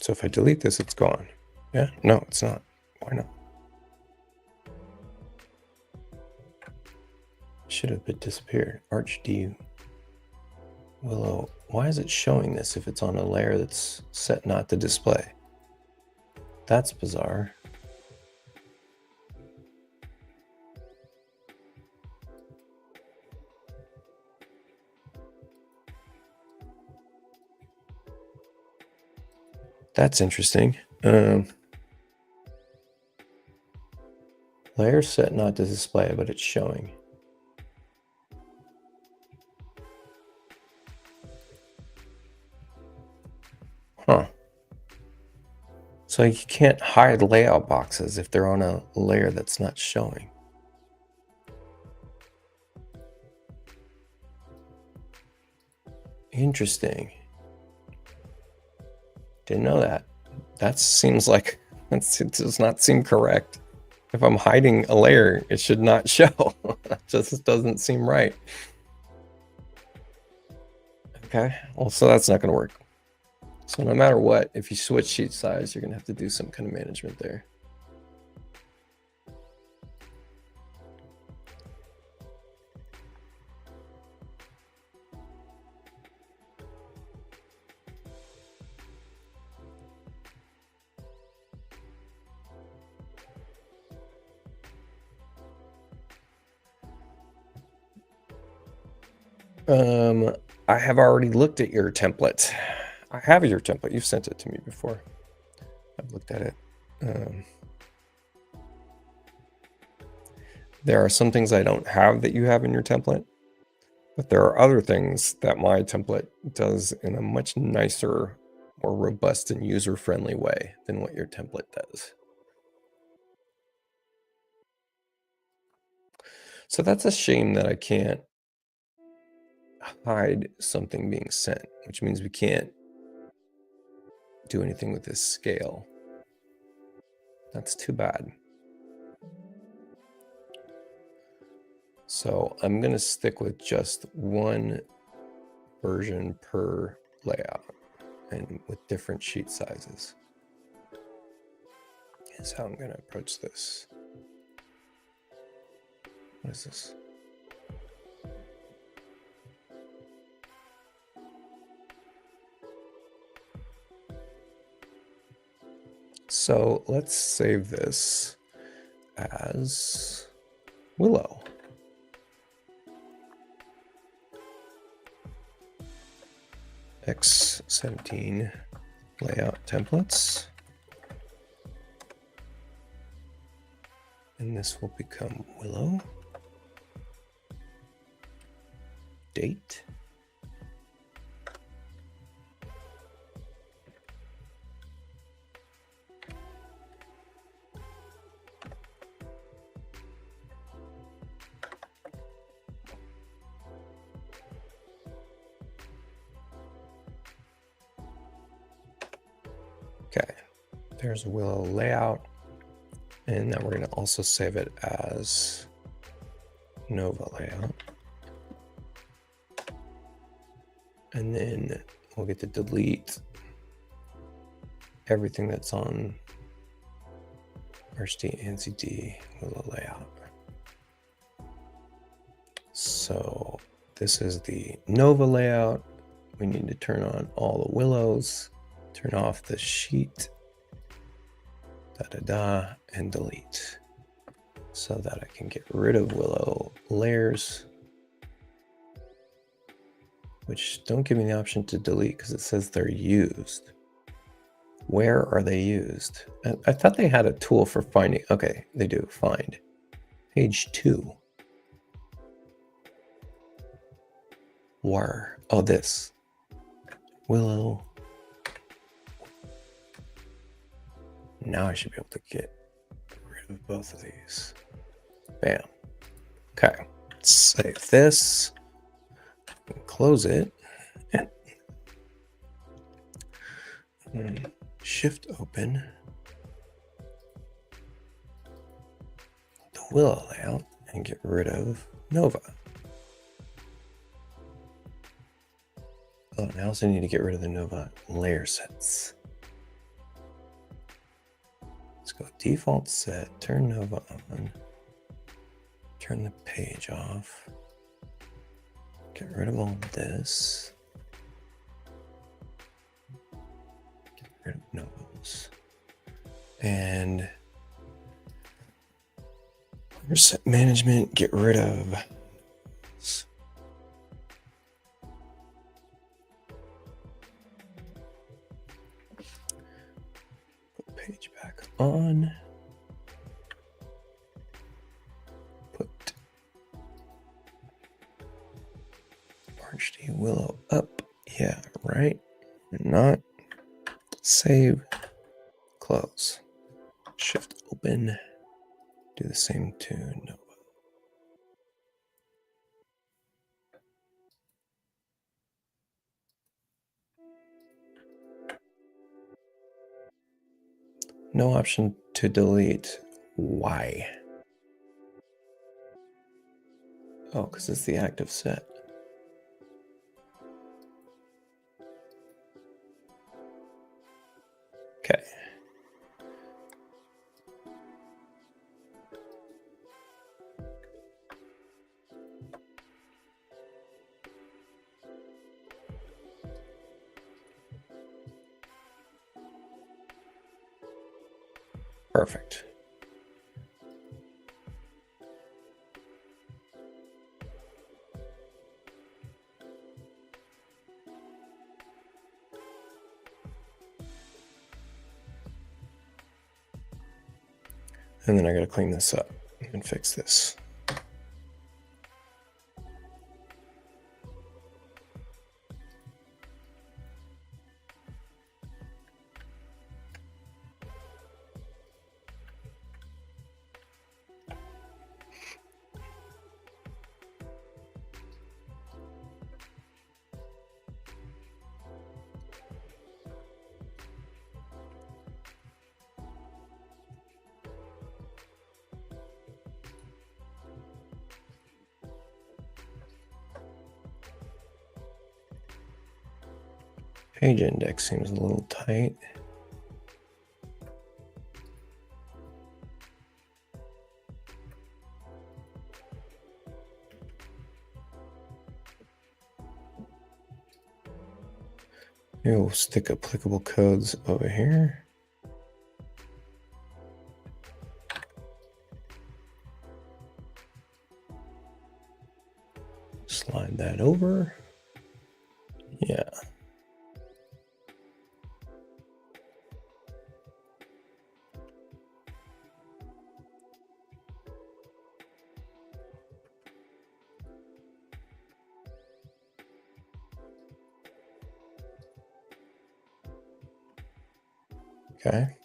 So if I delete this, it's gone. Yeah, no, it's not. Why not? Should have been disappeared. RHD Willow. Why is it showing this if it's on a layer that's set not to display? That's bizarre. That's interesting. Layer set not to display, but it's showing. Huh. So you can't hide layout boxes if they're on a layer that's not showing. Interesting. Didn't know that. That seems like it does not seem correct. If I'm hiding a layer, it should not show. That just doesn't seem right. Okay, well, so that's not going to work. So no matter what, if you switch sheet size, you're going to have to do some kind of management there. I have already looked at your template. I have your template. You've sent it to me before. I've looked at it. There are some things I don't have that you have in your template, but there are other things that my template does in a much nicer, more robust and user-friendly way than what your template does. So that's a shame that I can't hide something being sent, which means we can't do anything with this scale. That's too bad. So I'm going to stick with just one version per layout and with different sheet sizes. Is how I'm going to approach this. What is this? So let's save this as Willow. X17 layout templates. And this will become Willow. Date. Okay, there's a Willow layout. And now we're going to also save it as Nova layout. And then we'll get to delete everything that's on RST NCD Willow layout. So this is the Nova layout. We need to turn on all the willows, turn off the sheet, and delete so that I can get rid of willow layers, which don't give me the option to delete because it says they're used. Where are they used? I thought they had a tool for finding. Okay, they do. Find. Page 2. Where? Oh, this. Willow. Now I should be able to get rid of both of these. Bam. Okay. Let's save this. Close it. And shift open the Willow layout and get rid of Nova. Oh, and I also need to get rid of the Nova layer sets. Let's go default set, turn Nova on, turn the page off, get rid of all this, get rid of Novas, and set management, get rid of this. Put page back on. Put March D Willow up. Yeah, right. Not. Save. Close. Shift open. Do the same to Nova. No option to delete. Why? Oh, because it's the active set. Okay. Perfect. And then I got to clean this up and fix this. Page index seems a little tight. Maybe we'll stick applicable codes over here. Slide that over. Yeah. Okay.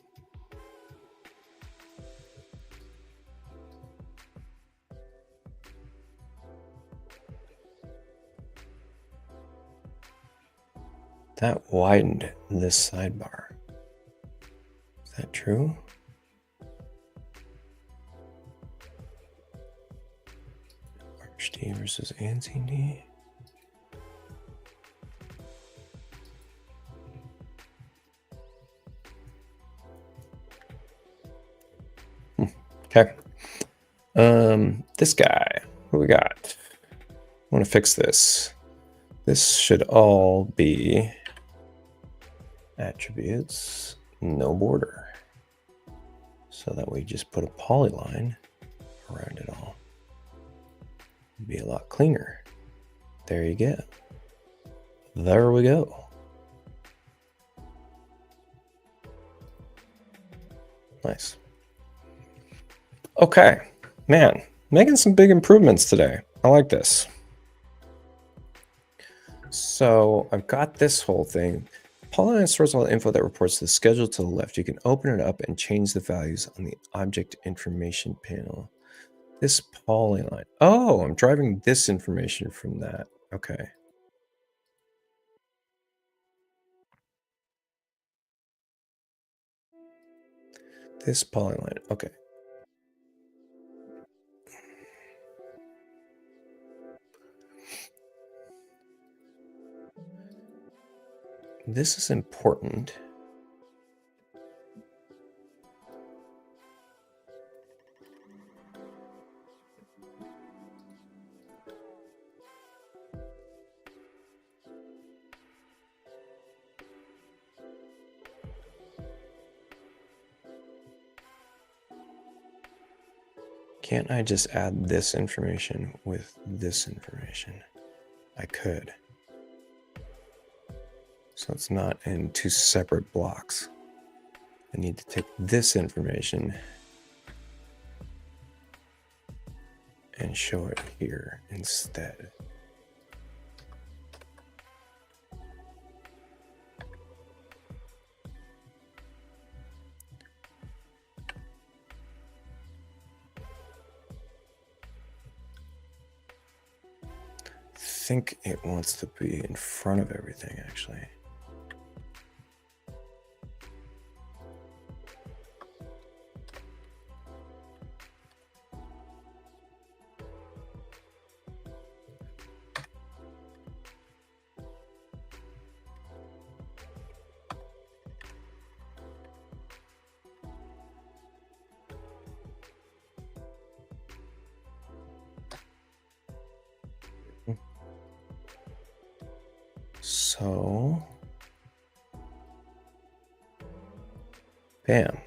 That widened this sidebar. Is that true? RHD versus ANSI. Okay. This guy, what we got? I want to fix this. This should all be attributes, no border. So that we just put a polyline around it all. It'd be a lot cleaner. There you go. There we go. Nice. Okay, man, making some big improvements today. I like this. So I've got this whole thing. Polyline stores all the info that reports to the schedule to the left. You can open it up and change the values on the object information panel. This polyline. Oh, I'm driving this information from that. Okay. This polyline. Okay. This is important. Can't I just add this information with this information? I could. So it's not in two separate blocks. I need to take this information and show it here instead. I think it wants to be in front of everything, actually. So, bam.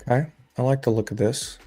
Okay, I like the look of this.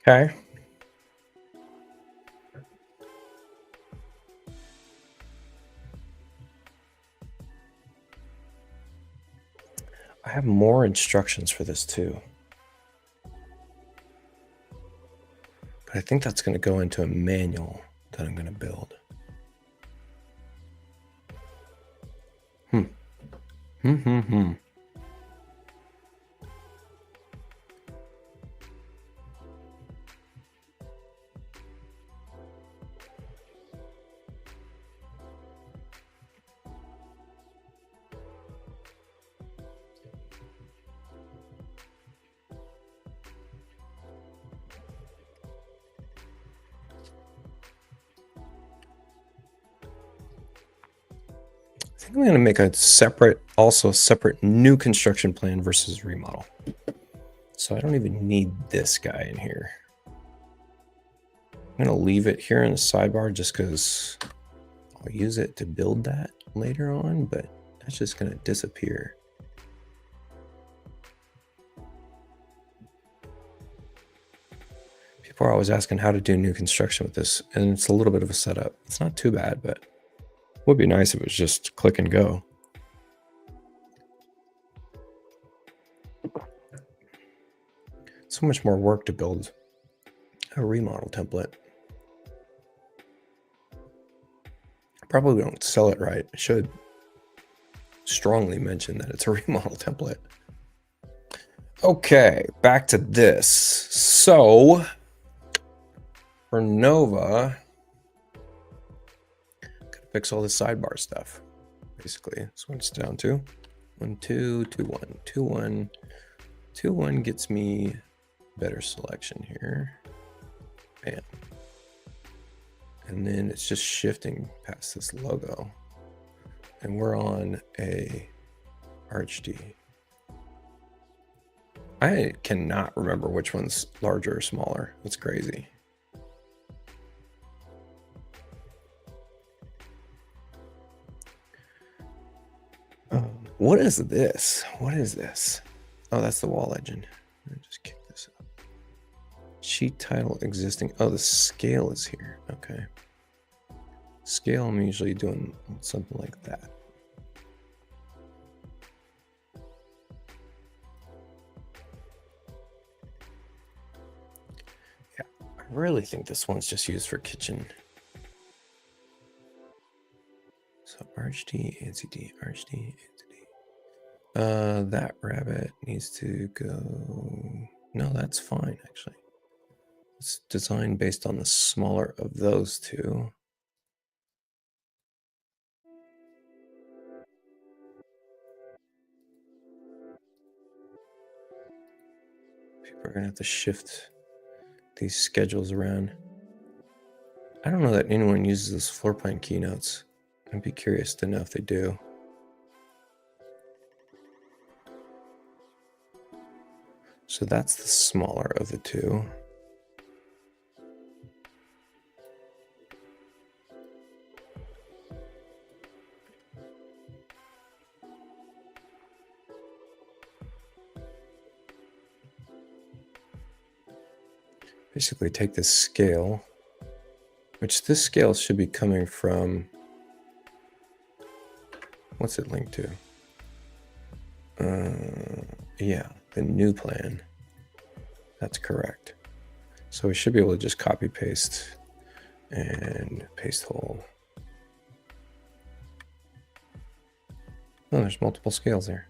Okay. I have more instructions for this too. But I think that's going to go into a manual that I'm going to build. Hmm. I think I'm going to make a separate new construction plan versus remodel. So I don't even need this guy in here. I'm going to leave it here in the sidebar just because I'll use it to build that later on, but that's just going to disappear. People are always asking how to do new construction with this, and it's a little bit of a setup. It's not too bad, but it would be nice if it was just click and go. So much more work to build a remodel template. Probably don't sell it right. I should strongly mention that it's a remodel template. Okay, back to this. So for Nova, gotta fix all the sidebar stuff. Basically, that's what it's down to. 1, 2, 2, 1, 2, 1, 2, 1 gets me better selection here. Bam. And then it's just shifting past this logo. And we're on a RHD. I cannot remember which one's larger or smaller. It's crazy. What is this? What is this? Oh, that's the wall legend. Let me just kick this up. Sheet title existing. Oh, the scale is here. Okay. Scale, I'm usually doing something like that. Yeah, I really think this one's just used for kitchen. So RHD, NCD, RHD, NCD. That rabbit needs to go. No, that's fine, actually. It's designed based on the smaller of those two. People are going to have to shift these schedules around. I don't know that anyone uses those floor plan keynotes. I'd be curious to know if they do. So that's the smaller of the two. Basically take this scale, which this scale should be coming from, what's it linked to? Yeah, the new plan. That's correct. So we should be able to just copy paste and paste whole. Oh, there's multiple scales there.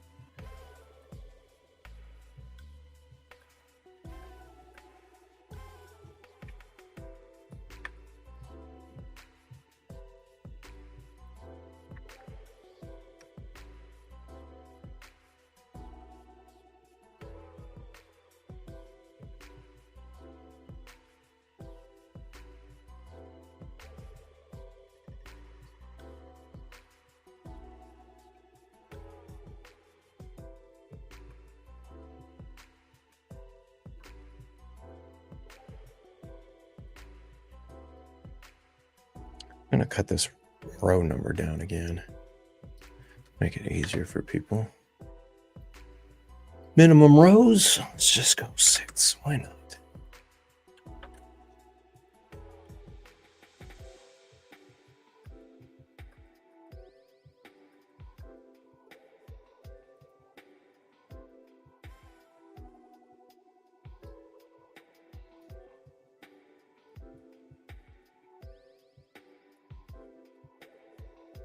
I'm going to cut this row number down again. Make it easier for people. Minimum rows. Let's just go 6. Why not?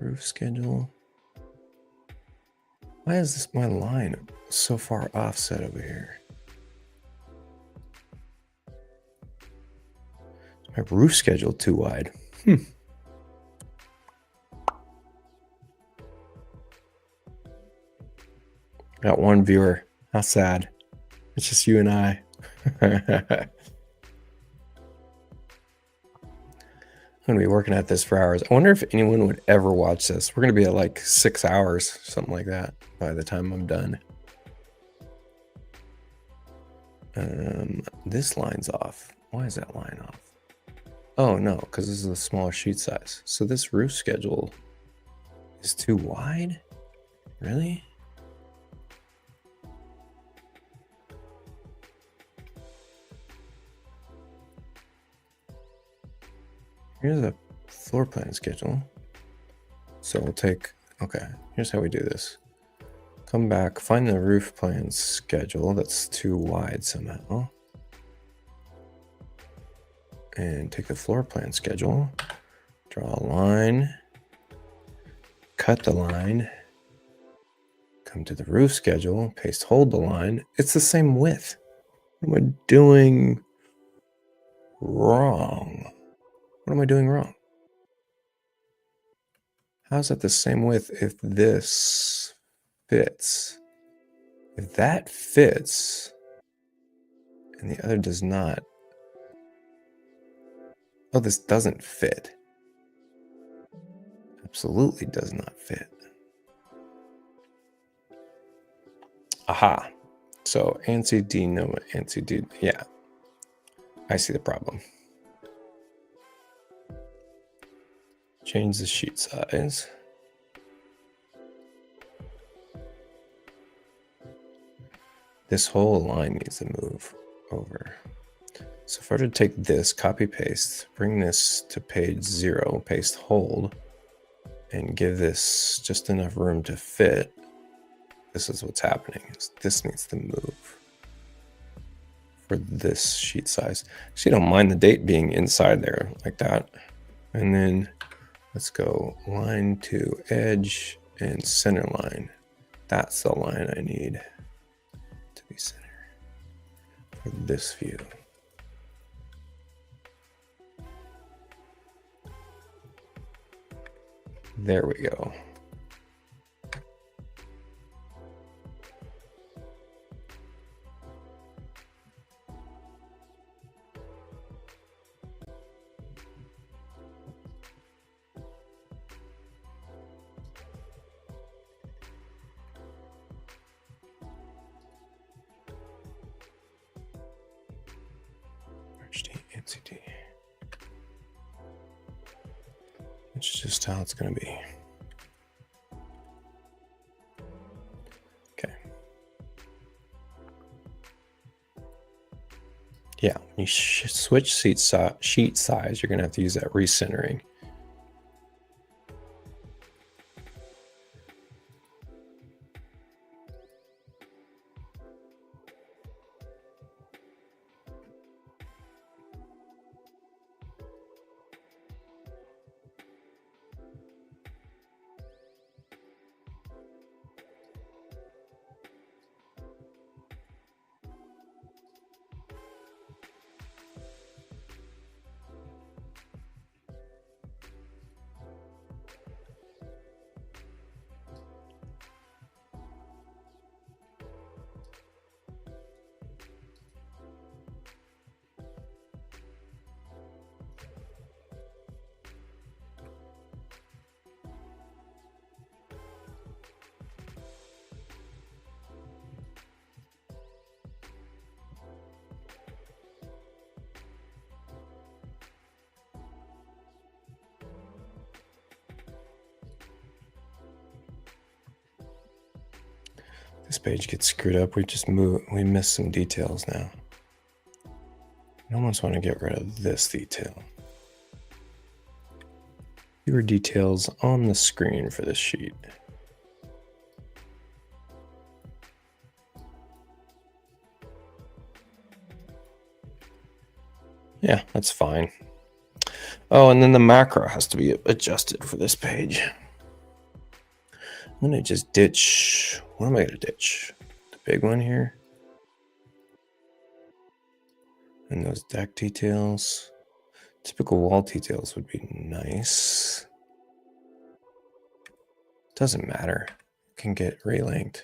Roof schedule. Why is this my line so far offset over here? Is my roof schedule too wide? Got one viewer. How sad. It's just you and I. I'm going to be working at this for hours. I wonder if anyone would ever watch this. We're going to be at like 6 hours, something like that, by the time I'm done. This line's off. Why is that line off? Oh, no, because this is a smaller sheet size. So this roof schedule is too wide? Really? Here's a floor plan schedule. So we'll take, okay, here's how we do this. Come back, find the roof plan schedule that's too wide somehow. And take the floor plan schedule, draw a line, cut the line, come to the roof schedule, paste hold the line. It's the same width. What am I doing wrong? What am I doing wrong? How's that the same width if this fits? If that fits and the other does not. Oh, this doesn't fit. Absolutely does not fit. Aha. So ANSI D, no ANSI D. Yeah, I see the problem. Change the sheet size. This whole line needs to move over. So if I were to take this, copy paste, bring this to page 0, paste hold, and give this just enough room to fit, this is what's happening. This needs to move for this sheet size. So you don't mind the date being inside there like that. And then let's go line to edge and center line. That's the line I need to be center for this view. There we go. LCD. Which is just how it's going to be. Okay. Yeah, when you switch sheet size, you're going to have to use that recentering. This page gets screwed up. We missed some details now. I almost want to get rid of this detail. Fewer details on the screen for this sheet. Yeah, that's fine. Oh, and then the macro has to be adjusted for this page. I'm going to just ditch. What am I going to ditch? The big one here. And those deck details. Typical wall details would be nice. Doesn't matter. Can get relinked.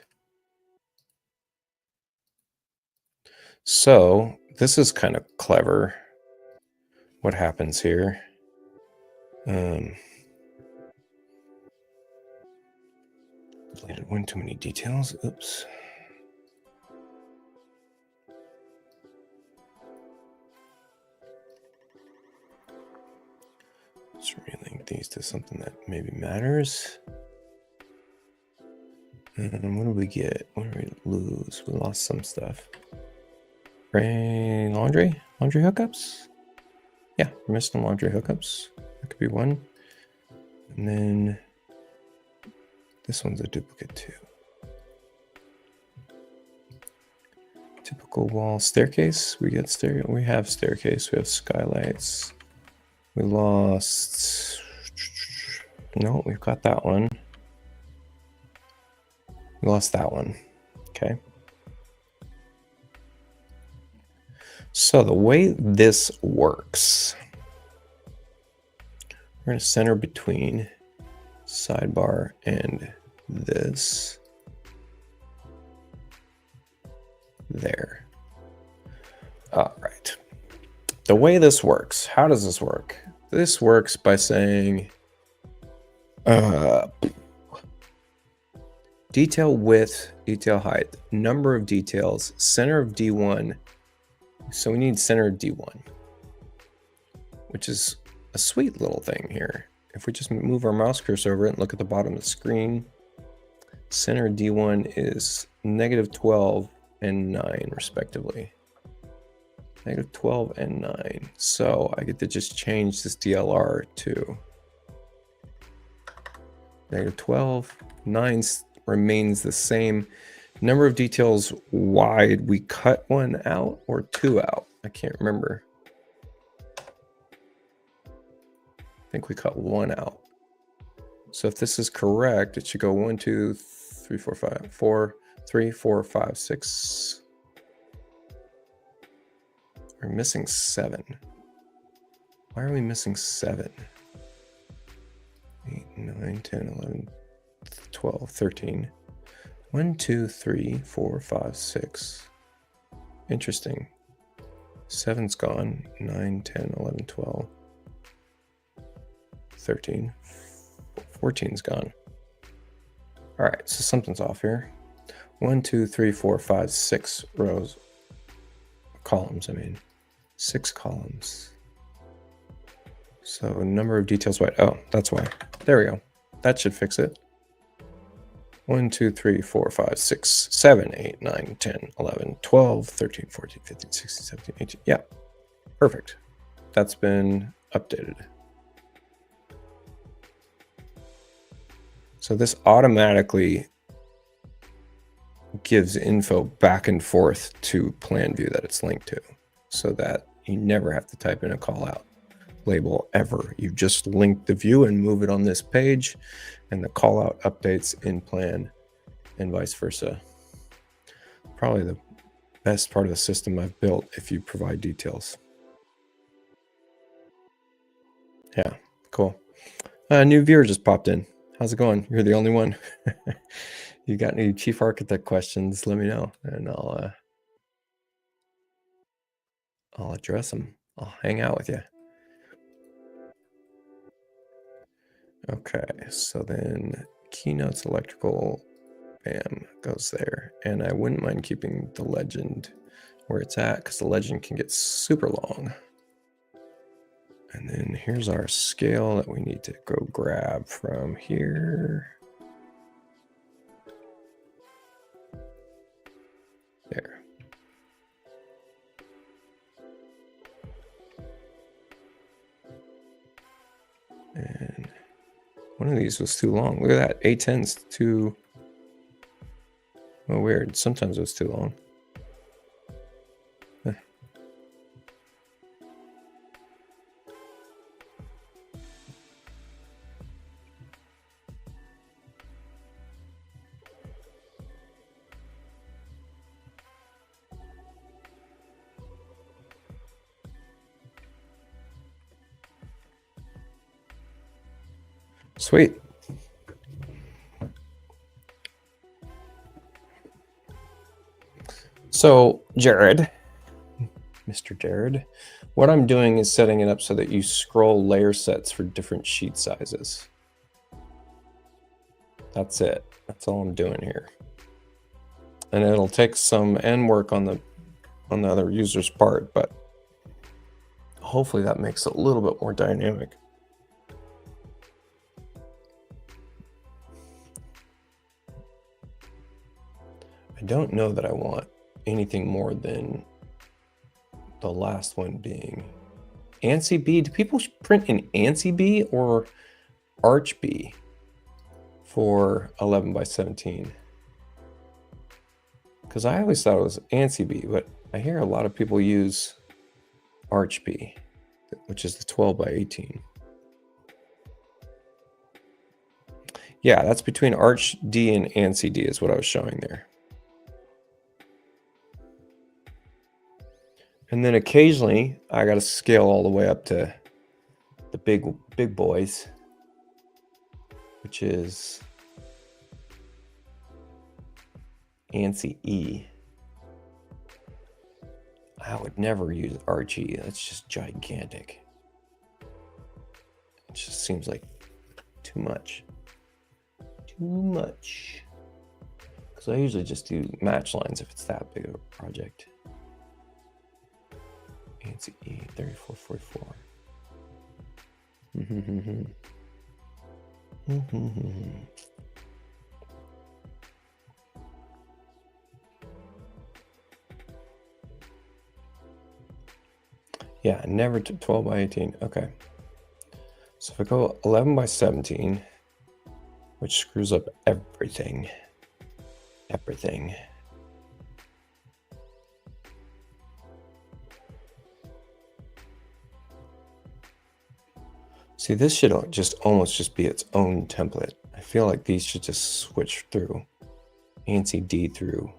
So this is kind of clever. What happens here? Deleted one too many details. Oops. Let's relink these to something that maybe matters. And what did we get? What did we lose? We lost some stuff. Laundry hookups? Yeah, we're missing laundry hookups. That could be one. And then this one's a duplicate too. Typical wall staircase. We have staircase. We have skylights. We lost. No, we've got that one. We lost that one. Okay. So the way this works, we're going to center between sidebar and this. There. All right. The way this works, how does this work? This works by saying detail width, detail height, number of details, center of D1. So we need center of D1, which is a sweet little thing here. If we just move our mouse cursor over it and look at the bottom of the screen, center of D1 is -12 and 9 respectively. -12 and 9. So I get to just change this DLR to -12. 9 remains the same. Number of details wide, we cut one out or two out? I can't remember. I think we cut one out. So if this is correct, it should go 1, 2, 3, 4, 5, 4, 3, 4, 5, 6. We're missing 7. Why are we missing 7? 8, 9, 10, 11, 12, 13. 1, 2, 3, 4, 5, 6. Interesting. 7's gone. 9, 10, 11, 12, 13. 14's gone. All right, so something's off here. 1, 2, 3, 4, 5, 6 rows. Columns, I mean. 6 columns. So number of details wide. Oh, that's why. There we go. That should fix it. 1, 2, 3, 4, 5, 6, 7, 8, 9, 10, 11, 12, 13, 14, 15, 16, 17, 18. Yeah, perfect. That's been updated. So this automatically gives info back and forth to plan view that it's linked to, so that you never have to type in a call out label ever. You just link the view and move it on this page, and the call out updates in plan and vice versa. Probably the best part of the system I've built if you provide details. Yeah, cool. New viewer just popped in. How's it going? You're the only one. You got any chief architect questions? Let me know, and I'll address them. I'll hang out with you. Okay, so then keynotes electrical, bam, goes there. And I wouldn't mind keeping the legend where it's at, because the legend can get super long. And then here's our scale that we need to go grab from here. There. And one of these was too long. Look at that. A10's too... Oh, weird. Sometimes it was too long. Sweet. So, Jared, Mr. Jared, what I'm doing is setting it up so that you scroll layer sets for different sheet sizes. That's it. That's all I'm doing here. And it'll take some end work on the other user's part, but hopefully that makes it a little bit more dynamic. I don't know that I want anything more than the last one being ANSI B. Do people print in ANSI B or Arch B for 11 by 17? Because I always thought it was ANSI B, but I hear a lot of people use Arch B, which is the 12 by 18. Yeah, that's between Arch D and ANSI D is what I was showing there. And then occasionally I got to scale all the way up to the big boys, which is ANSI E. I would never use Arch E. That's just gigantic. It just seems like too much. Too much. Because I usually just do match lines if it's that big of a project. ANSI E 3444. Yeah, never to 12 by 18. Okay. So if I go 11 by 17, which screws up everything. Everything. See, this should just almost just be its own template. I feel like these should just switch through. ANSI D through.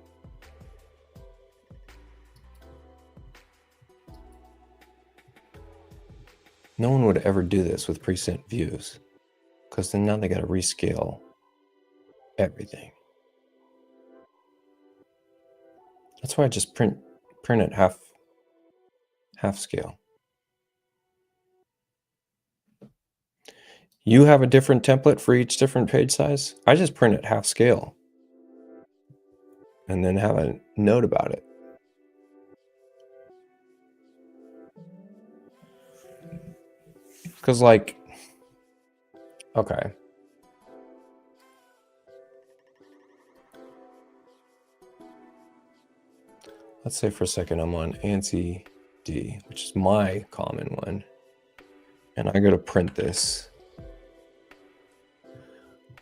No one would ever do this with preset views, because then now they got to rescale everything. That's why I just print it half scale. You have a different template for each different page size? I just print it half scale and then have a note about it. Because like, okay. Let's say for a second I'm on ANSI D, which is my common one. And I go to print this.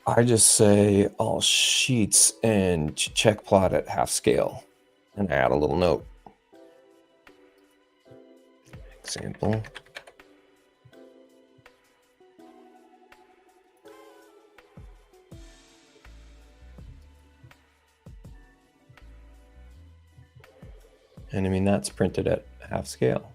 I just say all sheets and check plot at half scale and add a little note. Example. And I mean, that's printed at half scale.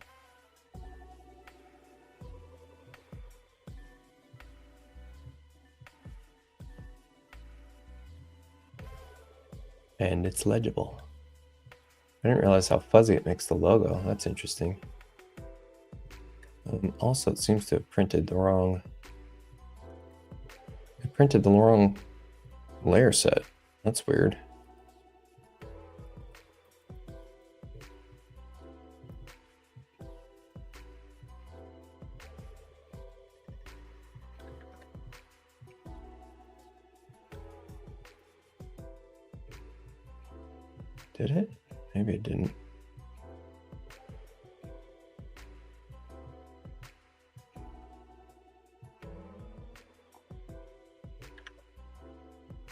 And it's legible. I didn't realize how fuzzy it makes the logo. That's interesting. Also, it seems to have printed the wrong... It printed the wrong layer set. That's weird. Did it? Maybe it didn't.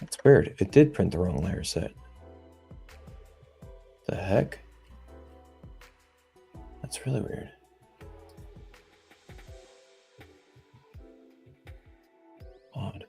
That's weird. It did print the wrong layer set. The heck? That's really weird. Odd.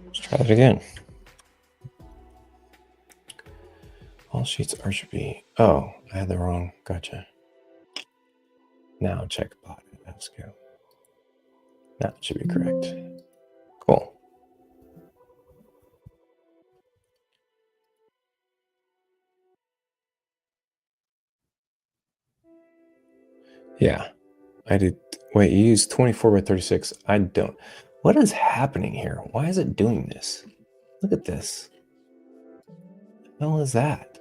Let's try that again. All sheets RGB. Oh, I had the wrong. Gotcha. Now check plot at half scale. That should be correct. Cool. Yeah, I did. Wait, you use 24 by 36. I don't. What is happening here? Why is it doing this? Look at this. What the hell is that?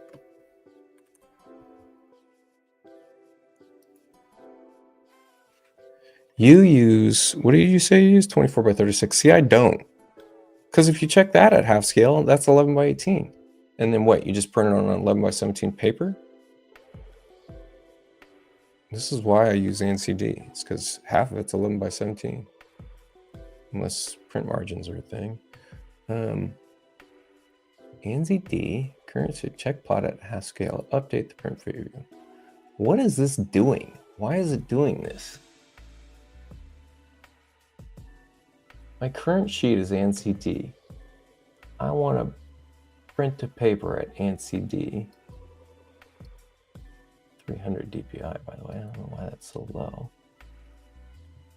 You use, what did you say you use? 24 by 36. See, I don't. Because if you check that at half scale, that's 11 by 18. And then what? You just print it on an 11 by 17 paper? This is why I use ANSI-D. It's because half of it's 11 by 17. Unless print margins are a thing. ANSI-D, currency check plot at half scale, update the print preview. What is this doing? Why is it doing this? My current sheet is ANSI-D. I want to print to paper at ANSI-D. 300 DPI, by the way. I don't know why that's so low.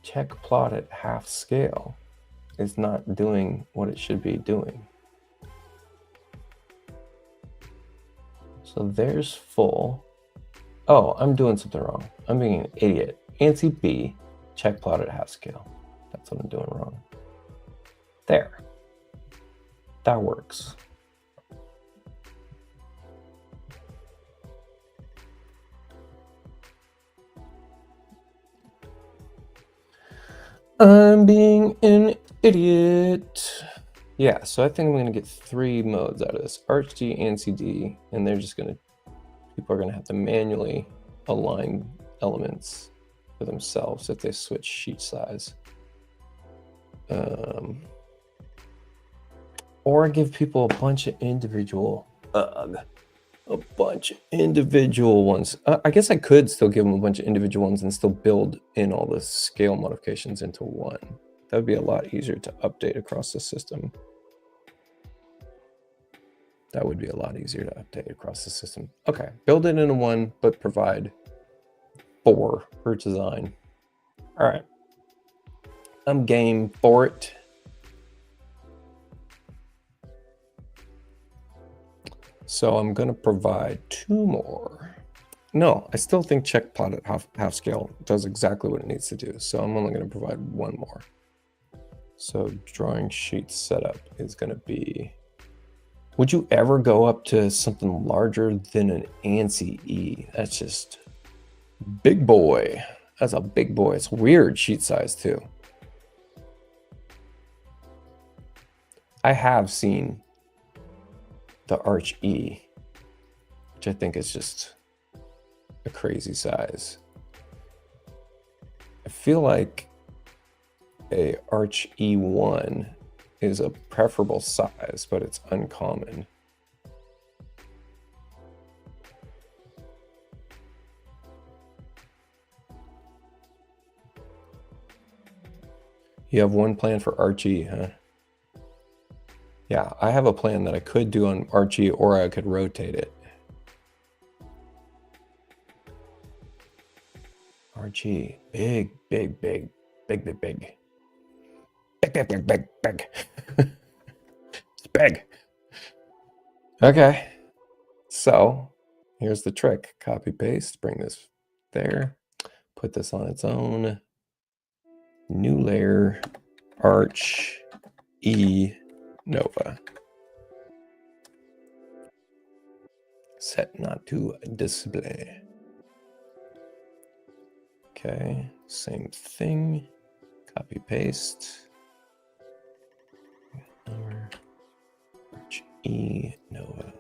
Check plot at half scale is not doing what it should be doing. So there's full. Oh, I'm doing something wrong. I'm being an idiot. ANSI-B, check plot at half scale. That's what I'm doing wrong. There. That works. I'm being an idiot. Yeah, so I think I'm gonna get 3 modes out of this: ArchD, ANSI, and they're just gonna, people are gonna have to manually align elements for themselves if they switch sheet size. Or give people a bunch of individual, a bunch of individual ones. I guess I could still give them a bunch of individual ones and still build in all the scale modifications into one. That would be a lot easier to update across the system. That would be a lot easier to update across the system. Okay, build it into one, but provide 4 per design. All right, I'm game for it. So I'm gonna provide 2 more. No, I still think check plot at half scale does exactly what it needs to do. So I'm only gonna provide 1 more. So drawing sheet setup is gonna be, would you ever go up to something larger than an ANSI E? That's just big boy. That's a big boy. It's weird sheet size too. I have seen the Arch E, which I think is just a crazy size. I feel like a Arch E1 is a preferable size, but it's uncommon. You have one plan for Arch E, huh? Yeah, I have a plan that I could do on Arch E, or I could rotate it. Arch E, big, big, big, big, big, big. Big, big, big, big, big. It's big. Okay, so here's the trick. Copy, paste, bring this there. Put this on its own. New layer, Arch E Nova. Set not to display. Okay, same thing. Copy, paste. Arch E Nova.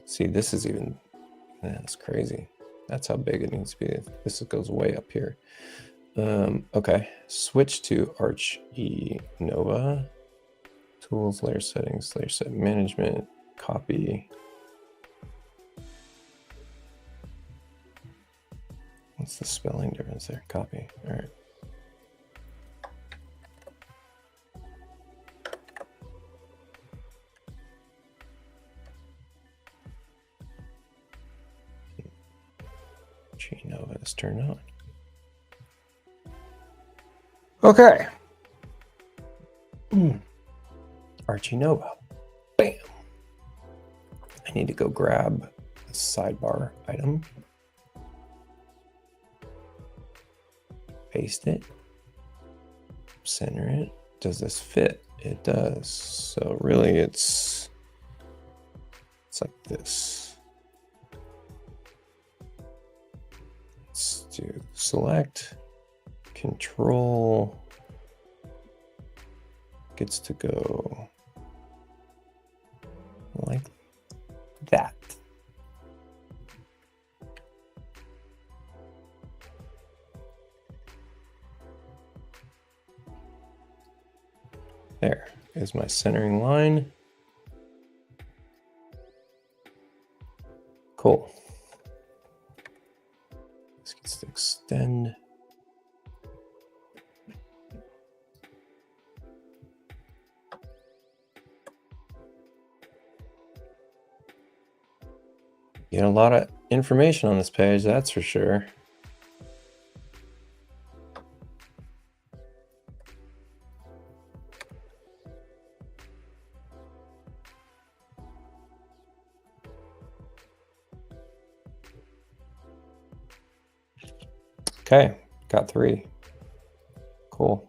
See, this is even, that's crazy. That's how big it needs to be. This goes way up here. Okay, switch to Arch E Nova. Tools, layer settings, layer set management, copy. What's the spelling difference there? Copy. All right. Arch E Nova is turned on. Okay. Arch E Nova. Bam. I need to go grab a sidebar item. Paste it. Center it. Does this fit? It does. So really it's like this. Let's do select. Control gets to go like that. There is my centering line. Cool. This gets to extend. Get a lot of information on this page, that's for sure. Okay, got 3. Cool.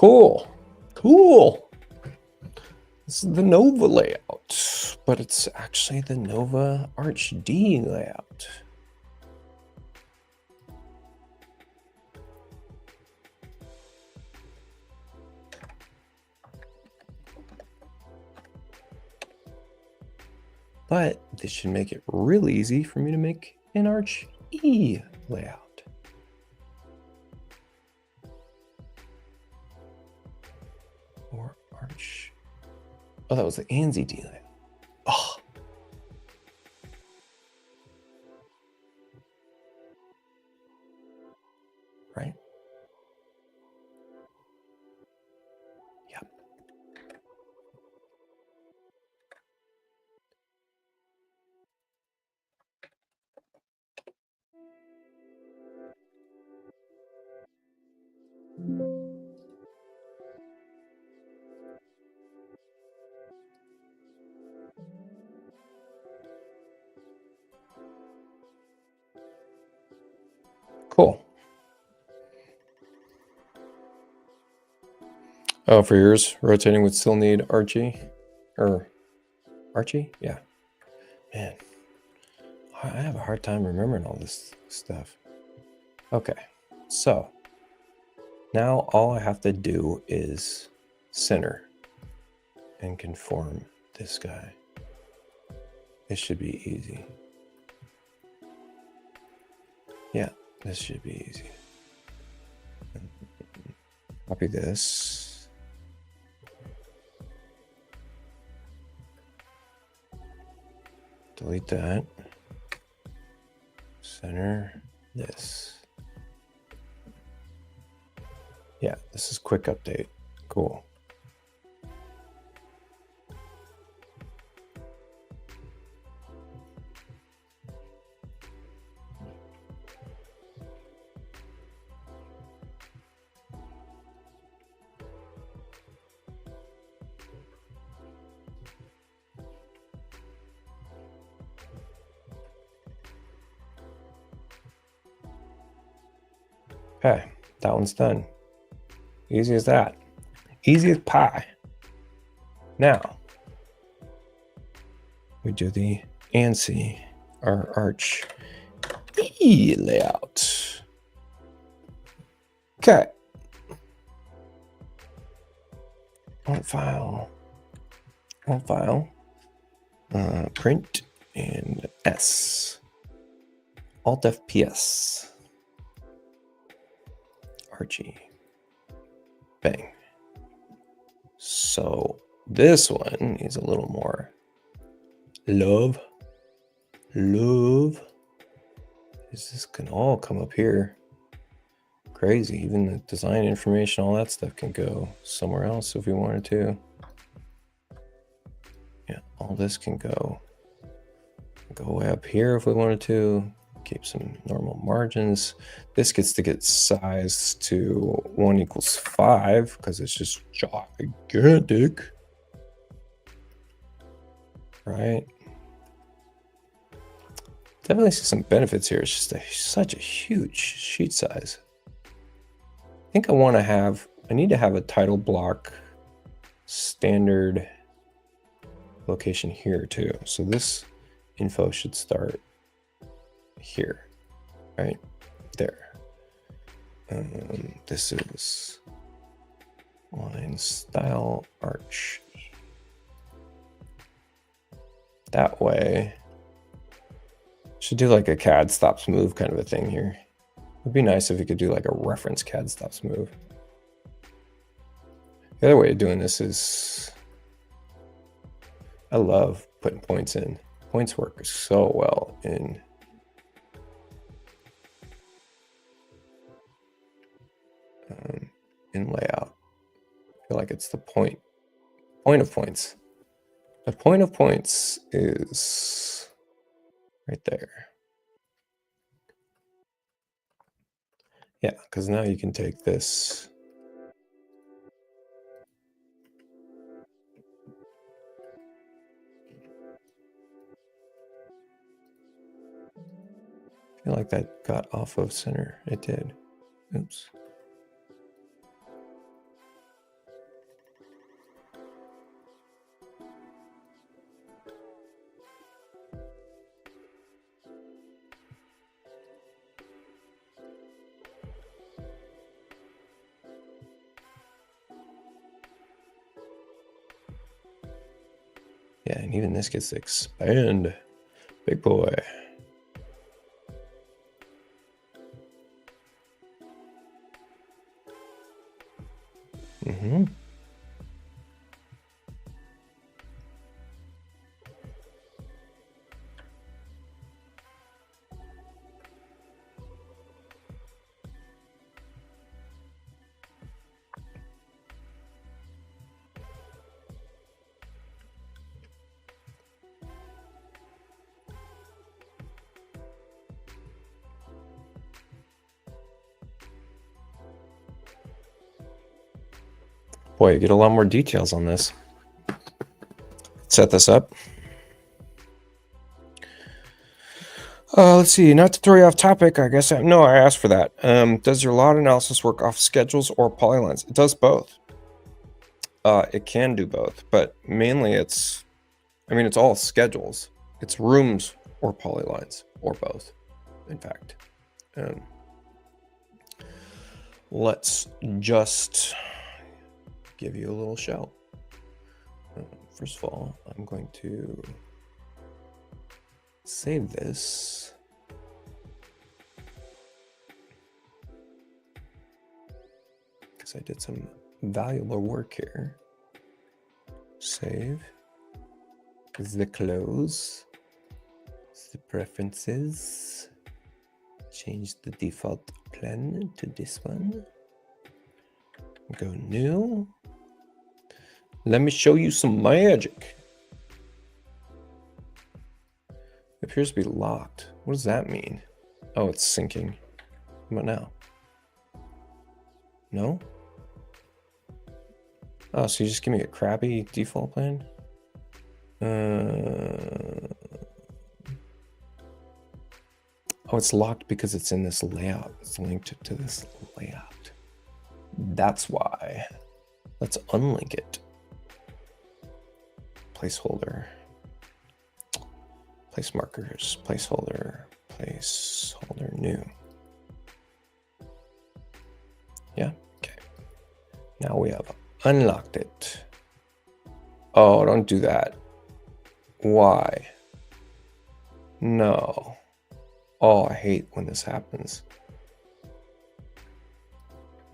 Cool. Cool. This is the Nova layout, but it's actually the Nova Arch D layout. But this should make it really easy for me to make an Arch E layout. Or Arch. Oh, that was the ANSI D layout. Oh. Right? Yep. Cool. Oh, for yours, rotating would still need Archie? Or Archie? Yeah. Man, I have a hard time remembering all this stuff. Okay, so now all I have to do is center and conform this guy. This should be easy. Yeah, this should be easy. Copy this. Delete that. Center this. Yeah, this is quick update. Cool. Okay, that one's done. Easy as that. Easy as pie. Now, we do the ANSI, our Arch E layout. Okay. On file, print and S. Alt FPS. Archie. Bang. So this one needs a little more love. This can all come up here. Crazy. Even the design information, all that stuff can go somewhere else if we wanted to. Yeah, all this can go way up here if we wanted to. Keep some normal margins. This gets to get sized to 1 = 5 because it's just gigantic. Right? Definitely see some benefits here. It's just such a huge sheet size. I think I need to have a title block standard location here too. So this info should start here, right there. This is line style arch. That way, should do like a CAD stops move kind of a thing here. It'd be nice if you could do like a reference CAD stops move. The other way of doing this is, I love putting points in. Points work so well in layout. I feel like it's the point of points. The point of points is right there. Yeah, because now you can take this. I feel like that got off of center. It did. Oops. Yeah, and even this gets to expand. Big boy. Mm-hmm. Boy, you get a lot more details on this. Set this up. Let's see, not to throw you off topic, I guess. No, I asked for that. Does your lot analysis work off schedules or polylines? It does both. It can do both, but mainly it's all schedules. It's rooms or polylines, or both, in fact. Let's just give you a little show. First of all, I'm going to save this. Because I did some valuable work here. Save. The close. The preferences. Change the default plan to this one. Go new. Let me show you some magic. It appears to be locked. What does that mean? Oh, it's syncing. What now? No? Oh, so you just give me a crappy default plan? Oh, it's locked because it's in this layout. It's linked to this layout. That's why. Let's unlink it. Placeholder. Place markers. Placeholder. Placeholder new. Yeah, okay. Now we have unlocked it. Oh, don't do that. Why? No. Oh, I hate when this happens.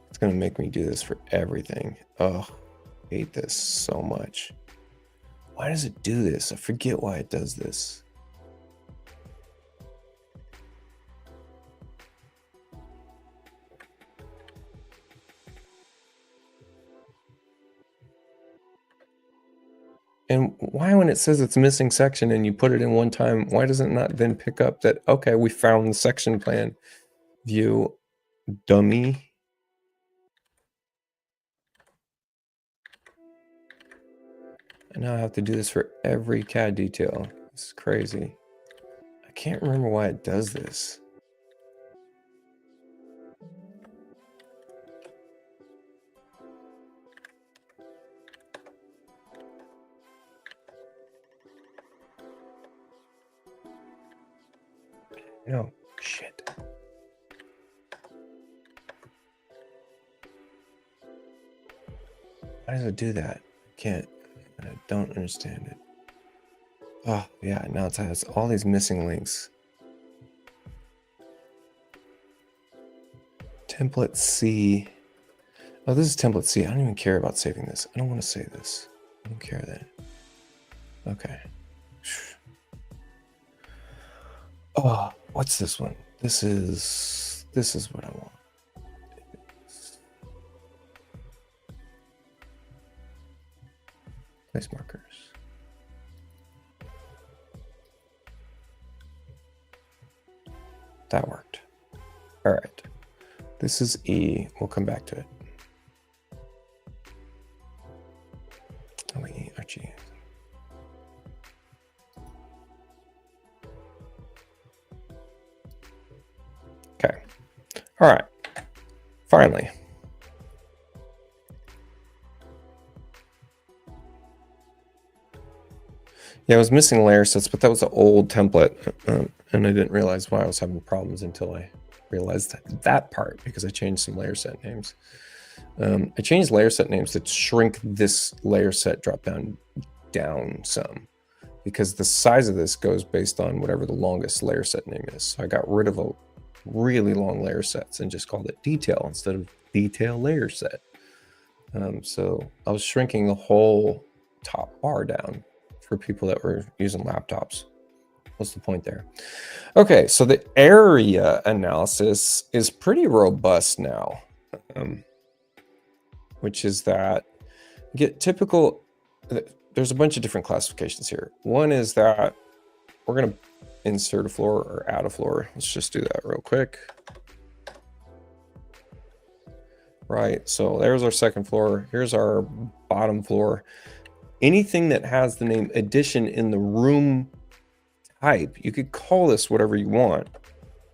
It's gonna make me do this for everything. Oh, I hate this so much. Why does it do this? I forget why it does this. And why, when it says it's missing section and you put it in one time, why does it not then pick up that, okay, we found the section plan view, dummy? And now I have to do this for every CAD detail. This is crazy. I can't remember why it does this. No, shit. Why does it do that? I can't. I don't understand it. Oh, yeah, now it has all these missing links. Template C. Oh, this is template C. I don't even care about saving this. I don't want to save this. I don't care then. Okay. Oh, what's this one? This is what I want. Place markers. That worked. All right. This is E. We'll come back to it. E, Archie. Okay. All right. Finally. Yeah, I was missing layer sets, but that was an old template, and I didn't realize why I was having problems until I realized that part, because I changed some layer set names. I changed layer set names to shrink this layer set drop down some. because the size of this goes based on whatever the longest layer set name is. So I got rid of a really long layer sets and just called it detail instead of detail layer set. So I was shrinking the whole top bar down for people that were using laptops. What's the point there? Okay, so the area analysis is pretty robust now, which is that you get typical, there's a bunch of different classifications here. One is that we're going to insert a floor or add a floor. Let's just do that real quick. Right, so there's our second floor. Here's our bottom floor. Anything that has the name addition in the room type, you could call this whatever you want,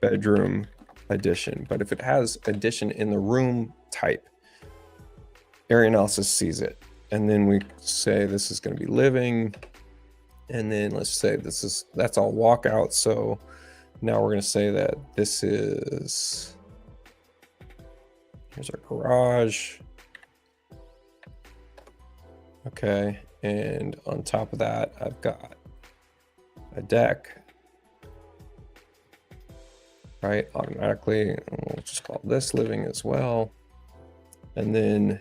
bedroom addition. But if it has addition in the room type, area analysis sees it. And then we say this is going to be living. And then let's say that's all walkout. So now we're going to say that this is, here's our garage. Okay, and on top of that, I've got a deck, right? Automatically, and we'll just call this living as well. And then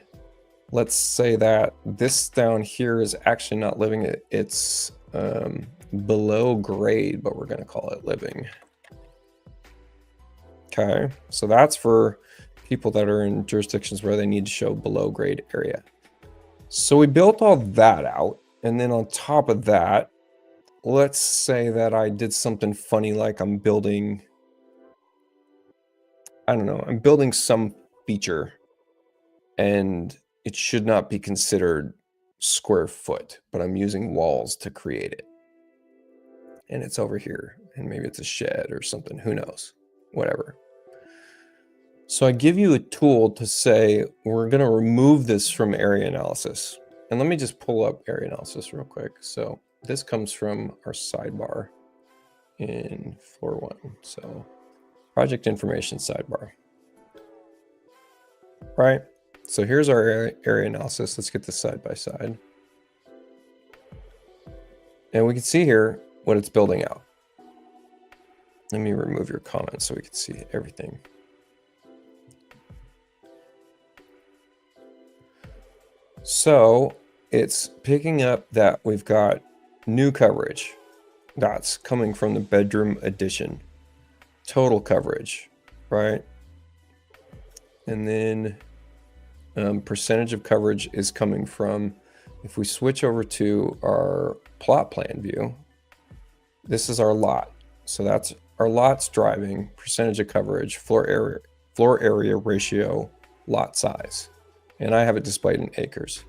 let's say that this down here is actually not living. It's below grade, but we're going to call it living. Okay, so that's for people that are in jurisdictions where they need to show below grade area. So we built all that out. And then on top of that, let's say that I did something funny, like I'm building, I don't know, I'm building some feature and it should not be considered square foot, but I'm using walls to create it. And it's over here, and maybe it's a shed or something, who knows, whatever. So I give you a tool to say, we're going to remove this from area analysis. And let me just pull up area analysis real quick. So this comes from our sidebar in floor 1. So project information sidebar. Right. So here's our area analysis. Let's get this side by side. And we can see here what it's building out. Let me remove your comments so we can see everything. So it's picking up that we've got new coverage. That's coming from the bedroom addition. Total coverage, right? And then percentage of coverage is coming from, if we switch over to our plot plan view, this is our lot. So that's our lots driving percentage of coverage, floor area ratio, lot size. And I have it displayed in acres.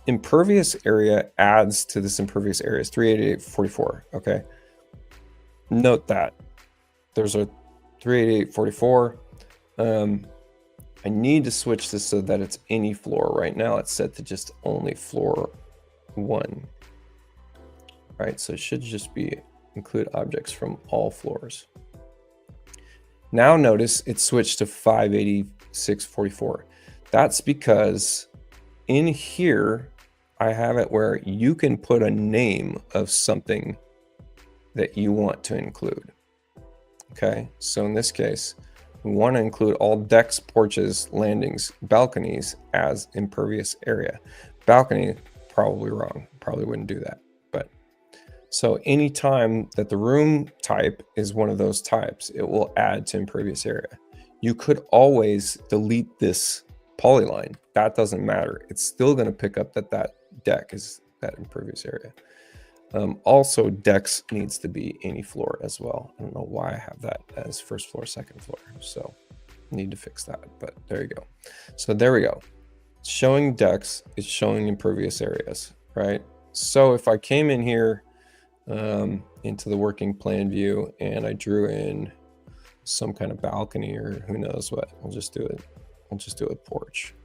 Impervious area adds to this impervious area is 388.44. Okay. Note that there's a 388.44. I need to switch this so that it's any floor. Right now it's set to just only floor 1. Right, so it should just be include objects from all floors. Now notice it switched to 586.44. That's because in here, I have it where you can put a name of something that you want to include. Okay, so in this case, we want to include all decks, porches, landings, balconies as impervious area. Balcony, probably wrong. Probably wouldn't do that. But so anytime that the room type is one of those types, it will add to impervious area. You could always delete this polyline. That doesn't matter. It's still going to pick up that that deck is that impervious area. Also, decks needs to be any floor as well. I don't know why I have that as first floor, second floor. So need to fix that, but there you go. So there we go. It's showing decks, it's showing impervious areas, right? So if I came in here into the working plan view and I drew in some kind of balcony or who knows what, I'll just do it. I'll just do a porch.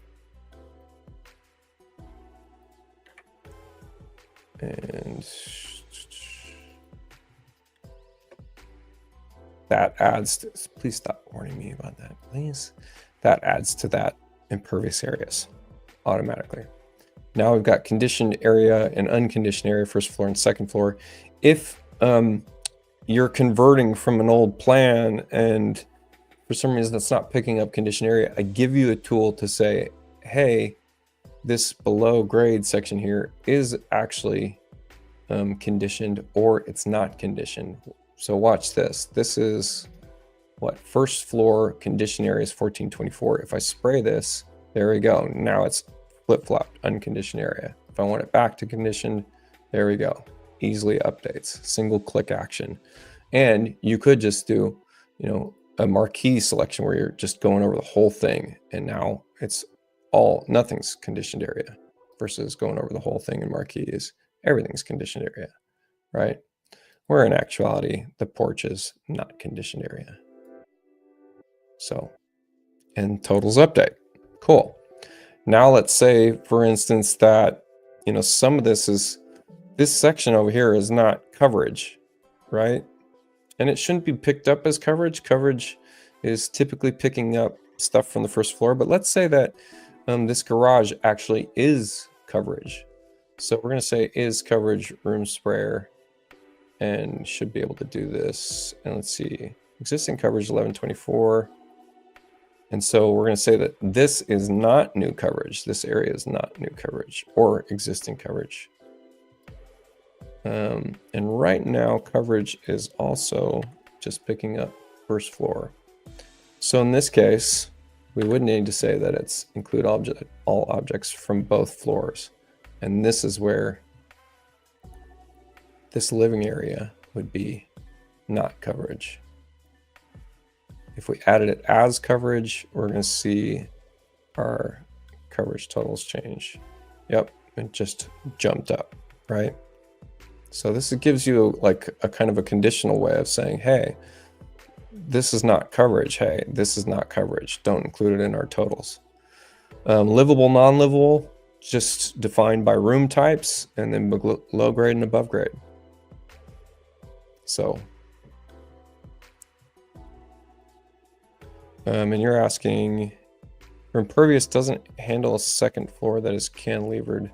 And that adds to, please stop warning me about that, please. That adds to that impervious areas automatically. Now we've got conditioned area and unconditioned area, first floor and second floor. If you're converting from an old plan and for some reason it's not picking up conditioned area, I give you a tool to say, hey, this below grade section here is actually conditioned or it's not conditioned. So watch this. This is what, first floor conditioned area is 1424. If I spray this, there we go. Now it's flip-flopped, unconditioned area. If I want it back to conditioned, there we go. Easily updates, single click action. And you could just do, you know, a marquee selection where you're just going over the whole thing. And now it's all, nothing's conditioned area versus going over the whole thing in marquees. Everything's conditioned area, right? Where in actuality, the porch is not conditioned area. So, and totals update. Cool. Now let's say, for instance, that, you know, some of this is, this section over here is not coverage, right? And it shouldn't be picked up as coverage. Coverage is typically picking up stuff from the first floor. But let's say that this garage actually is coverage. So we're going to say is coverage room sprayer and should be able to do this. And let's see, existing coverage 1124. And so we're going to say that this is not new coverage. This area is not new coverage or existing coverage. And right now coverage is also just picking up first floor. So in this case, we would need to say that it's include all objects from both floors. And this is where this living area would be not coverage. If we added it as coverage, we're going to see our coverage totals change. Yep, it just jumped up, right? So this gives you like a kind of a conditional way of saying, hey, this is not coverage. Hey, this is not coverage. Don't include it in our totals. Livable, non-livable, just defined by room types and then below grade and above grade. So, and you're asking, your impervious doesn't handle a second floor that is cantilevered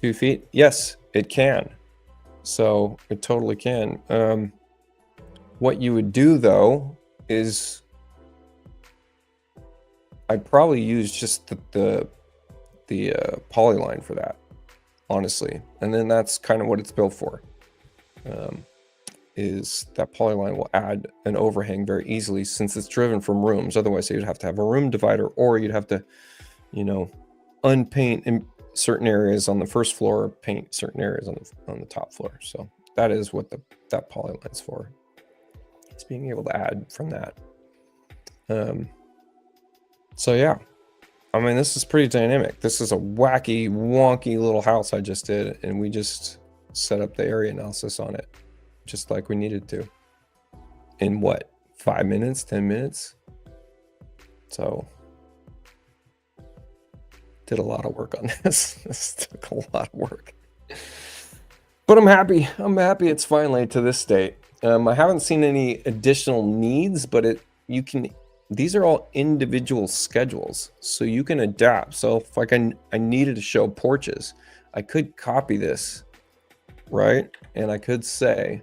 2 feet? Yes, it can. So it totally can. What you would do though is I'd probably use just the polyline for that, honestly. And then that's kind of what it's built for. Is that polyline will add an overhang very easily since it's driven from rooms. Otherwise you'd have to have a room divider, or you'd have to, you know, unpaint in certain areas on the first floor, paint certain areas on the top floor. So that is what that polyline's for. It's being able to add from that. So yeah, I mean, this is pretty dynamic. This is a wacky, wonky little house I just did, and we just set up the area analysis on it, just like we needed to. In what, 5 minutes, 10 minutes? So did a lot of work on this. This took a lot of work. But I'm happy. I'm happy it's finally to this state. I haven't seen any additional needs, but these are all individual schedules, so you can adapt. So if like I needed to show porches, I could copy this, right? And I could say,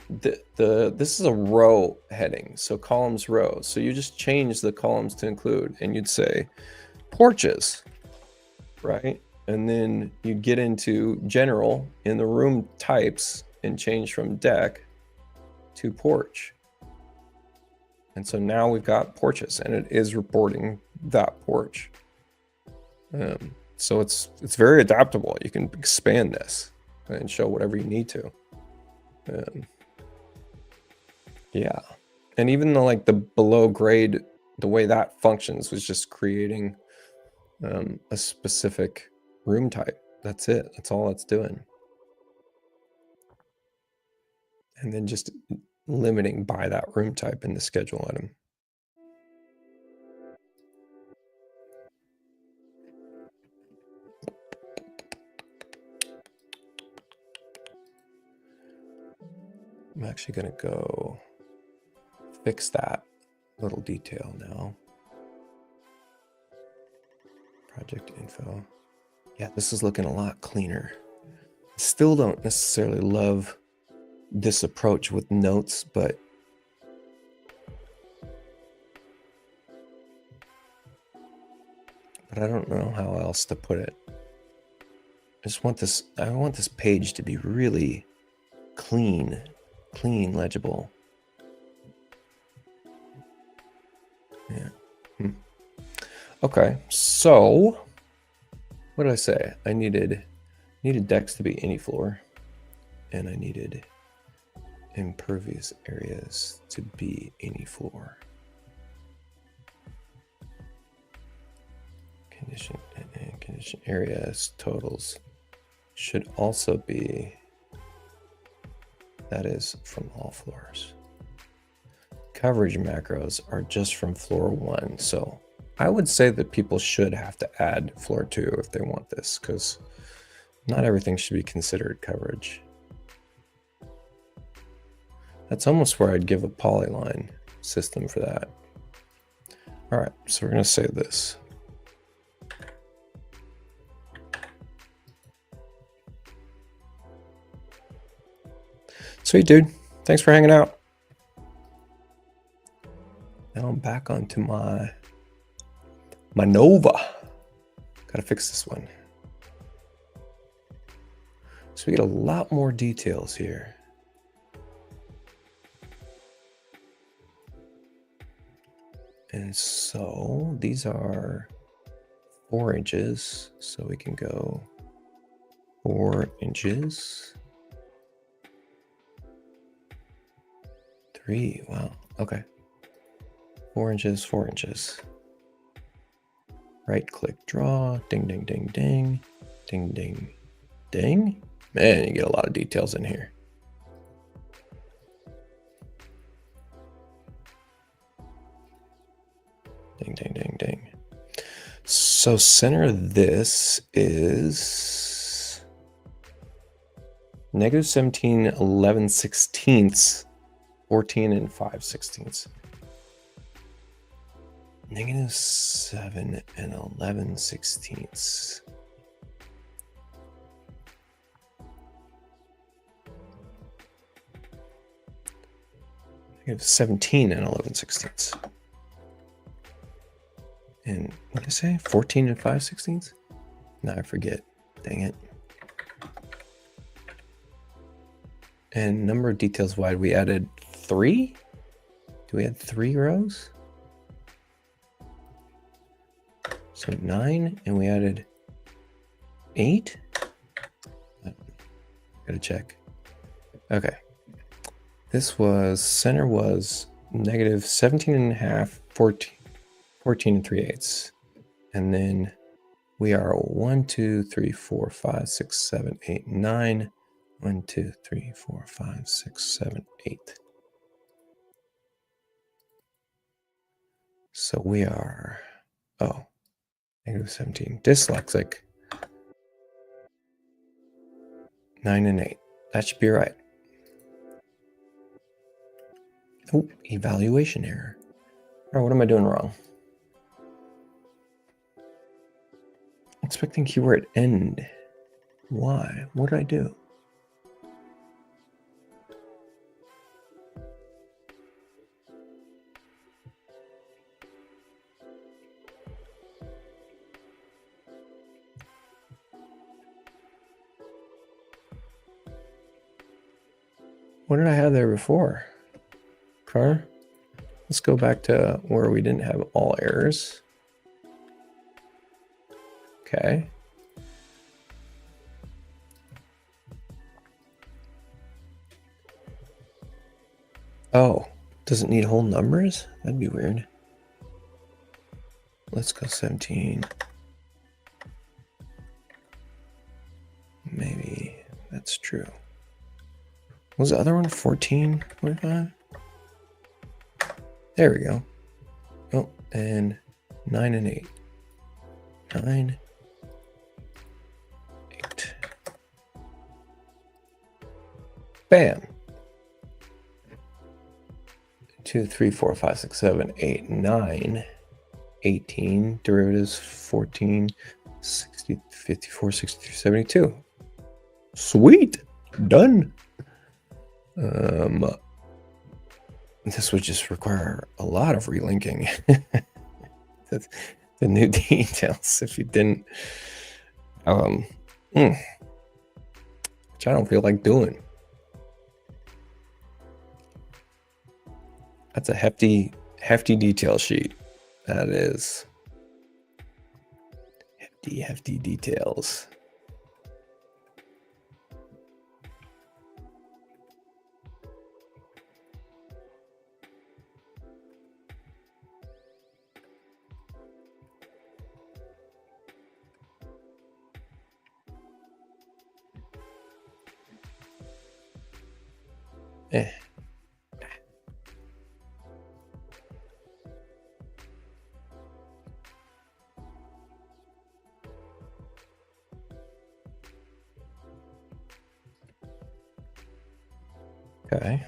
this is a row heading, so columns rows. So you just change the columns to include, and you'd say porches, right? And then you get into general in the room types and change from deck to porch. And so now we've got porches, and it is reporting that porch. So it's very adaptable. You can expand this and show whatever you need to. Yeah, and even the like the below grade, the way that functions was just creating a specific room type. That's it. That's all it's doing. And then just limiting by that room type in the schedule item. I'm actually going to go fix that little detail now. Project info. Yeah, this is looking a lot cleaner. Still don't necessarily love this approach with notes, but I don't know how else to put it. I want this page to be really clean, legible. Yeah. Okay, so what did I say? I needed decks to be any floor, and I needed impervious areas to be any floor. Condition areas totals should also be, that is, from all floors. Coverage macros are just from floor 1, so I would say that people should have to add floor 2 if they want this, because not everything should be considered coverage. That's almost where I'd give a polyline system for that. All right, so we're going to save this. Sweet, dude. Thanks for hanging out. Now I'm back onto my Nova. Gotta fix this one. So we get a lot more details here. And so these are 4 inches. So we can go 4 inches. 3, wow, okay. 4 inches, 4 inches. Right click, draw, ding, ding, ding, ding, ding, ding, ding. Man, you get a lot of details in here. Ding, ding, ding, ding. So center of this is -17, 11/16, 14 and 5/16. -7 and 11/16. -17 and 11/16. And what did I say? 14 and 5/16? No, I forget. Dang it. And number of details wide, we added 3? Do we add 3 rows? So 9, and we added 8? Gotta check. Okay. This was, center was -17 and a half, 14 and 3/8. And then we are 1, 2, 3, 4, 5, 6, 7, 8, 9. 1, 2, 3, 4, 5, 6, 7, 8. So we are, oh, -17. Dyslexic. 9 and 8. That should be right. Oh, evaluation error. Oh, what am I doing wrong? Expecting keyword end. Why? What did I do? What did I have there before? Car? Let's go back to where we didn't have all errors. Okay. Oh, does it need whole numbers? That'd be weird. Let's go 17. Maybe that's true. Was the other one 14? 45? There we go. Oh, and 9 and 8. 9, 8. Bam. 2, 3, 4, 5, 6, 7, 8, 9, 18. Derivatives 14. 60, 54, 63, 72. Sweet. Done. This would just require a lot of relinking. the new details if you didn't. Which I don't feel like doing. That's a hefty detail sheet. That is. Hefty details. Okay.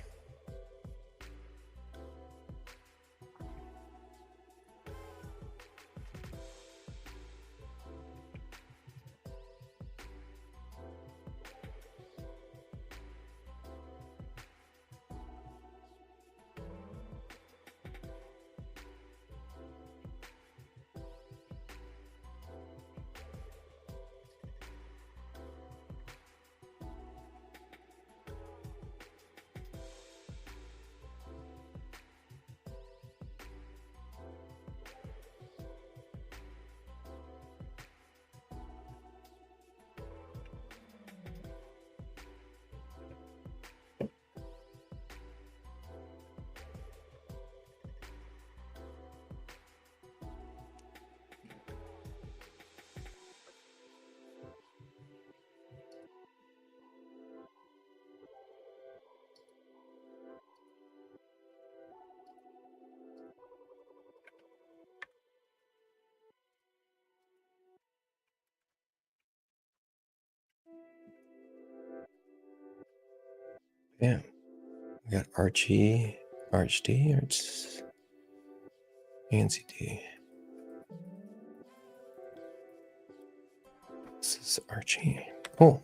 Yeah. We got Archie, ArchD, ANCD. This is Archie. Cool.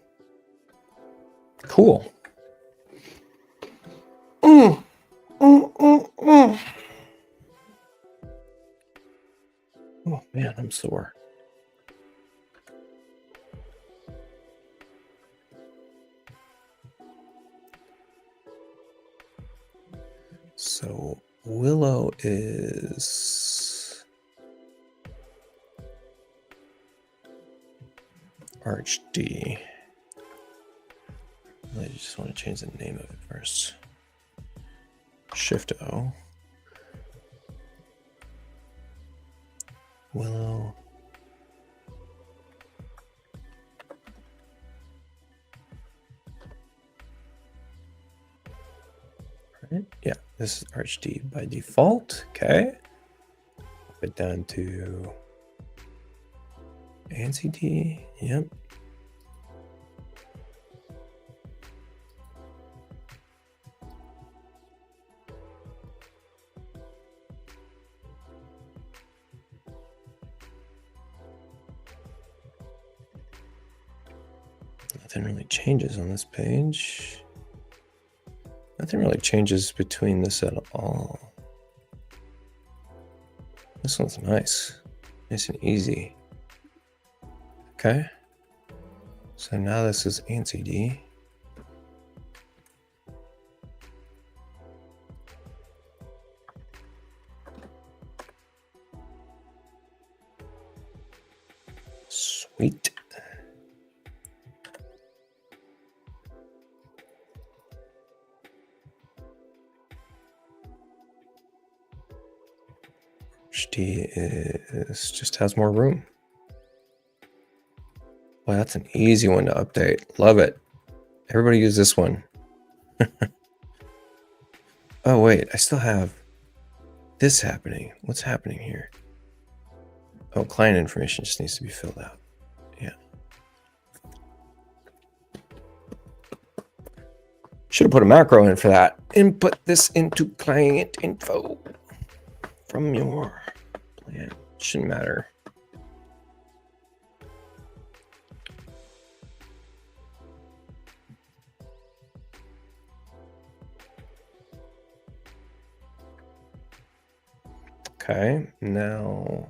Cool. Oh man, I'm sore. So Willow is ArchD. I just want to change the name of it first. Shift O. Willow. Right? Yeah, this is ArchD by default. Okay. Put it down to ANCD. Yep. Nothing really changes on this page. Nothing really changes between this at all. This one's nice. Nice and easy. Okay. So now this is ANCD. Sweet. HD is just has more room. Well, that's an easy one to update. Love it. Everybody use this one. Oh, wait, I still have this happening. What's happening here? Oh, client information just needs to be filled out. Yeah. Should have put a macro in for that. Input this into client info from your plan. Shouldn't matter. Okay, now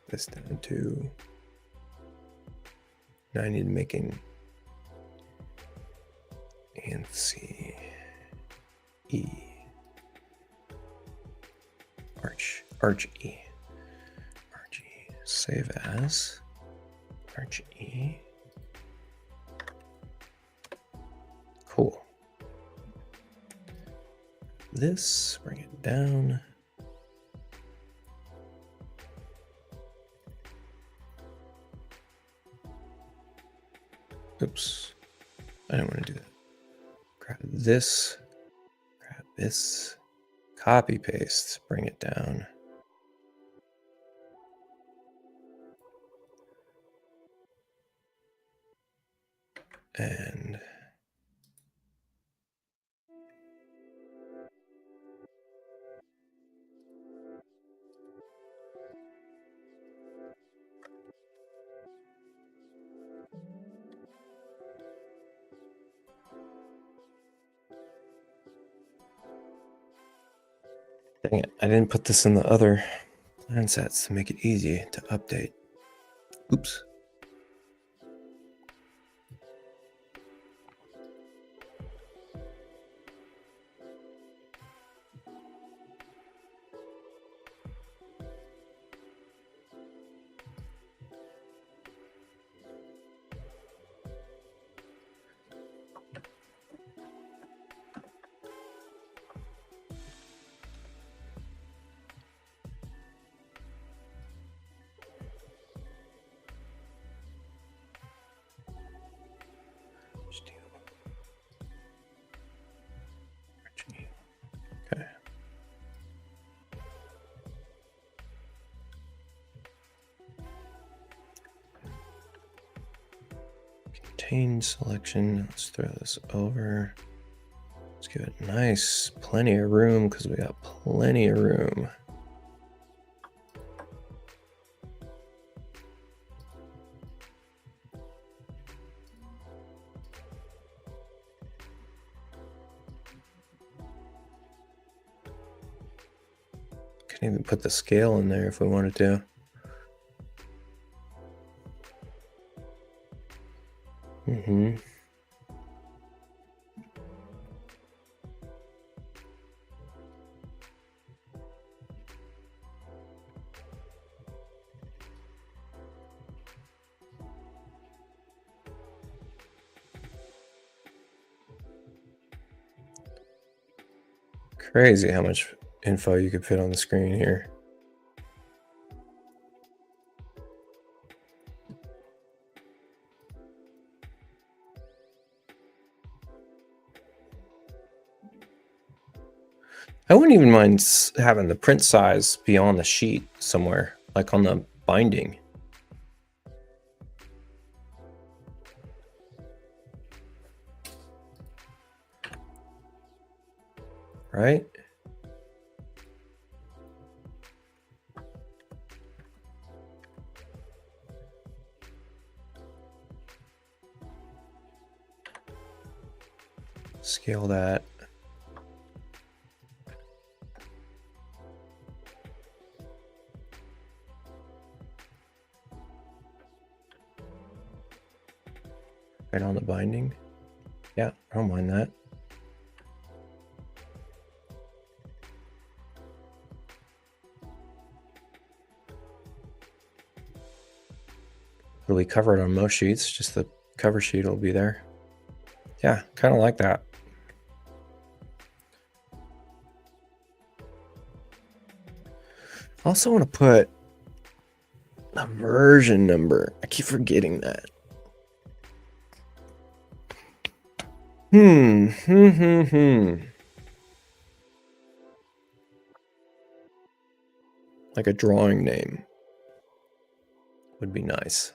this down to, now I need to make an ANSI E arch E, save as arch E. Cool. This, bring it down. Oops, I don't want to do that. Grab this, copy paste, bring it down. And dang it, I didn't put this in the other plan sets to make it easy to update. Oops. Okay. Contain selection. Let's throw this over. Let's give it nice, plenty of room because we got plenty of room. Can even put the scale in there if we wanted to. Mm-hmm. Crazy how much info you could fit on the screen here. I wouldn't even mind having the print size be on the sheet somewhere, like on the binding. Right? Scale that. Right on the binding. Yeah, I don't mind that. It'll be covered on most sheets, just the cover sheet will be there. Yeah, kind of like that. I also want to put a version number. I keep forgetting that. Like a drawing name would be nice.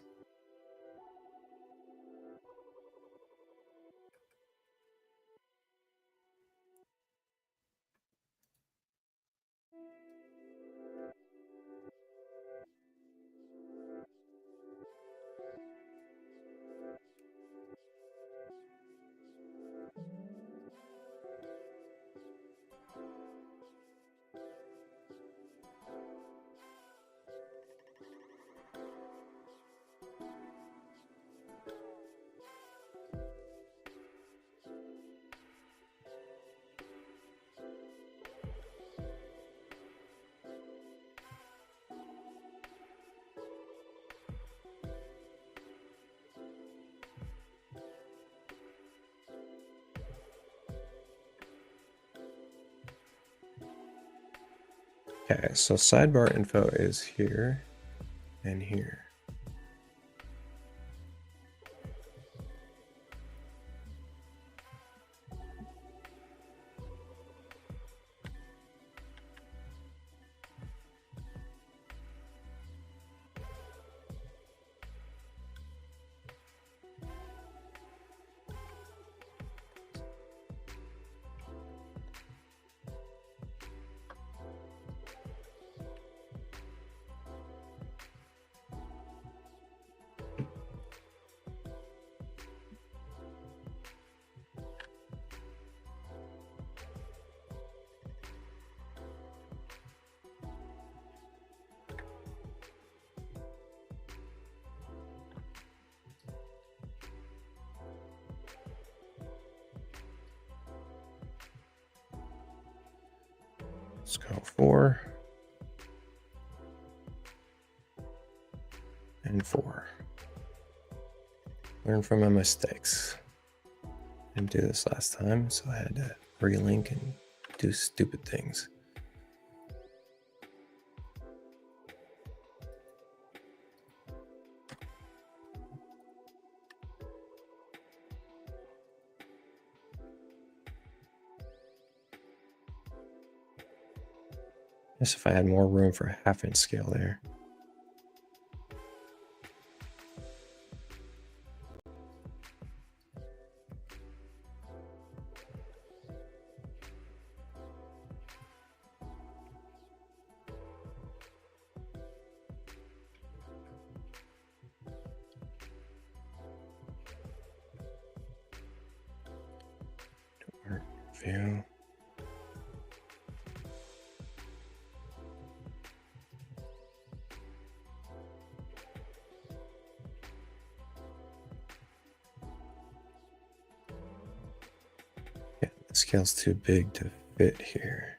Okay, so sidebar info is here and here. Let's go 4 and 4. Learn from my mistakes. Didn't do this last time, so I had to relink and do stupid things. Guess if I had more room for a 1/2 inch scale there. View. Yeah, the scale's too big to fit here.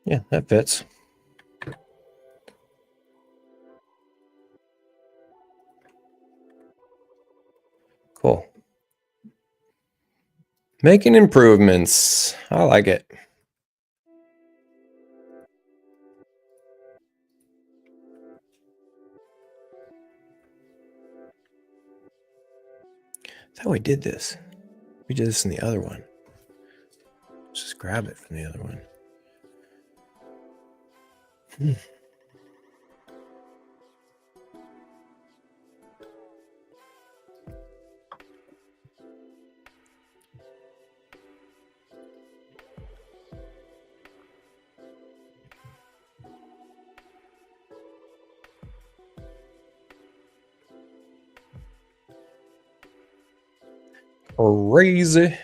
Yeah, that fits. Cool. Making improvements. I like it. That's how we did this. We did this in the other one. Let's just grab it from the other one. Crazy.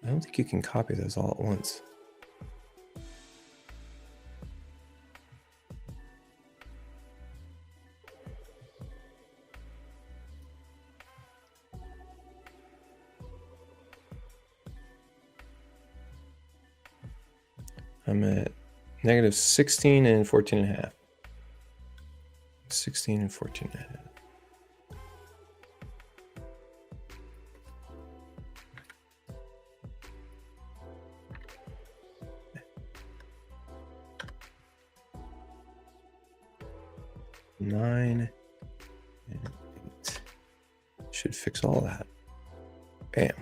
I don't think you can copy those all at once. I'm at negative 16 and 14 and a half. 16 and 14 and a half. Nine and 8. Should fix all that. Bam.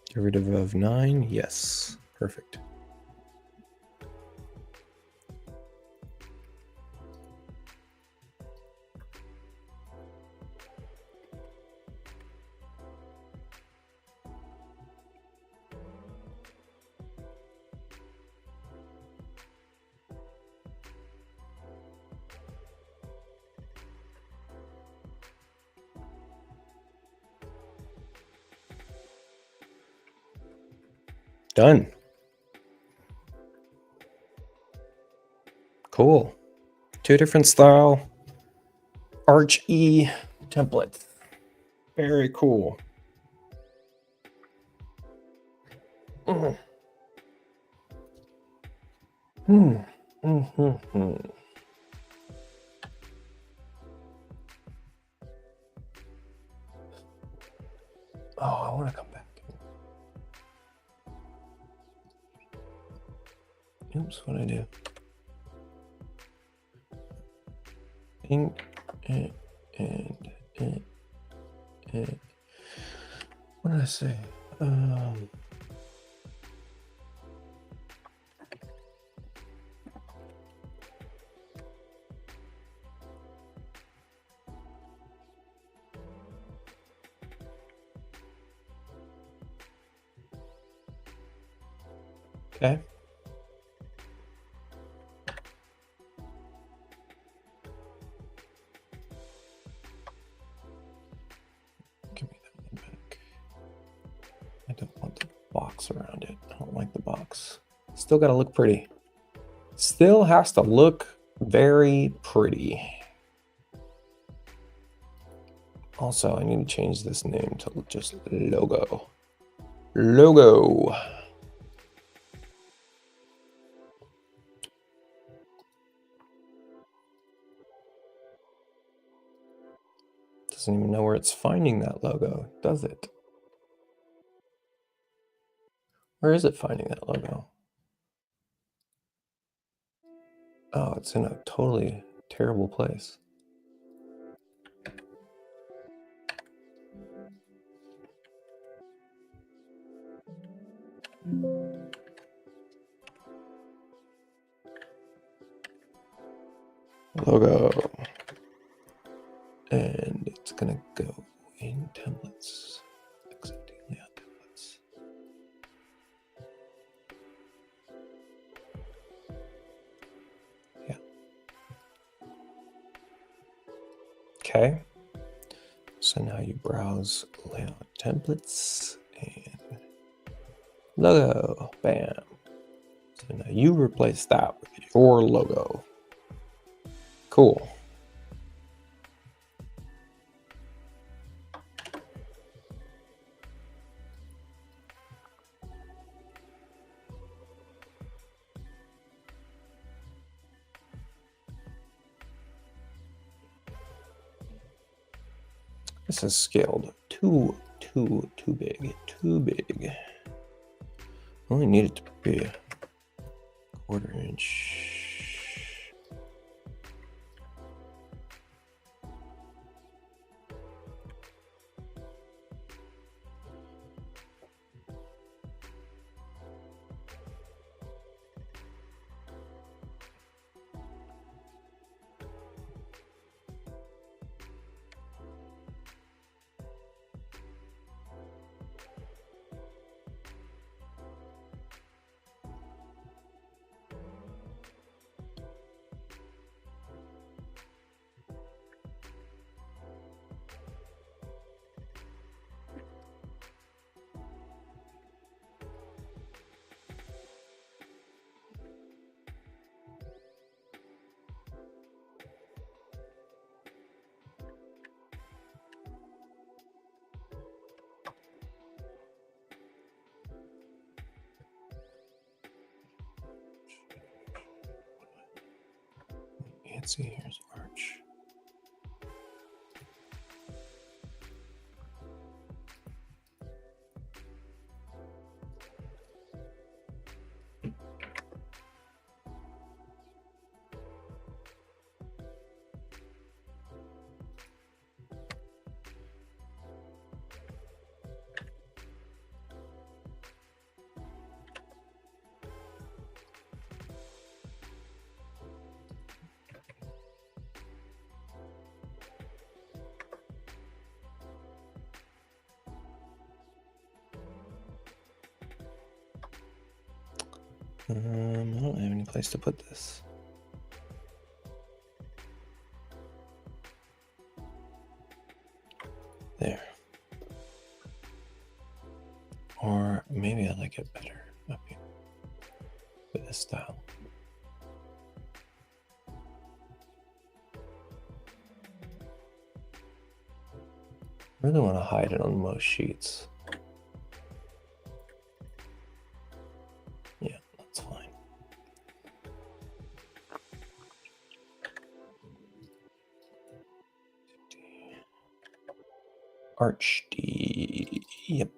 Derivative of 9. Yes. Perfect. Done. Cool. 2 different style Arch E templates. Very cool. Mm. Hmm. Mm-hmm. Oh, I want to come back. Oops, what did I do? Ink and what did I say? Okay. Give me that one back. I don't want the box around it. I don't like the box. Still got to look pretty. Still has to look very pretty. Also, I need to change this name to just logo. Logo. Doesn't even know where it's finding that logo, does it? Where is it finding that logo? Oh, it's in a totally terrible place. Logo. And it's gonna go in templates. Accepting layout templates. Yeah. Okay. So now you browse layout templates and logo. Bam. So now you replace that with your logo. Cool. This is scaled too big. Too big. Only need it to be a 1/4 inch. Let's see, here's Arch. I don't have any place to put this. There. Or maybe I like it better Okay. With this style. I really want to hide it on most sheets. Yeah, that's fine. Arch D. Yep.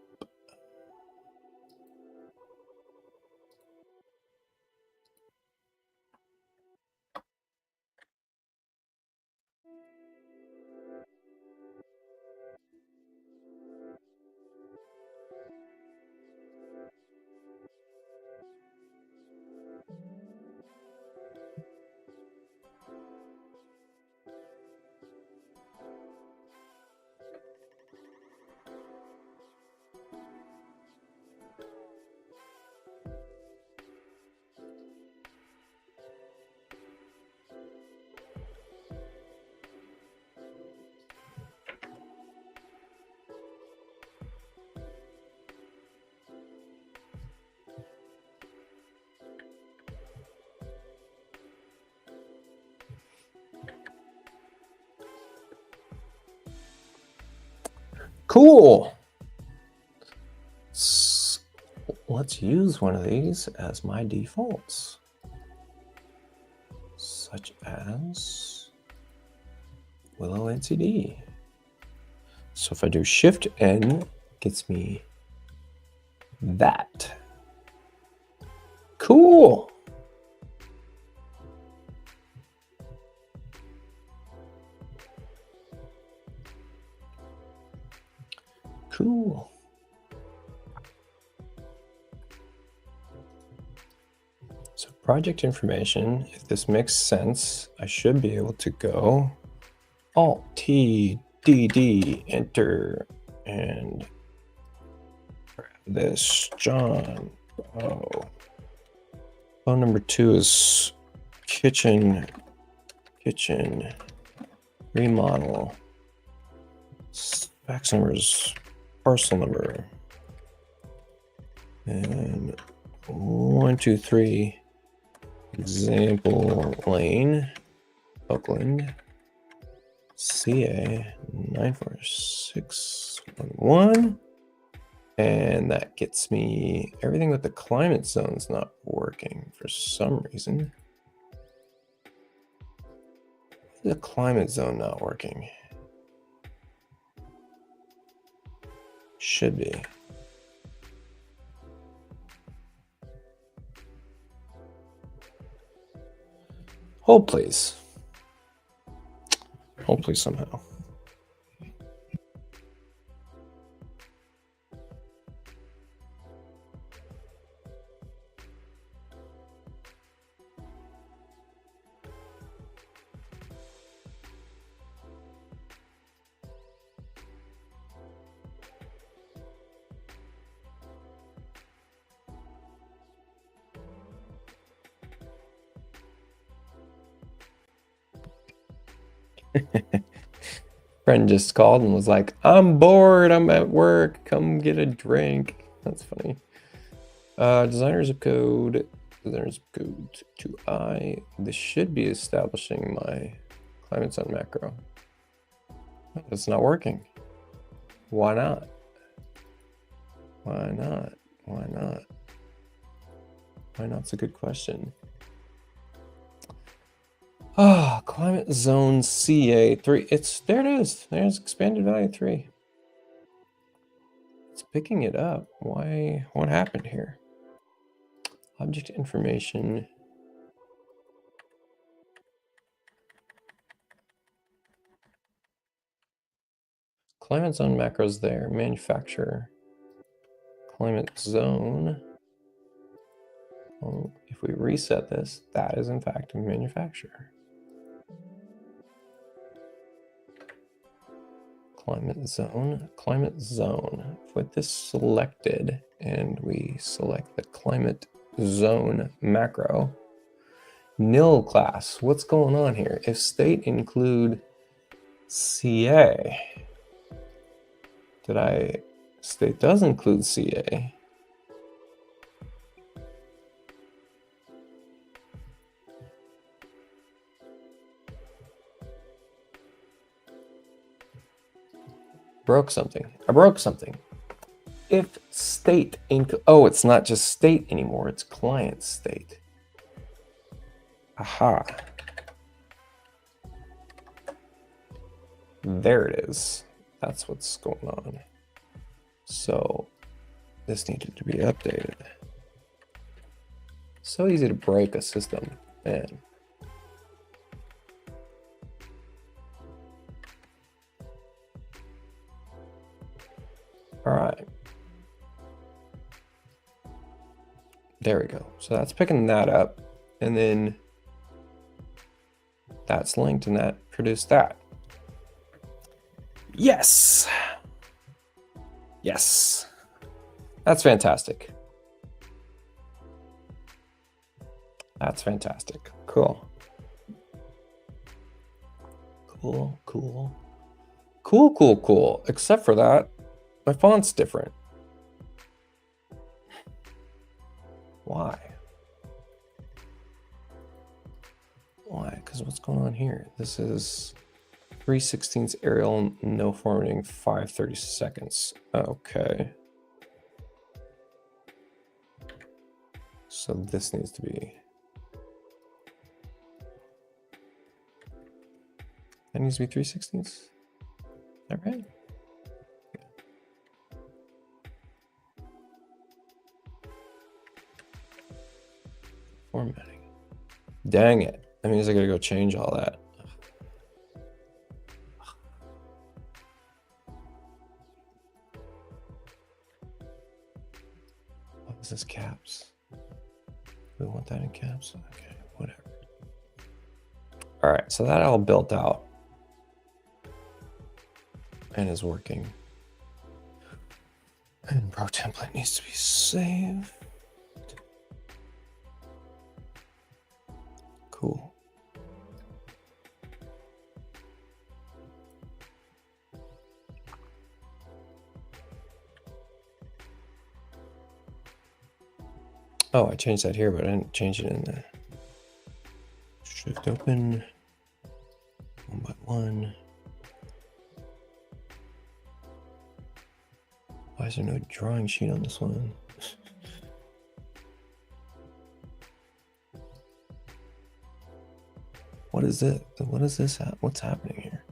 Cool. Let's use one of these as my defaults, such as Willow NCD. So if I do Shift N, gets me that. Cool. Cool. So project information, if this makes sense, I should be able to go Alt T D D, enter, and grab this John. Oh. Phone number 2 is kitchen remodel. Fax number is parcel number. And 123 Example Lane, Oakland, CA 94611. And that gets me everything with the climate zone's not working for some reason. The climate zone not working. Should be. Hold please. Hold please somehow. Friend just called and was like, I'm bored, I'm at work, come get a drink. That's funny. Designer zip code 2I. This should be establishing my climate zone macro. It's not working. Why not? Why not? Why not? Why not's a good question. Ah, climate zone CA3. There it is. There's expanded value 3. It's picking it up. Why? What happened here? Object information. Climate zone macros there. Manufacturer. Climate zone. Well, if we reset this, that is in fact a manufacturer. Climate zone. With this selected and we select the climate zone macro, nil class, what's going on here? If state include CA, state does include CA. broke something. I broke something. If state oh, it's not just state anymore, it's client state. Aha. There it is. That's what's going on. So this needed to be updated. So easy to break a system, man. All right. There we go. So that's picking that up, and then that's linked, and that produced that. Yes. Yes. That's fantastic. That's fantastic. Cool. Cool, cool. Cool, cool, cool. Except for that, my font's different. Why? Why? Because what's going on here? This is 3/16 Arial, no formatting, 5/30 seconds. Okay. So this needs to be. That needs to be 3/16. Is that right? Formatting. Dang it. That means I gotta go change all that. What is this, caps? Do we want that in caps? Okay, whatever. All right, so that all built out and is working. And Pro template needs to be saved. Cool. Oh, I changed that here, but I didn't change it in the shift open 1 by 1. Why is there no drawing sheet on this one? What is it? What is this? What's happening here?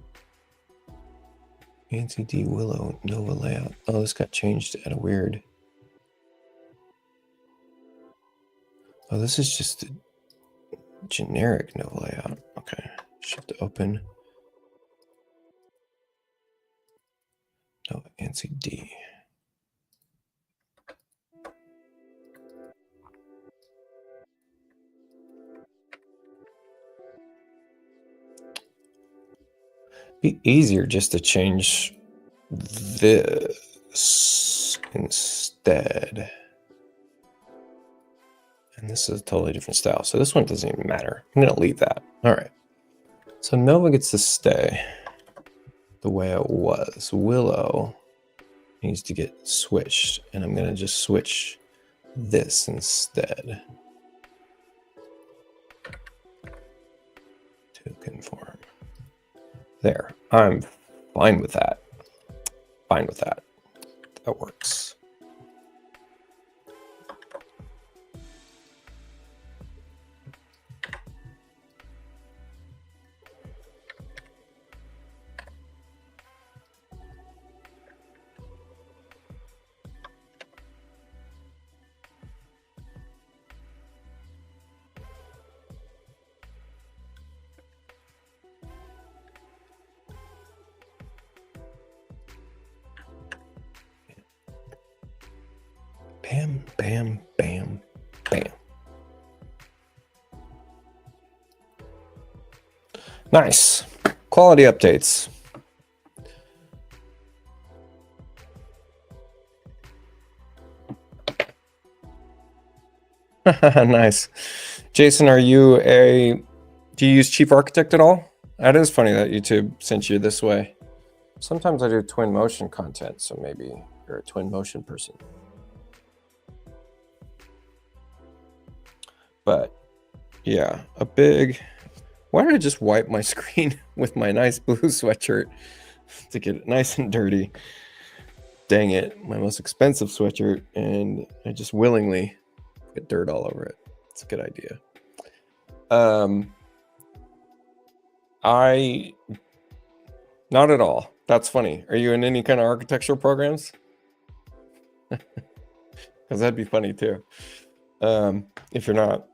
ANCD Willow Nova layout. Oh, this got changed at a weird. Oh, this is just a generic Nova layout. Okay, shift open. Nova ANCD. Be easier just to change this instead. And this is a totally different style. So this one doesn't even matter. I'm going to leave that. All right. So Nova gets to stay the way it was. Willow needs to get switched. And I'm going to just switch this instead to conform. There. I'm fine with that. Fine with that. That works. Bam, bam, bam, bam. Nice. Quality updates. Nice. Jason, do you use Chief Architect at all? That is funny that YouTube sent you this way. Sometimes I do twin motion content, so maybe you're a twin motion person. But yeah, why did I just wipe my screen with my nice blue sweatshirt? to get it nice and dirty. Dang it, my most expensive sweatshirt, and I just willingly get dirt all over it. It's a good idea. Not at all. That's funny. Are you in any kind of architectural programs? Because that'd be funny too, if you're not.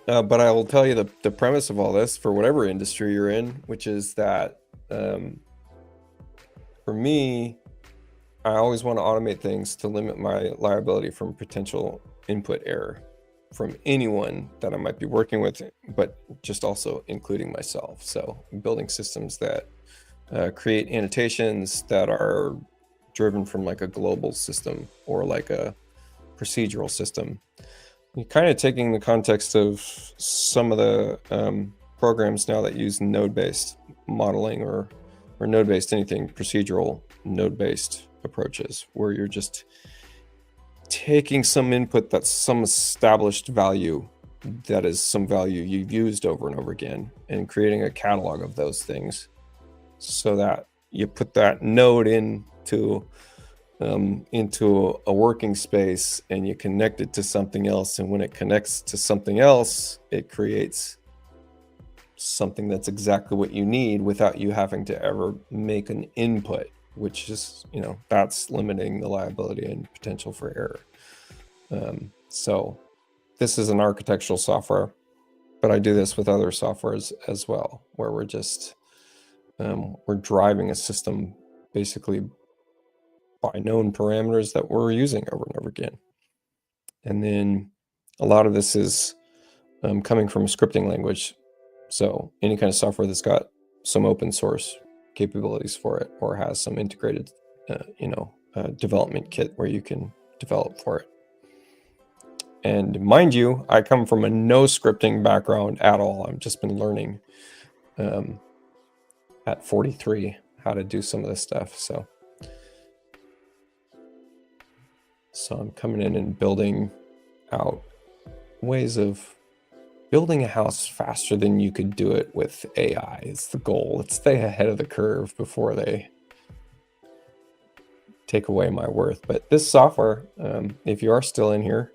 But I will tell you the premise of all this for whatever industry you're in, which is that for me, I always want to automate things to limit my liability from potential input error from anyone that I might be working with, but just also including myself. So building systems that create annotations that are driven from like a global system or like a procedural system. You're kind of taking the context of some of the programs now that use node-based modeling or node-based anything, procedural node-based approaches, where you're just taking some input that's some established value that is some value you've used over and over again and creating a catalog of those things so that you put that node into a working space and you connect it to something else, and when it connects to something else, it creates something that's exactly what you need without you having to ever make an input, which is, that's limiting the liability and potential for error. So this is an architectural software, but I do this with other softwares as well, where we're just we're driving a system basically by known parameters that we're using over and over again. And then a lot of this is coming from a scripting language. So any kind of software that's got some open source capabilities for it or has some integrated, development kit where you can develop for it. And mind you, I come from a no scripting background at all. I've just been learning at 43 how to do some of this stuff. So I'm coming in and building out ways of building a house faster than you could do it with AI is the goal. Let's stay ahead of the curve before they take away my worth. But this software, if you are still in here,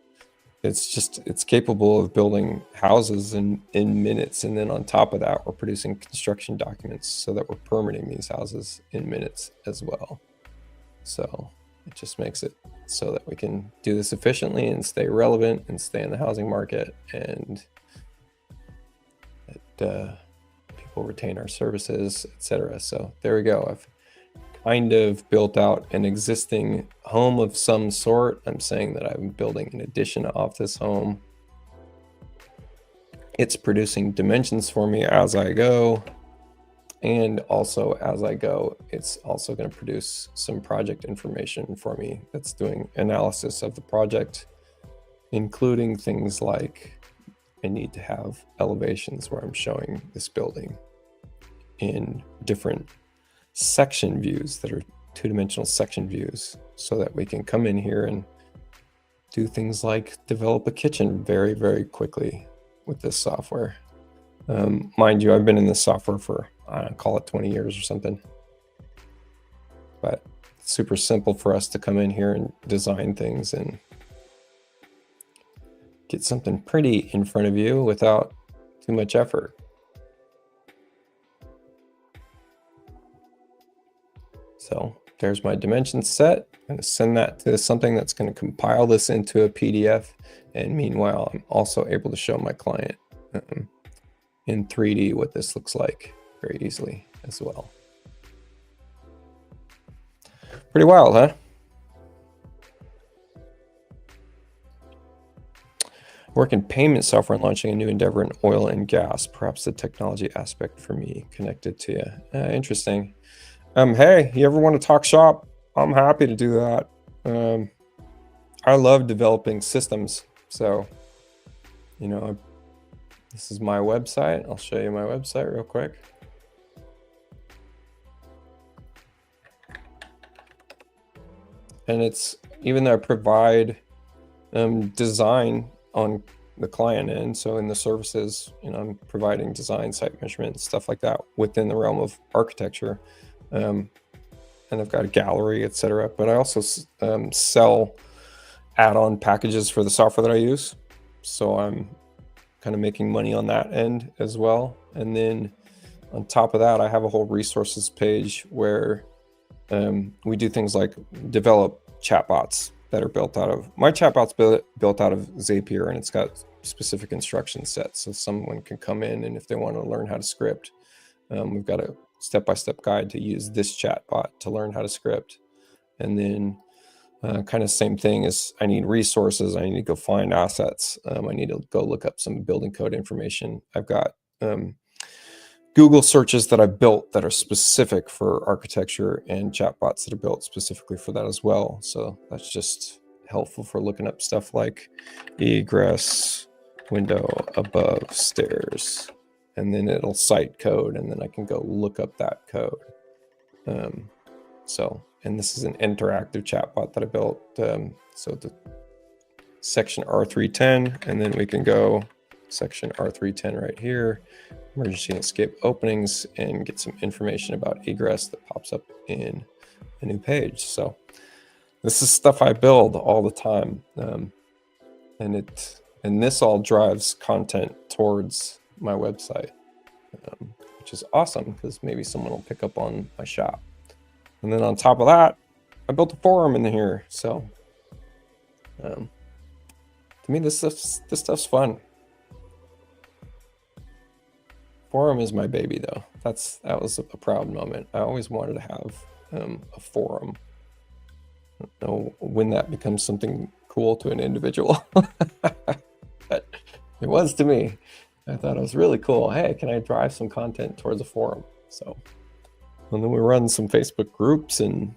it's capable of building houses in minutes. And then on top of that, we're producing construction documents so that we're permitting these houses in minutes as well. So it just makes it so that we can do this efficiently and stay relevant and stay in the housing market, and that people retain our services, etc. So there we go. I've kind of built out an existing home of some sort. I'm saying that I'm building an addition off this home. It's producing dimensions for me as I go. And also as I go, it's also going to produce some project information for me that's doing analysis of the project, including things like I need to have elevations where I'm showing this building in different section views that are two-dimensional section views, so that we can come in here and do things like develop a kitchen very, very quickly with this software. Mind you, I've been in this software for, I don't know, call it 20 years or something. But it's super simple for us to come in here and design things and get something pretty in front of you without too much effort. So there's my dimensions set. I'm going to send that to something that's going to compile this into a PDF. And meanwhile, I'm also able to show my client in 3D what this looks like very easily as well. Pretty wild, huh? Work in payment software and launching a new endeavor in oil and gas. Perhaps the technology aspect for me connected to you. Interesting. Hey, you ever want to talk shop? I'm happy to do that. I love developing systems. So, this is my website. I'll show you my website real quick. And it's, even though I provide design on the client end, so in the services, I'm providing design, site measurement, stuff like that within the realm of architecture. and I've got a gallery, etc. But I also sell add-on packages for the software that I use, so I'm kind of making money on that end as well. And then on top of that, I have a whole resources page where we do things like develop chatbots that are built out of, my chatbot's built out of Zapier, and it's got specific instruction sets, so someone can come in, and if they want to learn how to script, we've got a step-by-step guide to use this chatbot to learn how to script. And then kind of same thing as I need resources, I need to go find assets, I need to go look up some building code information. I've got Google searches that I built that are specific for architecture, and chatbots that are built specifically for that as well. So that's just helpful for looking up stuff like egress window above stairs, and then it'll cite code, and then I can go look up that code. And this is an interactive chatbot that I built. So the section R310, and then we can go section R310 right here, emergency and escape openings, and get some information about egress that pops up in a new page. So this is stuff I build all the time, and this all drives content towards my website, which is awesome because maybe someone will pick up on my shop. And then on top of that, I built a forum in here. So to me, this stuff's fun. Forum is my baby, though. That was a proud moment. I always wanted to have a forum. I don't know when that becomes something cool to an individual, but it was to me. I thought it was really cool. Hey, can I drive some content towards a forum? So, and then we run some Facebook groups and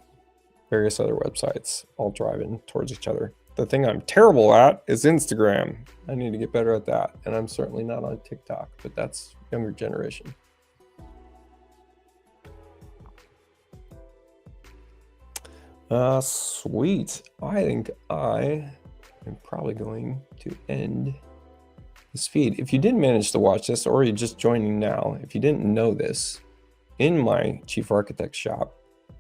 various other websites, all driving towards each other. The thing I'm terrible at is Instagram. I need to get better at that. And I'm certainly not on TikTok, but that's younger generation. Sweet. I think I am probably going to end this feed. If you didn't manage to watch this, or you're just joining now, if you didn't know this, in my Chief Architect shop,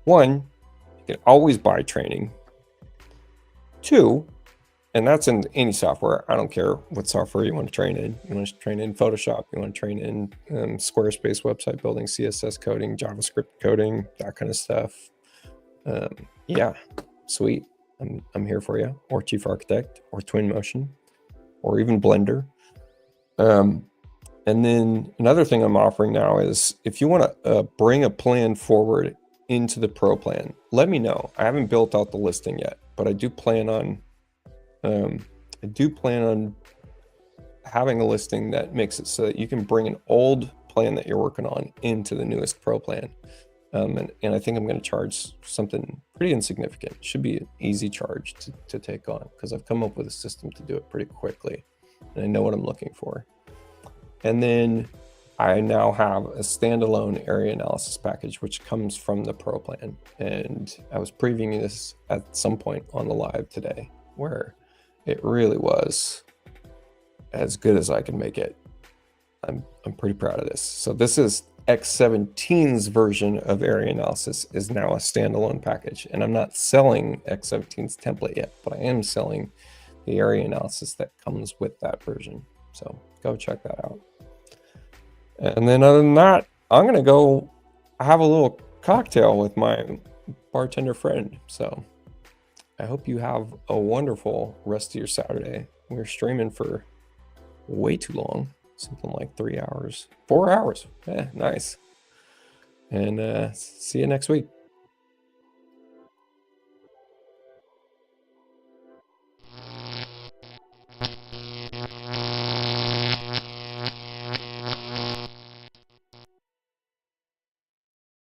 1, you can always buy training. 2, and that's in any software. I don't care what software you want to train in. You want to train in Photoshop, you want to train in Squarespace website building, CSS coding, JavaScript coding, that kind of stuff. Yeah, sweet. I'm here for you. Or Chief Architect, or Twinmotion, or even Blender. And then another thing I'm offering now is if you want to bring a plan forward into the Pro plan, let me know. I haven't built out the listing yet, but I do plan on having a listing that makes it so that you can bring an old plan that you're working on into the newest Pro plan. And I think I'm going to charge something pretty insignificant. It should be an easy charge to take on, because I've come up with a system to do it pretty quickly, and I know what I'm looking for. And then I now have a standalone area analysis package, which comes from the Pro plan. And I was previewing this at some point on the live today, where it really was as good as I can make it. I'm pretty proud of this. So this is X17's version of area analysis is now a standalone package. And I'm not selling X17's template yet, but I am selling the area analysis that comes with that version. So go check that out. And then other than that, I'm going to go have a little cocktail with my bartender friend. So I hope you have a wonderful rest of your Saturday. We're streaming for way too long, something like 3 hours, 4 hours. Yeah, nice. And see you next week.